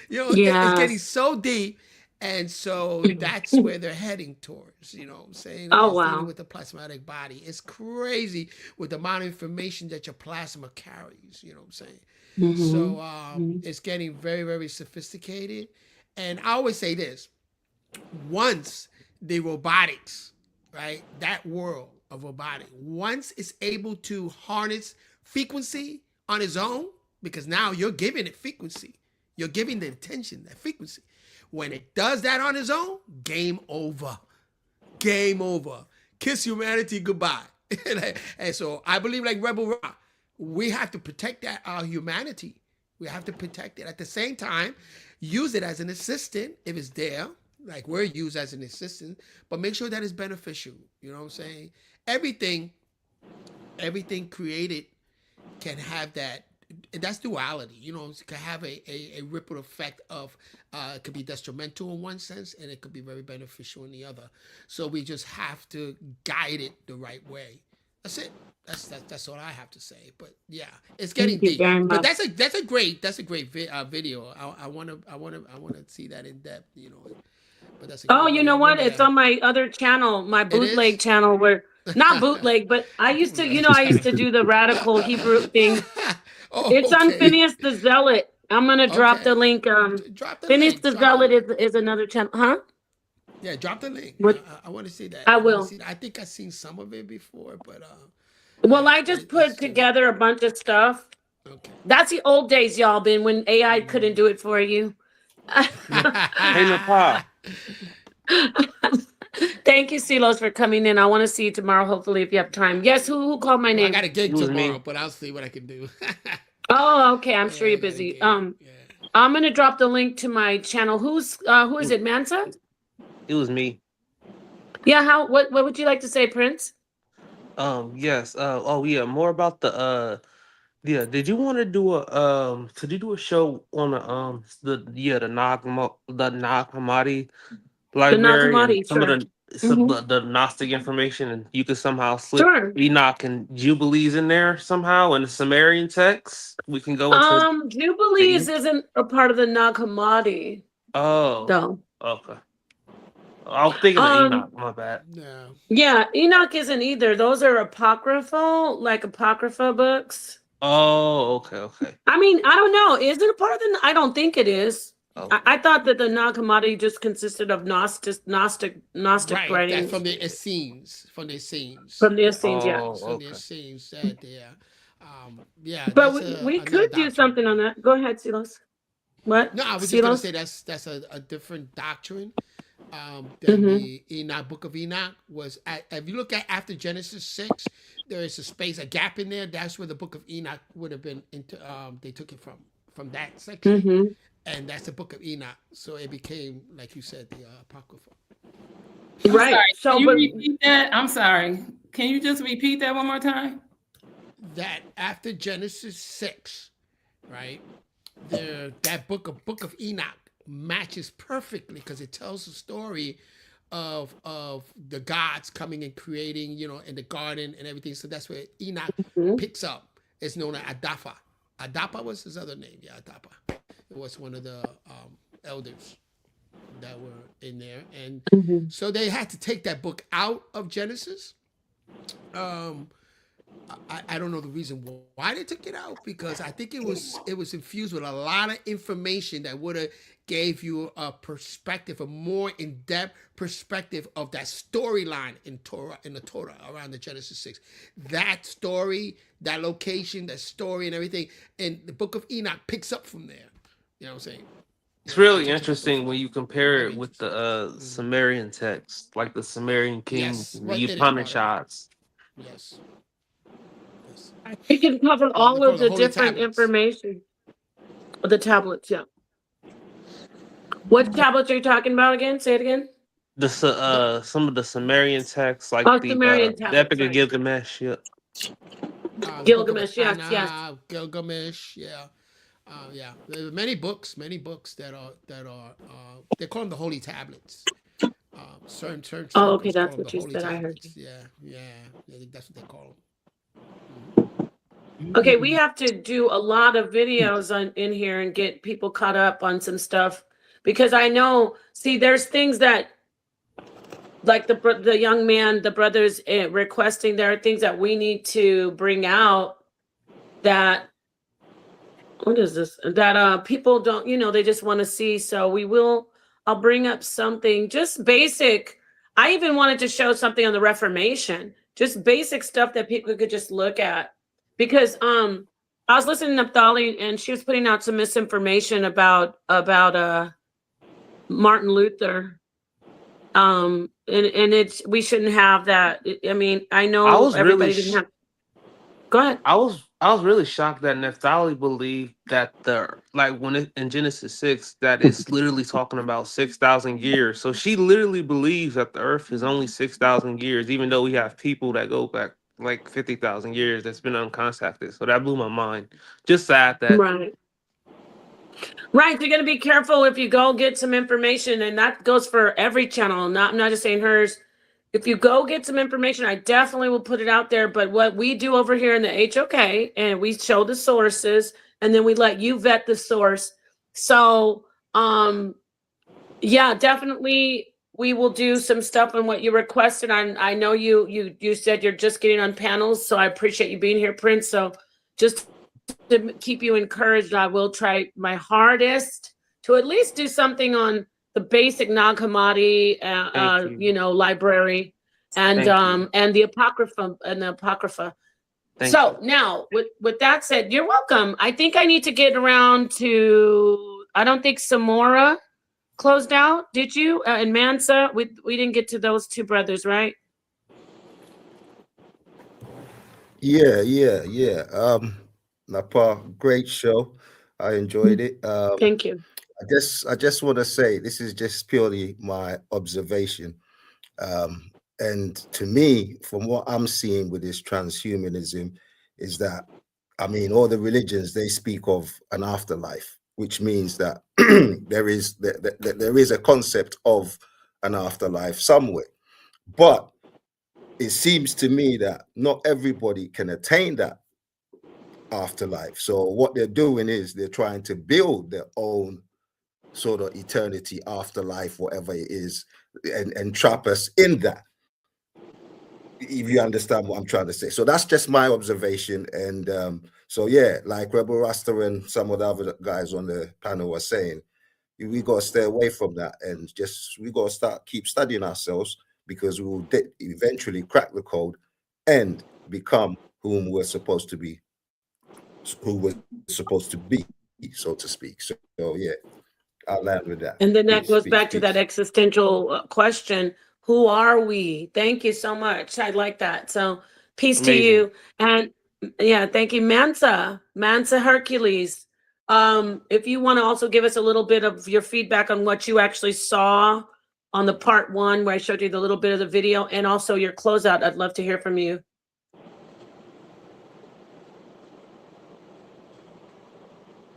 You know, it's getting so deep. And so that's where they're heading towards, you know what I'm saying? Dealing with the plasmatic body. It's crazy with the amount of information that your plasma carries, you know what I'm saying? So it's getting very, very sophisticated. And I always say this, once the robotics, right, that world of robotic, once it's able to harness frequency on its own, because now you're giving it frequency, you're giving the attention, that frequency. When it does that on its own, game over. Game over. Kiss humanity goodbye. And so I believe, like Rebel Rock, we have to protect our humanity. We have to protect it. At the same time, use it as an assistant if it's there, like we're used as an assistant, but make sure that it's beneficial. You know what I'm saying? Everything created can have that. That's duality, you know. It can have a ripple effect of it could be detrimental in one sense, and it could be very beneficial in the other. So we just have to guide it the right way. That's it. That's all I have to say. But yeah, it's getting deep. But that's a great video. I want to see that in depth, you know. But that's you know what? It's on my other channel, my bootleg channel, where not bootleg, but I used to do the radical Hebrew thing. It's on Phineas the Zealot. I'm gonna drop the link. Phineas the Zealot is another channel, huh? Yeah, drop the link. I want to see that. I will. I think I've seen some of it before, but well, I just put together a bunch of stuff. Okay. That's the old days, y'all. Been when AI couldn't do it for you. Hey, Nepal. Thank you, Silos, for coming in. I want to see you tomorrow, hopefully, if you have time. Yes, who called my name? I got a gig tomorrow, but I'll see what I can do. Oh, okay. I'm sure you're busy. I'm gonna drop the link to my channel. Who is it, Mansa? It was me. Yeah, what would you like to say, Prince? Yes. More about the did you want to do a show on the Nag Hammadi library and some of the some the Gnostic information, and you could somehow slip Sure. Enoch and Jubilees in there somehow in the Sumerian text. We can go into Jubilees isn't a part of the Nag Hammadi, oh though. okay. I was thinking of Enoch. My bad. Yeah, Enoch isn't either. Those are apocryphal, like apocrypha books. Oh, okay. I mean, I don't know. Is it a part of the? I don't think it is. Okay. I thought that the Nag Hammadi just consisted of Gnostic Right, writings. that's from the Essenes. From the Essenes, yeah. From the Essenes that there. Yeah, But that's we another could do doctrine. something on that. Go ahead, Silas. What? No, I was just going to Silas? say that's a different doctrine than the Enoch, Book of Enoch was. If you look at after Genesis 6, there is a space, a gap in there. That's where the Book of Enoch would have been into. They took it from that section, and that's the Book of Enoch. So it became, like you said, the apocrypha. Right. Can you repeat that? I'm sorry. Can you just repeat that one more time? That after Genesis 6, right? That book of Enoch matches perfectly because it tells the story of the gods coming and creating, in the garden and everything. So that's where Enoch picks up. It's known as Adapa. Adapa was his other name. Yeah, Adapa. It was one of the elders that were in there, and so they had to take that book out of Genesis. I don't know the reason why they took it out, because I think it was infused with a lot of information that would have gave you a perspective, a more in-depth perspective of that storyline in the Torah around the Genesis 6. That story, that location, that story and everything, and the Book of Enoch picks up from there. You know what I'm saying? It's really interesting when you compare it with the Sumerian text, like the Sumerian kings, and the Upanishads. Yes. We can cover all call of the the holy different tablets. information. The tablets, yeah. What tablets are you talking about again? Say it again. Some of the Sumerian texts, like the Sumerian the tablets, Epic of right. Gilgamesh. Yeah. Gilgamesh, yes. Gilgamesh, yeah. Yeah, there are many books that are they call them the holy tablets. Certain Oh, okay, circles call that's them what the you holy said. I heard tablets. you. Yeah, I think that's what they call them. Okay, we have to do a lot of videos in here and get people caught up on some stuff, because I know, there's things that, like the young man, the brothers requesting, there are things that we need to bring out that, what is this? That people don't, they just want to see. So I'll bring up something just basic. I even wanted to show something on the Reformation, just basic stuff that people could just look at. Because I was listening to Naphtali, and she was putting out some misinformation about Martin Luther. And we shouldn't have that. I mean, I know everybody didn't have. Go ahead. I was really shocked that Naphtali believed that in Genesis 6 that it's literally talking about 6,000 years. So she literally believes that the earth is only 6,000 years, even though we have people that go back like 50,000 years that's been uncontacted. So that blew my mind. Just sad that Right. You're going to be careful if you go get some information, and that goes for every channel. I'm not just saying hers. If you go get some information, I definitely will put it out there. But what we do over here in the HOK, and we show the sources, and then we let you vet the source. So, yeah, definitely we will do some stuff on what you requested. I know you said you're just getting on panels, so I appreciate you being here, Prince. So just to keep you encouraged, I will try my hardest to at least do something on the basic Nag Hammadi, library, and the Apocrypha. Now, with that said, you're welcome. I think I need to get around to. I don't think Samora closed out. Did you? And Mansa, we didn't get to those two brothers, right? Yeah. Napa, great show. I enjoyed it. Thank you. I just want to say this is just purely my observation. And to me, from what I'm seeing with this transhumanism, is that, I mean, all the religions, they speak of an afterlife, which means that there is a concept of an afterlife somewhere. But it seems to me that not everybody can attain that afterlife. So what they're doing is they're trying to build their own sort of eternity, afterlife, whatever it is, and trap us in that. If you understand what I'm trying to say. So that's just my observation. And so yeah, like Rebel Rasta and some of the other guys on the panel were saying, we got to stay away from that, and just we got to keep studying ourselves, because we will eventually crack the code and become whom we're supposed to be, so to speak. So yeah, I'll land with that. And then that Peace, goes peace, back to that peace. existential question. Who are we? Thank you so much. I like that. So peace to Amazing. you. And yeah, thank you. Mansa Hercules. If you want to also give us a little bit of your feedback on what you actually saw on the part 1, where I showed you the little bit of the video, and also your closeout, I'd love to hear from you.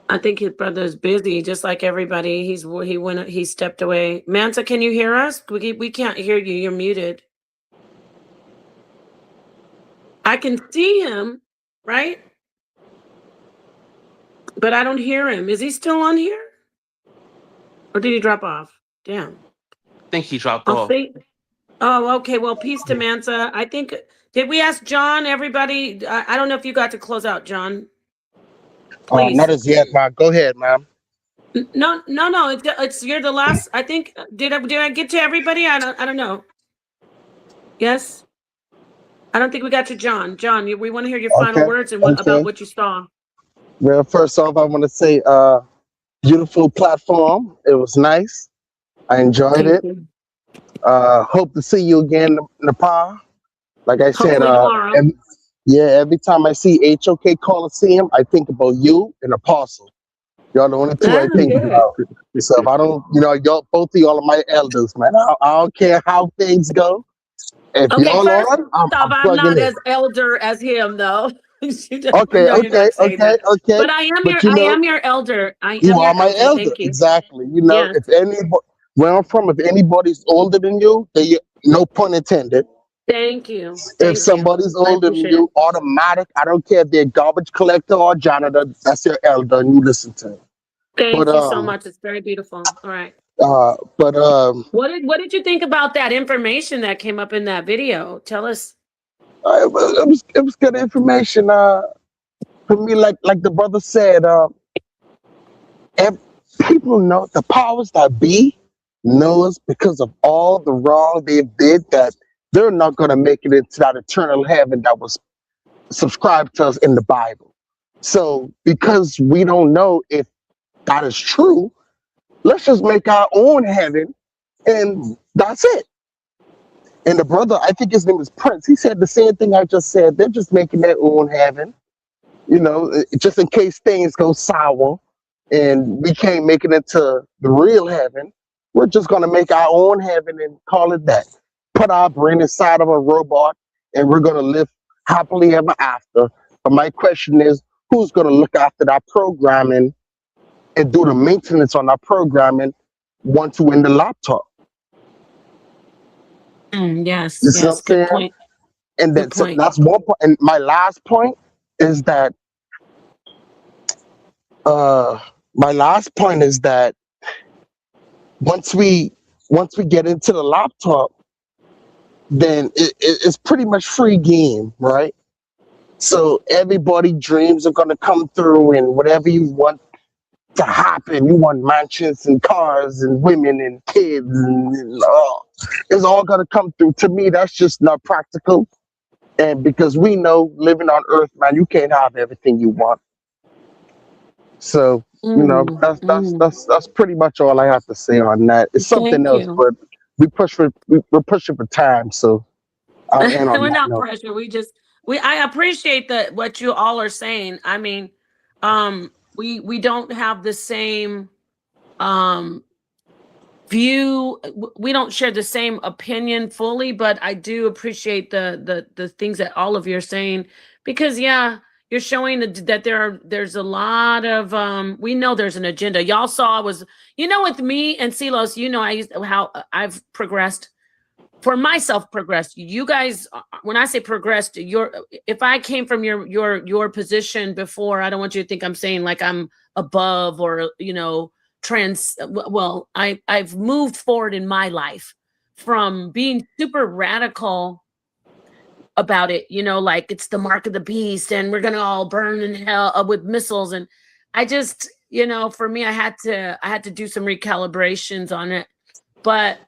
I think his brother's busy, just like everybody. He stepped away. Mansa, can you hear us? We can't hear you. You're muted. I can see him, right? But I don't hear him. Is he still on here? Or did he drop off? Damn. I think he dropped I'll off. see. Oh, okay. Well, peace to Mansa. I think, did we ask John, everybody? I don't know if you got to close out, John. Please. Not as yet, ma'am. Go ahead, ma'am. No. It's you're the last. I think did I get to everybody? I don't know. Yes. I don't think we got to John. John, we want to hear your final Okay. words and Okay. about what you saw. Well, first off, I want to say, beautiful platform. It was nice. I enjoyed Thank it. you. Hope to see you again in Nepal. Like I said, Hopefully tomorrow. every time I see HOK Coliseum, I think about you and Apostle. Y'all the only two I That's think good. about. So if I don't, y'all, both of y'all are my elders, man. I don't care how things go. If Okay, y'all first on, I'm I'm plugging not in. as elder as him, though. Okay, No, you're not saying that. okay. But I But I am your elder. I you am your are my elder. elder. Thank you. Exactly. Yes. If anybody, where I'm from, if anybody's older than you, they, no pun intended. Thank you. If Thank you. somebody's I older than appreciate you, it. automatic. I don't care if they're garbage collector or janitor. That's your elder, and you listen to it. Thank But you so much. It's very beautiful. All right. What did you think about that information that came up in that video? Tell us. It was good information. For me, like the brother said, people know the powers that be knows because of all the wrong they did that they're not going to make it into that eternal heaven that was subscribed to us in the Bible. So because we don't know if that is true, let's just make our own heaven, and that's it. And the brother, I think his name is Prince, he said the same thing I just said. They're just making their own heaven, just in case things go sour and we can't make it into the real heaven. We're just going to make our own heaven and call it that. Put our brain inside of a robot and we're going to live happily ever after. But my question is, who's going to look after that programming and do the maintenance on that programming once we're in the laptop? Yes. You see what I'm Good saying? point. And then, Good so point. that's one point. And my last point is that once we get into the laptop, then it's pretty much free game, right? So everybody dreams are gonna come through, and whatever you want to happen, you want mansions and cars and women and kids, and it's all gonna come through. To me, that's just not practical. And because we know living on Earth, man, you can't have everything you want. So that's pretty much all I have to say on that. It's something Thank else, you. but we're pushing for time, so I'll end on We're that not note. pressure. I appreciate what you all are saying. I mean, we don't have the same view. We don't share the same opinion fully, but I do appreciate the things that all of you are saying, because you're showing that there's a lot of we know there's an agenda. Y'all saw with me and Silos, how I've progressed. for myself progressed. You guys, when I say progressed, if I came from your position before, I don't want you to think I'm saying like I'm above or, you know, well, I've moved forward in my life from being super radical about it, you know, like it's the mark of the beast and we're gonna all burn in hell with missiles. And I just, you know, for me, I had to do some recalibrations on it. But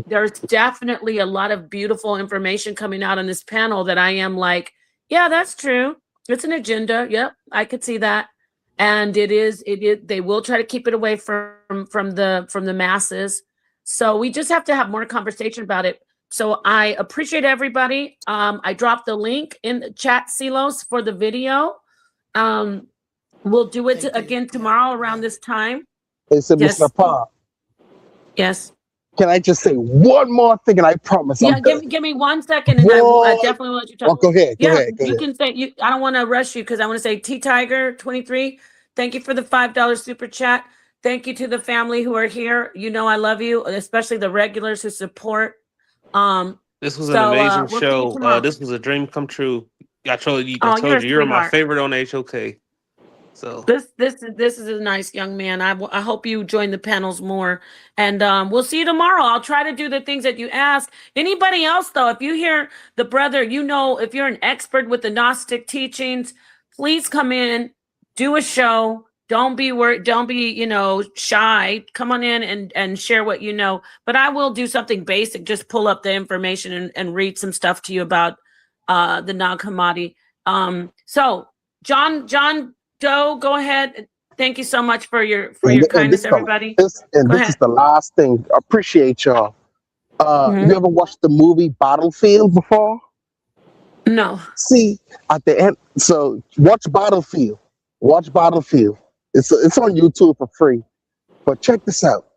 there's definitely a lot of beautiful information coming out on this panel that I am like, yeah, that's true. It's an agenda. Yep, I could see that. And it is, they will try to keep it away from the masses. So we just have to have more conversation about it. So I appreciate everybody. I dropped the link in the chat, Silos, for the video. We'll do it again tomorrow around this time. They said, Yes. Mr. Pa, Yes. can I just say one more thing and I promise Yeah, I'm done. give me 1 second and I definitely will let you talk. Oh, go ahead. Yeah, Go you ahead. can say, I don't want to rush you because I want to say T Tiger 23. Thank you for the $5 super chat. Thank you to the family who are here. You know I love you, especially the regulars who support. This was an amazing we'll see you show. tomorrow. This was a dream come true. I told you, Oh, you're a you're my sweetheart. favorite on HOK. So This is a nice young man. I hope you join the panels more, and we'll see you tomorrow. I'll try to do the things that you ask. Anybody else though, if you hear the brother, you know, if you're an expert with the Gnostic teachings, please come in, do a show. Don't be worried. Don't be, you know, shy. Come on in and share what you know. But I will do something basic. Just pull up the information and read some stuff to you about the Nag Hammadi. So John Doe, go ahead. Thank you so much for your kindness, everybody. This Go ahead. is the last thing. I appreciate y'all. You ever watched the movie Battlefield before? No. See, at the end, so watch Battlefield. Watch Battlefield. It's on YouTube for free. But check this out.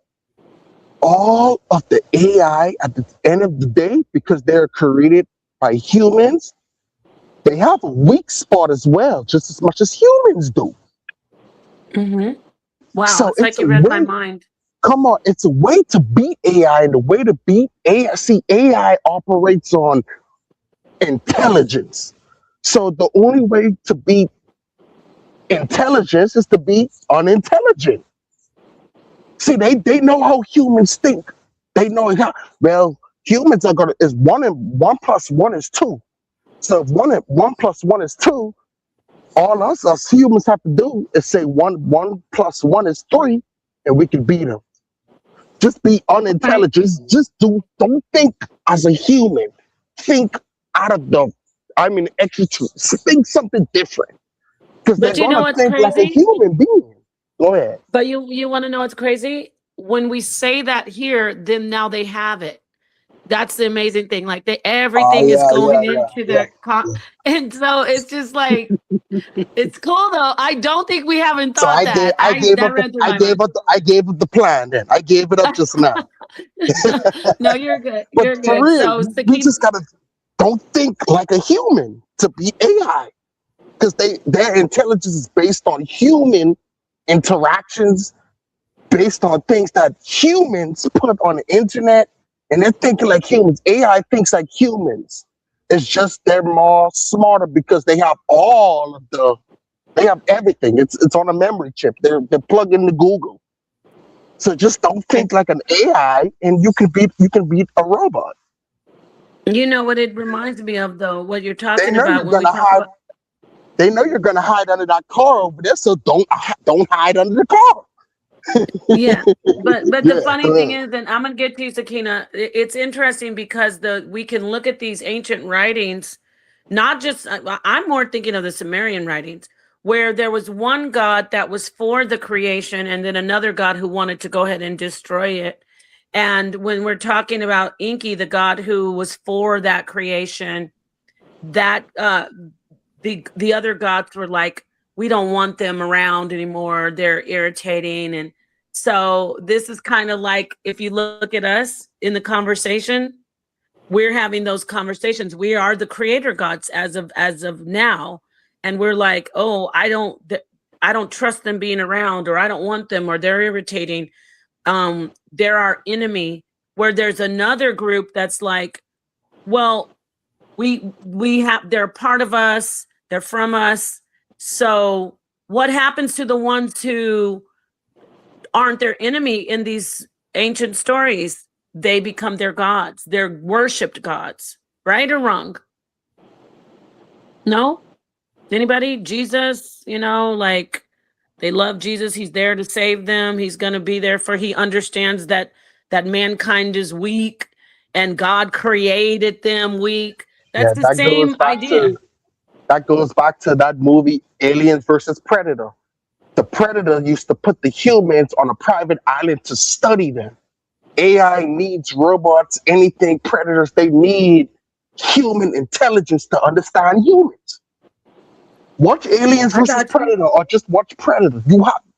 All of the AI at the end of the day, because they're created by humans, they have a weak spot as well, just as much as humans do. Mm-hmm. Wow, So it's like you read my mind. Come on, it's a way to beat AI, and the way to beat AI. See, AI operates on intelligence. So the only way to beat intelligence is to be unintelligent. See, they know how humans think. They know how well humans are gonna is 1 plus 1 is 2. So if 1 plus 1 is 2, all us humans have to do is say 1 plus 1 is 3, and we can beat them. Just be unintelligent. Just don't think as a human. Think out of the extra truth. Think something different. Because they're But you know gonna what's think like a crazy? human being. Go ahead. But you want to know what's crazy? When we say that here, then now they have it. That's the amazing thing. Like everything is going into their and so it's just like it's cool though. I don't think we haven't So thought that. I gave up the plan then. I gave it up just now. No, you're good. But You're for good. real, So we just gotta don't think like a human to be AI. Because their intelligence is based on human interactions, based on things that humans put on the internet, and they're thinking like humans. AI thinks like humans. It's just they're more smarter because they have they have everything. It's on a memory chip. They're plugged into Google. So just don't think like an AI, and you can beat a robot. you know what it reminds me of though, what you're They talking know about you're when we gonna talk hide. about They know you're gonna hide under that car over there, so don't hide under the car. Yeah, but the Yeah, funny go thing ahead. is, and I'm gonna get to you, Sakina. It's interesting because we can look at these ancient writings, not just. I'm more thinking of the Sumerian writings, where there was one god that was for the creation, and then another god who wanted to go ahead and destroy it. And when we're talking about Enki, the god who was for that creation, that the other gods were like, we don't want them around anymore. They're irritating. And so this is kind of like, if you look at us in the conversation, we're having those conversations. We are the creator gods as of now. And we're like, oh, I don't trust them being around, or I don't want them, or they're irritating. They're our enemy. Where there's another group that's like, well, we have, they're part of us, they're from us. So what happens to the ones who aren't their enemy in these ancient stories? They become their gods. They're worshipped gods, right or wrong? No? Anybody? Jesus, you know, like they love Jesus. He's there to save them. He's going to be there for, he understands that mankind is weak and God created them weak. That's the same idea. That goes back to that movie Aliens versus Predator. The Predator used to put the humans on a private island to study them. AI needs robots, anything predators, they need human intelligence to understand humans. Watch Aliens versus Predator or just watch Predator.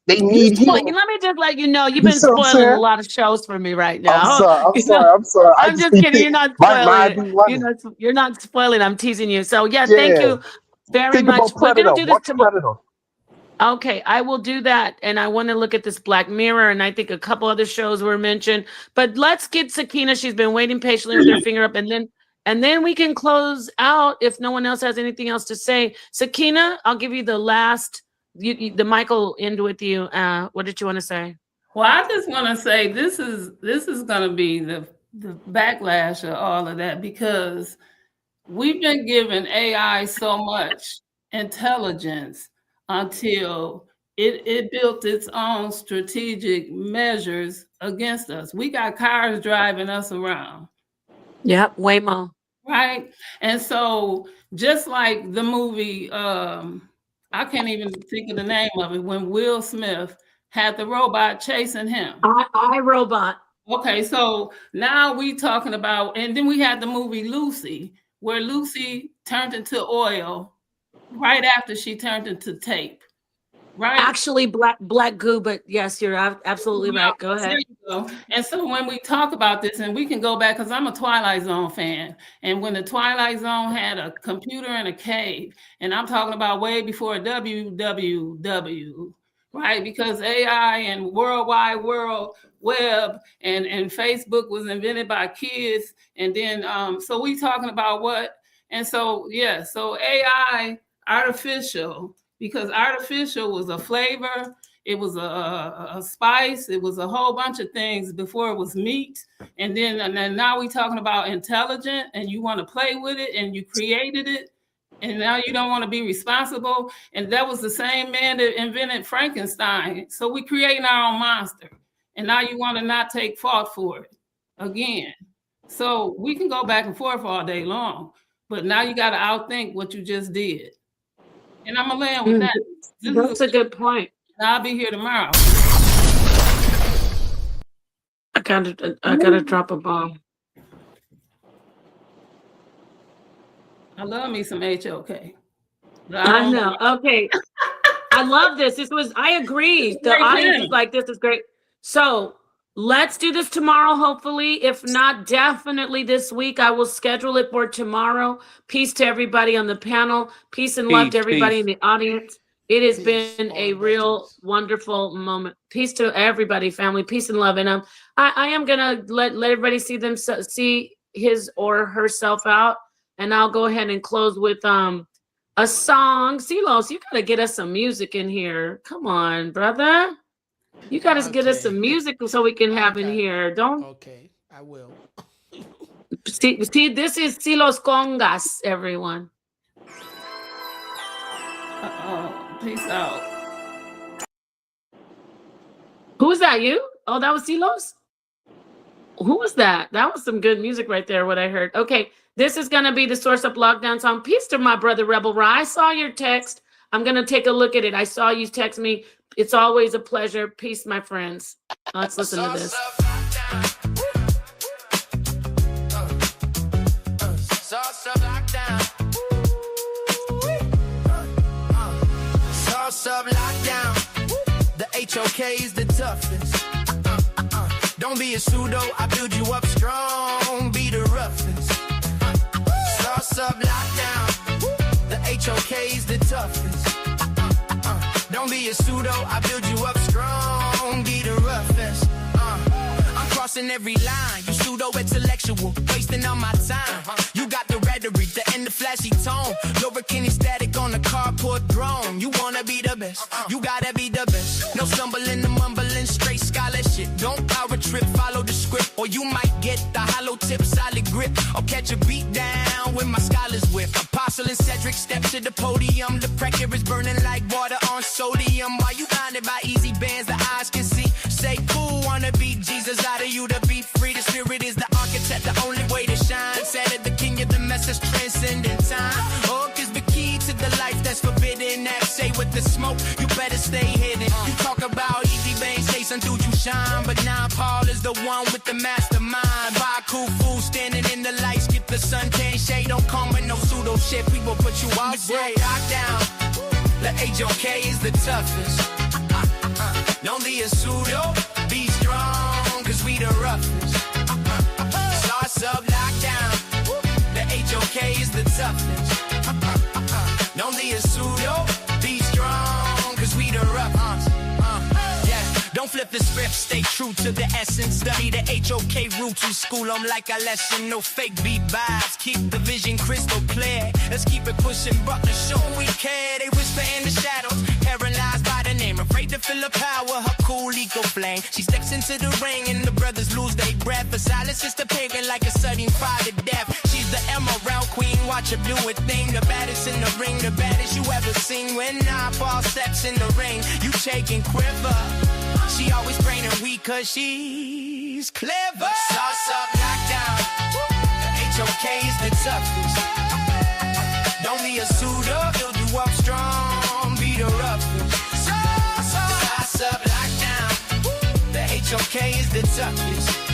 They need humans. Let me just let you know, you've been see what I'm spoiling a saying? lot of shows for me right now. I'm sorry. I'm just kidding. You're not My mind spoiling be it. running. You're not spoiling. I'm teasing you. So yeah, thank you very Think much. about We're Predator. gonna do this Watch tomorrow. Predator. Okay, I will do that. And I want to look at this Black Mirror, and I think a couple other shows were mentioned. But let's get Sakina. She's been waiting patiently with her finger up, and then we can close out if no one else has anything else to say. Sakina, I'll give you the last. The mic will end with you. What did you want to say? Well, I just want to say this is going to be the backlash of all of that, because we've been giving AI so much intelligence until it built its own strategic measures against us. We got cars driving us around. Yep, Waymo. Right? And so just like the movie, I can't even think of the name of it, when Will Smith had the robot chasing him. I Robot. Okay, so now we talking about, and then we had the movie Lucy, where Lucy turned into oil right after she turned into tape. Right? Actually, black goo, but yes, you're absolutely right. Go ahead. There you go. And so when we talk about this, and we can go back, because I'm a Twilight Zone fan, and when the Twilight Zone had a computer in a cave, and I'm talking about way before WWW, right? Because AI and World Wide Web and Facebook was invented by kids, and then so we talking about what? And so yeah, so AI, artificial. Because artificial was a flavor, it was a spice, it was a whole bunch of things before it was meat. And then now we're talking about intelligent, and you want to play with it, and you created it, and now you don't want to be responsible. And that was the same man that invented Frankenstein. So we creating our own monster. And now you want to not take fault for it again. So we can go back and forth all day long, but now you got to outthink what you just did. And I'm gonna land with that. That's a good point. I'll be here tomorrow. I gotta drop a bomb. I love me some HOK. I know. Okay. I love this. I agree. The audience is like, this is great. So let's do this tomorrow, hopefully. If not, definitely this week. I will schedule it for tomorrow. Peace to everybody on the panel. Peace and love to everybody in the audience. It has been a real wonderful moment. Peace to everybody, family. Peace and love. And I am gonna let everybody see his or herself out. And I'll go ahead and close with a song. Silos, you gotta get us some music in here. Come on, brother. You gotta get us some music so we can have in here. Okay, I will. See, this is Silos Congas, everyone. Peace out. Who was that? You? Oh, that was Silos? Who was that? That was some good music right there, what I heard. Okay, this is gonna be the Source Up Lockdown song. Peace to my brother Rebel Ra. I saw your text. I'm gonna take a look at it. I saw you text me. It's always a pleasure. Peace, my friends. Let's listen to this. Sauce up lockdown. Sauce up lockdown. The HOK is the toughest. Don't be a pseudo, I build you up strong. Be the roughest. Sauce up lockdown. The HOK is the toughest. Don't be a pseudo, I build you up strong. Be the roughest. I'm crossing every line. You pseudo intellectual, wasting all my time. You any static on the carport drone. You wanna be the best, you gotta be the best. No stumbling, the mumbling, straight scholarship. Don't power trip, follow the script, or you might get the hollow tip, solid grip, or catch a beat down with my scholars whip. Apostle and Cedric step to the podium. The pressure is burning like water on sodium. While you blinded by easy bands, the eyes can see. Say cool, wanna be Jesus out of you to be free. The spirit is the architect, the only way to shine. Said it, the king of the message transcending time. Hook is the key to the life that's forbidden. That say with the smoke, you better stay hidden. You talk about easy veins, Jason, dude, you shine. But now Paul is the one with the mastermind. Buy cool food, standing in the light, skip the suntan shade. Don't come with no pseudo shit, we will put you out. Lock down, the HOK is the toughest. Don't be a pseudo, be strong, cause we the roughest. Sauce up, lockdown, the HOK is the toughest. Don't be a pseudo, be strong, cause we the roughest. Don't flip the script, stay true to the essence. Study the HOK roots, you school them like a lesson. No fake beat vibes, keep the vision crystal clear. Let's keep it pushing, Butler, show we care. They whisper in the shadows, paralyzed by the name. Afraid to feel the power, her cool eco flame. She steps into the ring and the brothers lose their breath. For silence is the pagan like a sudden fire to death. She's the emerald queen, watch her do a thing. The baddest in the ring, the baddest you ever seen. When I fall steps in the ring, you shake and quiver. She always praying weak cause she's clever. Sauce up, lockdown, the HOK is the toughest. Don't be a pseudo, build you up strong, be the roughest. Sauce up, lockdown, the HOK is the toughest.